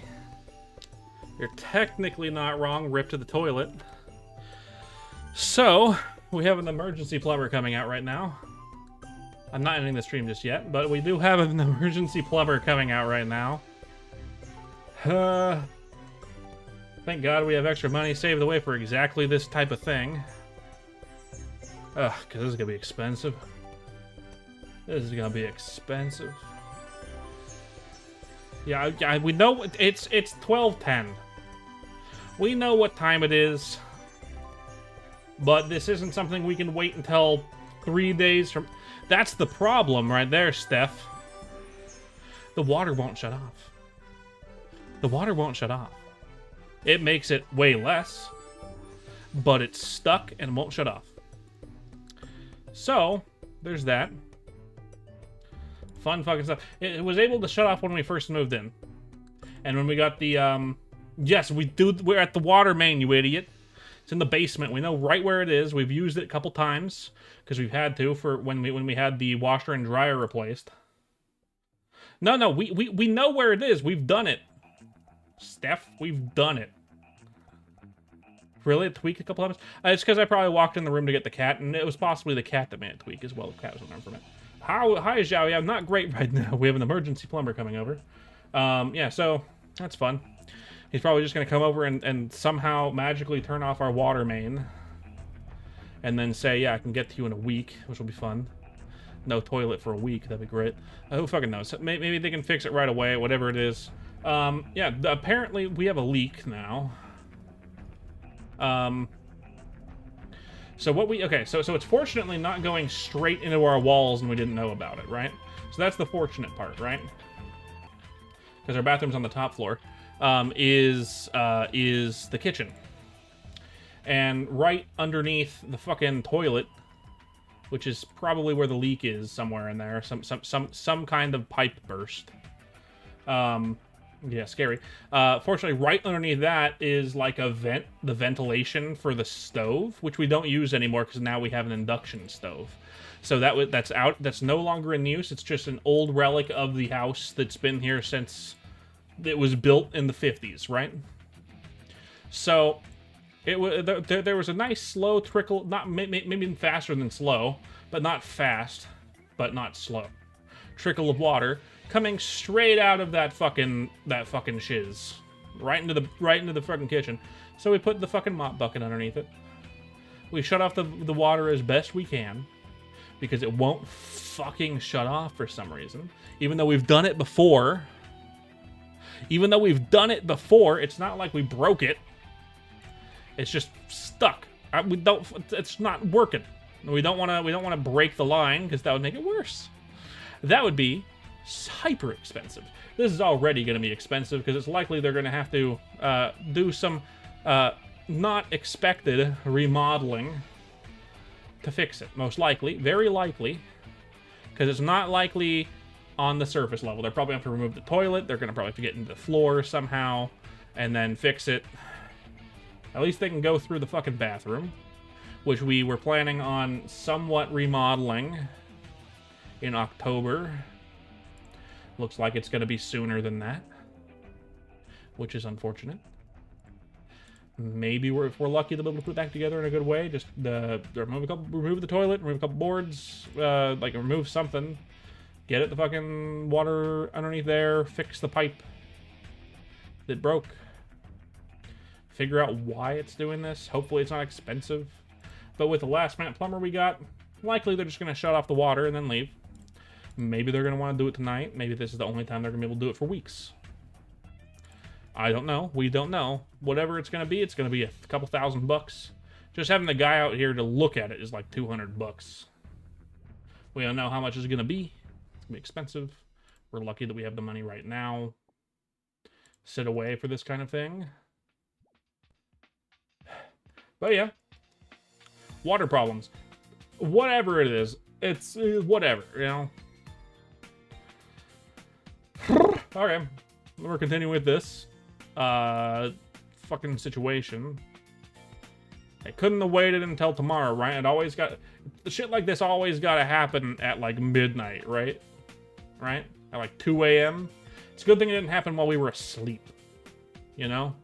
You're technically not wrong. Rip to the toilet. So, we have an emergency plumber coming out right now. I'm not ending the stream just yet, but we do have an emergency plumber coming out right now. Thank God we have extra money saved away for exactly this type of thing. Ugh, because this is going to be expensive. This is going to be expensive. Yeah, we know it's 12:10. We know what time it is. But this isn't something we can wait until 3 days from... That's the problem right there, Steph. The water won't shut off. The water won't shut off. It makes it way less, but it's stuck and won't shut off. So, there's that. Fun fucking stuff. It was able to shut off when we first moved in. And when we got the, yes, we're at the water main, you idiot. It's in the basement. We know right where it is. We've used it a couple times because we've had to for when we had the washer and dryer replaced. No, we know where it is. We've done it. Steph, we've done it. Really? It tweaked a couple times? It's because I probably walked in the room to get the cat, and it was possibly the cat that made it tweak as well. The cat was on from it. Hi, Zhao. Yeah, I'm not great right now. We have an emergency plumber coming over. Yeah, so that's fun. He's probably just going to come over and somehow magically turn off our water main. And then say, yeah, I can get to you in a week, which will be fun. No toilet for a week. That'd be great. Who fucking knows? Maybe they can fix it right away, whatever it is. Yeah, apparently we have a leak now. So what we... Okay, so it's fortunately not going straight into our walls and we didn't know about it, right? So that's the fortunate part, right? Because our bathroom's on the top floor. Is the kitchen. And right underneath the fucking toilet, which is probably where the leak is, somewhere in there, some kind of pipe burst. Yeah, scary. Fortunately, right underneath that is like a vent, the ventilation for the stove, which we don't use anymore because now we have an induction stove. So that's out. That's no longer in use. It's just an old relic of the house that's been here since it was built in the 50s, right? So there was a nice slow trickle, not maybe faster than slow, but not fast, but not slow. Trickle of water coming straight out of that fucking shiz, right into the fucking kitchen. So we put the fucking mop bucket underneath it. We shut off the water as best we can because it won't fucking shut off for some reason, even though we've done it before. Even though we've done it before, it's not like we broke it. It's just stuck. It's not working. We don't want to break the line because that would make it worse. That would be hyper expensive. This is already going to be expensive because it's likely they're going to have to do some not expected remodeling to fix it. Most likely, very likely, because it's not likely on the surface level. They're probably going to have to remove the toilet. They're going to probably have to get into the floor somehow and then fix it. At least they can go through the fucking bathroom, which we were planning on somewhat remodeling in October. Looks like it's going to be sooner than that, which is unfortunate. Maybe if we're lucky, they'll be able to put it back together in a good way. Just remove the toilet, remove a couple boards, like remove something. Get it the fucking water underneath there, fix the pipe that broke. Figure out why it's doing this. Hopefully it's not expensive. But with the last minute plumber we got, likely they're just going to shut off the water and then leave. Maybe they're going to want to do it tonight. Maybe this is the only time they're going to be able to do it for weeks. I don't know. We don't know. Whatever it's going to be a couple $1,000. Just having the guy out here to look at it is like $200. We don't know how much it's going to be. It's going to be expensive. We're lucky that we have the money right now. Sit away for this kind of thing. But yeah, water problems. Whatever it is, it's whatever, you know. Okay, we're continuing with this fucking situation. I couldn't have waited until tomorrow, right? Shit like this always gotta happen at like midnight, right? Right? At like 2 a.m. It's a good thing it didn't happen while we were asleep. You know?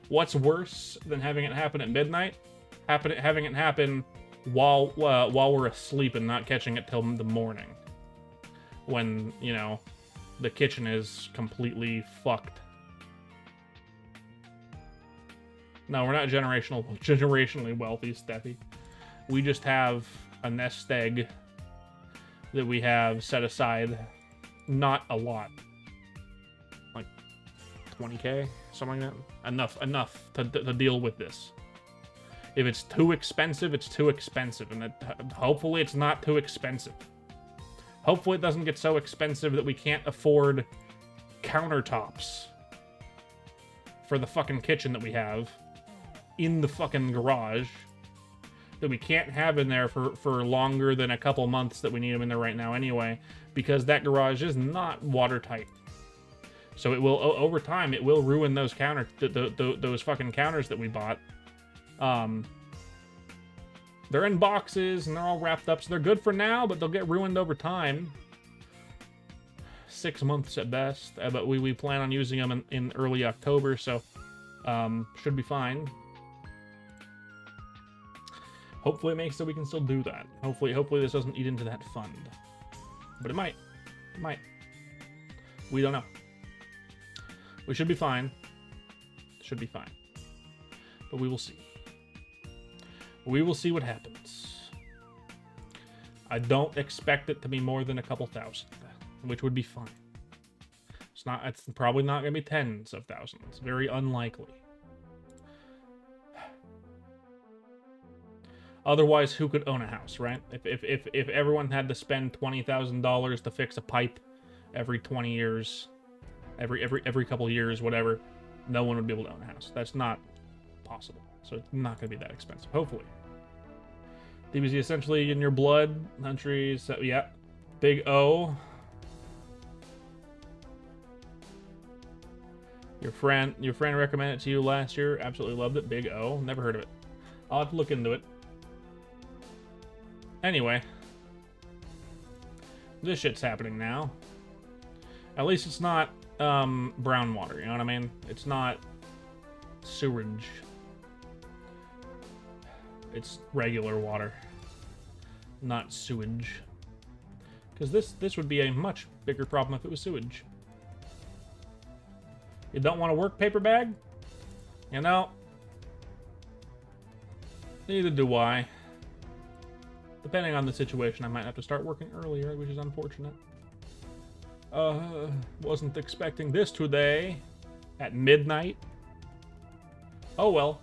What's worse than having it happen at midnight? Having it happen while we're asleep and not catching it till the morning. When, you know, the kitchen is completely fucked. No, we're not generationally wealthy, Steffi. We just have a nest egg that we have set aside. Not a lot. Like 20K, something like that. Enough to deal with this. If it's too expensive, it's too expensive. And hopefully it's not too expensive. Hopefully it doesn't get so expensive that we can't afford countertops for the fucking kitchen that we have in the fucking garage that we can't have in there for longer than a couple months that we need them in there right now anyway, because that garage is not watertight. So it will, over time, it will ruin those those fucking counters that we bought. They're in boxes and they're all wrapped up, so they're good for now, but they'll get ruined over time. 6 months at best, but we plan on using them in early October, so should be fine. Hopefully it makes so we can still do that. Hopefully this doesn't eat into that fund. But it might. It might. We don't know. We should be fine. Should be fine. But we will see. We will see what happens. I don't expect it to be more than a couple thousand, which would be fine. It's probably not going to be tens of thousands. Very unlikely. Otherwise, who could own a house, right? If everyone had to spend $20,000 to fix a pipe every 20 years, every couple years, whatever, no one would be able to own a house. That's not possible. So it's not going to be that expensive, hopefully. DBZ essentially in your blood, country, so yeah. Big O. Your friend recommended it to you last year. Absolutely loved it. Big O. Never heard of it. I'll have to look into it. Anyway. This shit's happening now. At least it's not brown water, you know what I mean? It's not sewage. It's regular water. Not sewage. Because this would be a much bigger problem if it was sewage. You don't want to work, paper bag? You know, neither do I. Depending on the situation, I might have to start working earlier, which is unfortunate. Wasn't expecting this today at midnight. Oh well.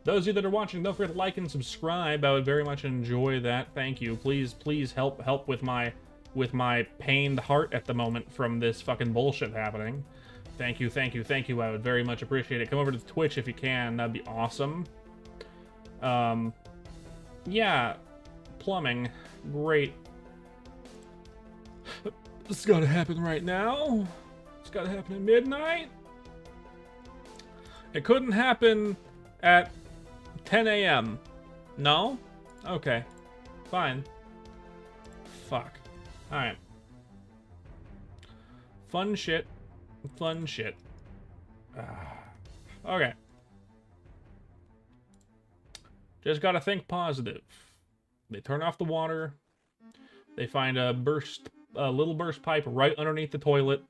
Those of you that are watching, don't forget to like and subscribe. I would very much enjoy that. Thank you. Please help with my pained heart at the moment from this fucking bullshit happening. Thank you. I would very much appreciate it. Come over to Twitch if you can. That'd be awesome. Yeah, plumbing, great. This has got to happen right now. It's got to happen at midnight. It couldn't happen at 10 a.m. No? Okay. Fine. Fuck. Alright. Fun shit. Fun shit. Okay. Just gotta think positive. They turn off the water. They find a little burst pipe right underneath the toilet.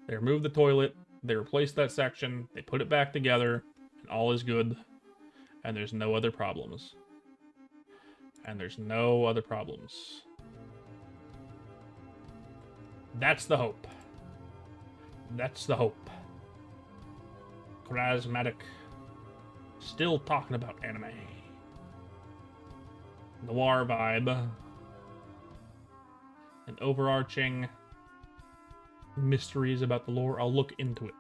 They remove the toilet. They replace that section. They put it back together. And all is good. And there's no other problems. And there's no other problems. That's the hope. That's the hope. Charismatic. Still talking about anime. Noir vibe. And overarching mysteries about the lore. I'll look into it.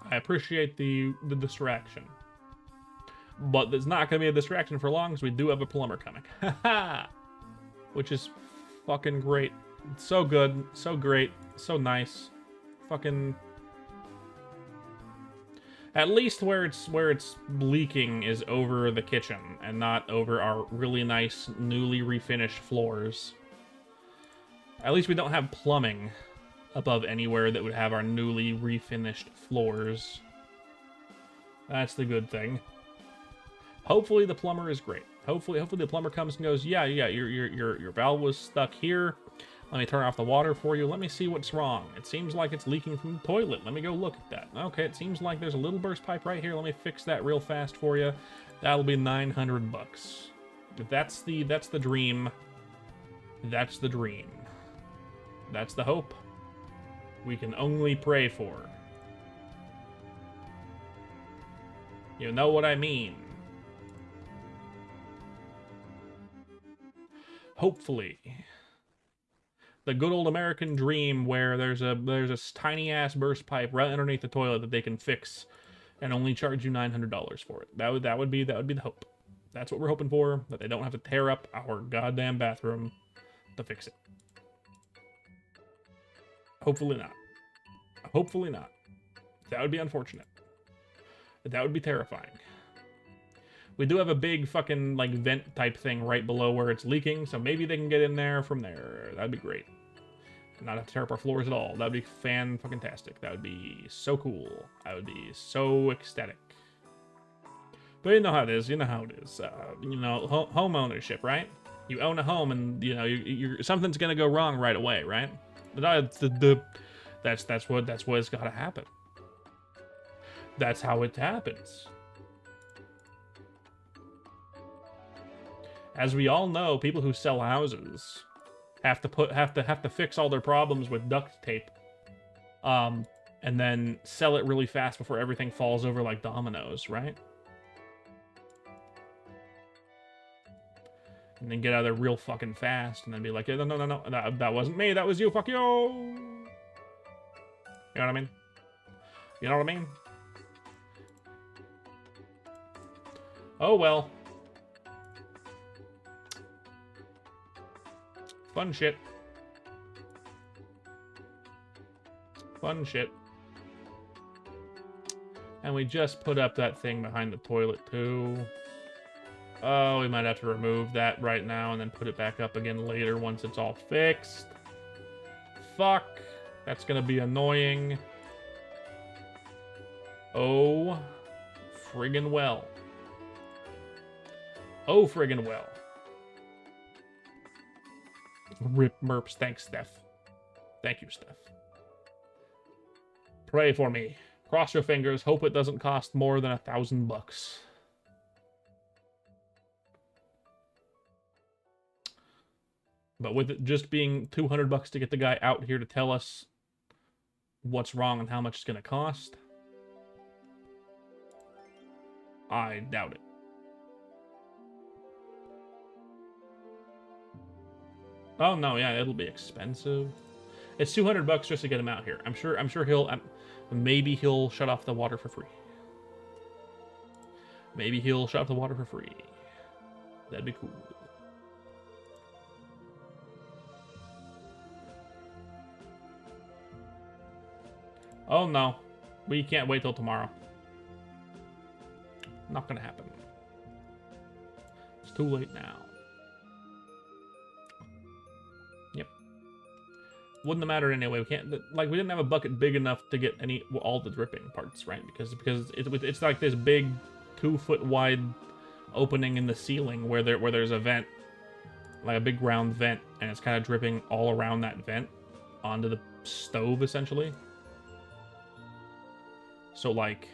I appreciate the distraction. But there's not going to be a distraction for long, because we do have a plumber coming. Haha! Which is fucking great. It's so good, so great, so nice. Fucking... At least where it's leaking is over the kitchen, and not over our really nice, newly refinished floors. At least we don't have plumbing above anywhere that would have our newly refinished floors. That's the good thing. Hopefully the plumber is great. Hopefully the plumber comes and goes, yeah, your valve was stuck here. Let me turn off the water for you. Let me see what's wrong. It seems like it's leaking from the toilet. Let me go look at that. Okay, it seems like there's a little burst pipe right here. Let me fix that real fast for you. That'll be 900 bucks. That's the dream. That's the dream. That's the hope we can only pray for. You know what I mean. Hopefully. The good old American dream where there's a tiny ass burst pipe right underneath the toilet that they can fix and only charge you $900 for it. That would be the hope. That's what we're hoping for, that they don't have to tear up our goddamn bathroom to fix it. Hopefully not. Hopefully not. That would be unfortunate. That would be terrifying. We do have a big fucking, like, vent type thing right below where it's leaking, so maybe they can get in there from there. That'd be great. Not have to tear up our floors at all. That'd be fan-fucking-tastic. That would be so cool. I would be so ecstatic. But you know how it is. You know how it is. You know, home ownership, right? You own a home, and you know something's gonna go wrong right away, right? That's what's gotta happen. That's how it happens. As we all know, people who sell houses have to fix all their problems with duct tape, and then sell it really fast before everything falls over like dominoes, right? And then get out of there real fucking fast, and then be like, no, that wasn't me, that was you, fuck you. You know what I mean? You know what I mean? Oh well. Fun shit. Fun shit. And we just put up that thing behind the toilet, too. Oh, we might have to remove that right now and then put it back up again later once it's all fixed. Fuck. That's gonna be annoying. Oh, friggin' well. Oh, friggin' well. Rip merps. Thanks, Steph. Thank you, Steph. Pray for me. Cross your fingers. Hope it doesn't cost more than $1,000. But with it just being $200 to get the guy out here to tell us what's wrong and how much it's going to cost, I doubt it. Oh no, yeah, it'll be expensive. It's $200 just to get him out here. I'm sure he'll maybe he'll shut off the water for free. Maybe he'll shut off the water for free. That'd be cool. Oh no, we can't wait till tomorrow. Not gonna happen. It's too late now. Yep. Wouldn't have mattered anyway. We can't, like, we didn't have a bucket big enough to get all the dripping parts, right? Because it's like this big 2-foot wide opening in the ceiling where there's a vent, like a big round vent, and it's kind of dripping all around that vent onto the stove essentially. So like,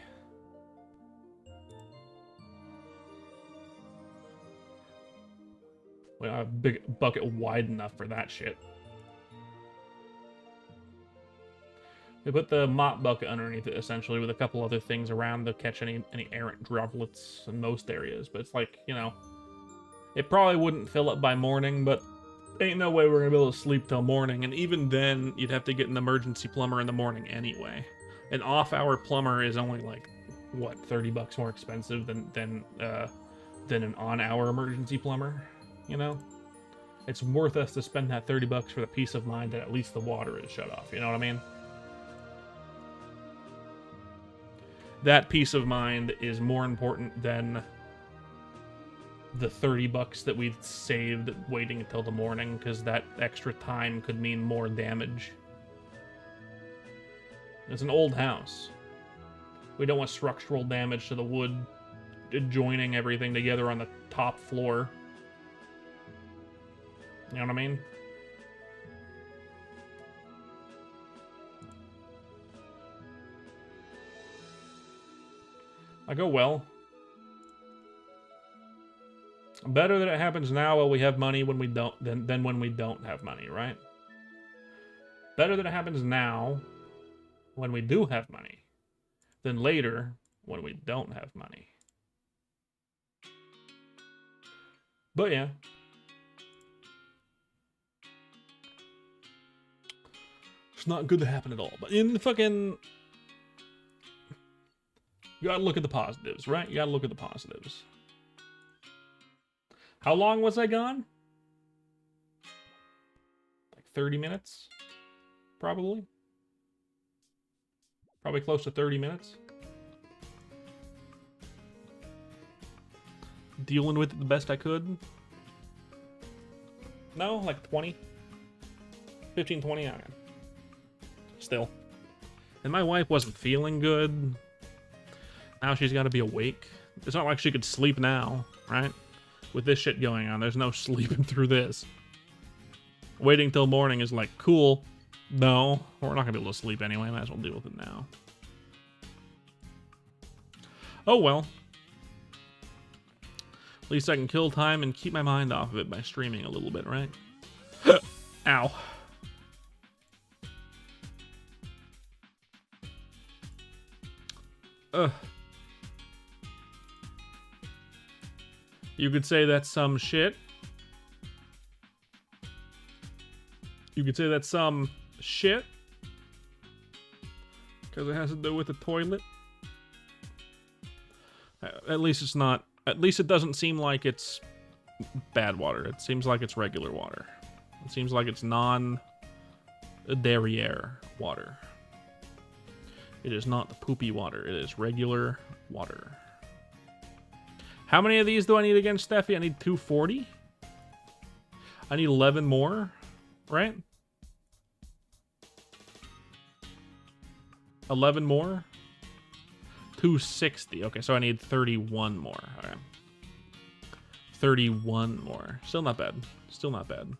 we don't have a big bucket wide enough for that shit. We put the mop bucket underneath it, essentially, with a couple other things around to catch any errant droplets in most areas. But it's like, you know, it probably wouldn't fill up by morning, but ain't no way we're gonna be able to sleep till morning. And even then, you'd have to get an emergency plumber in the morning anyway. An off-hour plumber is only like, what, $30 more expensive than an on-hour emergency plumber, you know? It's worth us to spend that $30 for the peace of mind that at least the water is shut off, you know what I mean? That peace of mind is more important than the 30 bucks that we'd saved waiting until the morning, because that extra time could mean more damage. It's an old house. We don't want structural damage to the wood joining everything together on the top floor. You know what I mean? I go, well. Better that it happens now while we have money when we don't than when we don't have money, right? Better that it happens now when we do have money than later when we don't have money. But yeah. It's not good to happen at all. But in the fucking... You gotta look at the positives, right? You gotta look at the positives. How long was I gone? Like 30 minutes? Probably. Probably close to 30 minutes. Dealing with it the best I could. No, like 20. 15, 20, okay. Still. And my wife wasn't feeling good. Now she's got to be awake. It's not like she could sleep now, right? With this shit going on, there's no sleeping through this. Waiting till morning is like, cool. No, we're not going to be able to sleep anyway. Might as well deal with it now. Oh well. At least I can kill time and keep my mind off of it by streaming a little bit, right? Ow. Ugh. You could say that's some shit. You could say that's some shit. Because it has to do with the toilet. At least it's not... At least it doesn't seem like it's bad water. It seems like it's regular water. It seems like it's non-derriere water. It is not the poopy water. It is regular water. How many of these do I need against Steffi? I need 240? I need 11 more, right? 11 more? 260. Okay, so I need 31 more. Okay. 31 more. Still not bad. Still not bad.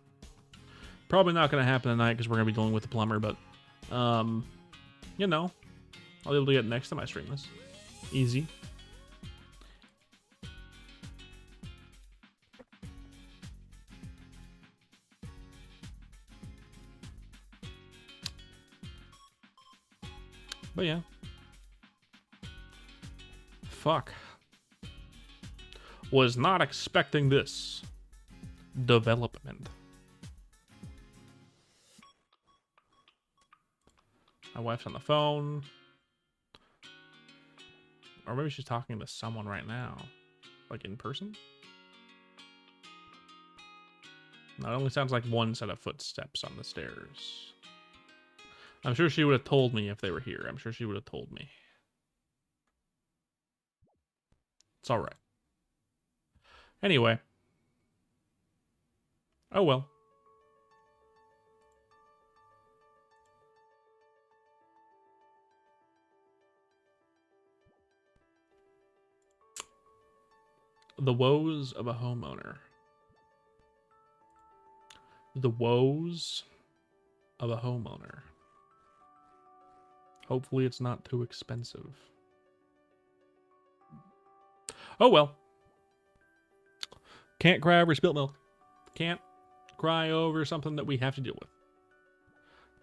Probably not going to happen tonight because we're going to be dealing with the plumber, but, you know, I'll be able to get it next time I stream this. Easy. But yeah. Fuck. Was not expecting this development. My wife's on the phone. Or maybe she's talking to someone right now. Like in person? No, it only sounds like one set of footsteps on the stairs. I'm sure she would have told me if they were here. I'm sure she would have told me. It's alright. Anyway. Oh well. The woes of a homeowner. The woes of a homeowner. Hopefully it's not too expensive. Oh well. Can't cry over spilt milk. Can't cry over something that we have to deal with.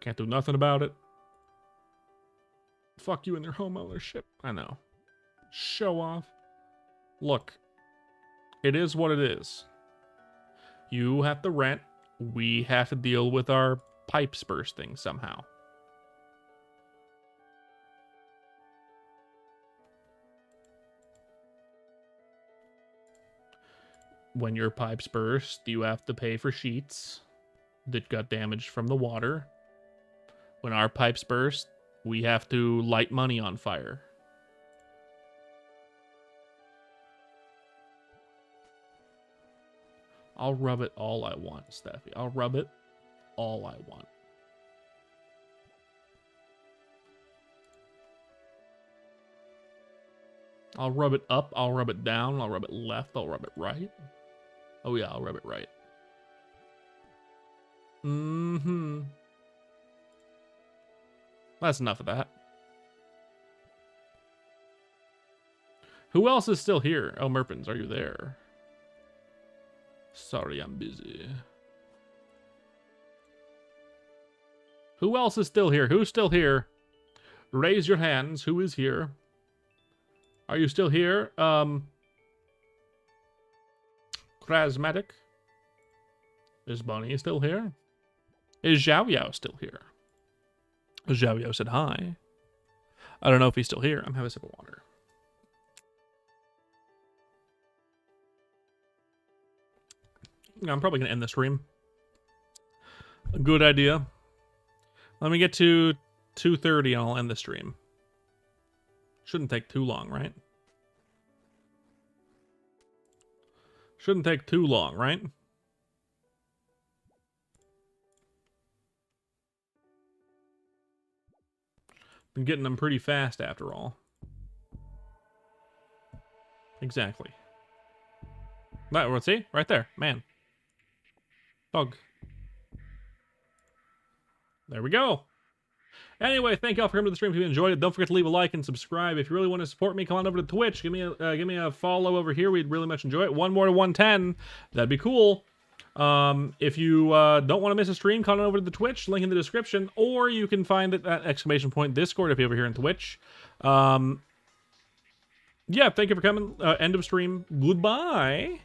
Can't do nothing about it. Fuck you and your home ownership. I know. Show off. Look. It is what it is. You have to rent. We have to deal with our pipes bursting somehow. When your pipes burst, you have to pay for sheets that got damaged from the water. When our pipes burst, we have to light money on fire. I'll rub it all I want, Steffi. I'll rub it all I want. I'll rub it up, I'll rub it down, I'll rub it left, I'll rub it right. Oh yeah, I'll rub it right. Mm-hmm. That's enough of that. Who else is still here? Oh, Merpins, are you there? Sorry, I'm busy. Who else is still here? Who's still here? Raise your hands. Who is here? Are you still here? Krasmatic? Is Bonnie still here? Is Zhao Yao still here? Zhao Yao said hi. I don't know if he's still here. I'm having a sip of water. I'm probably going to end the stream. A good idea. Let me get to 2:30 and I'll end the stream. Shouldn't take too long, right? Shouldn't take too long, right? Been getting them pretty fast after all. Exactly. Right, see? Right there. Man. Bug. There we go. Anyway, thank y'all for coming to the stream. If you enjoyed it, don't forget to leave a like and subscribe. If you really want to support me, come on over to Twitch. Give me a follow over here. We'd really much enjoy it. One more to 110. That'd be cool. If you don't want to miss a stream, come on over to the Twitch. Link in the description. Or you can find it at ! Discord if you're over here in Twitch. Yeah, thank you for coming. End of stream. Goodbye.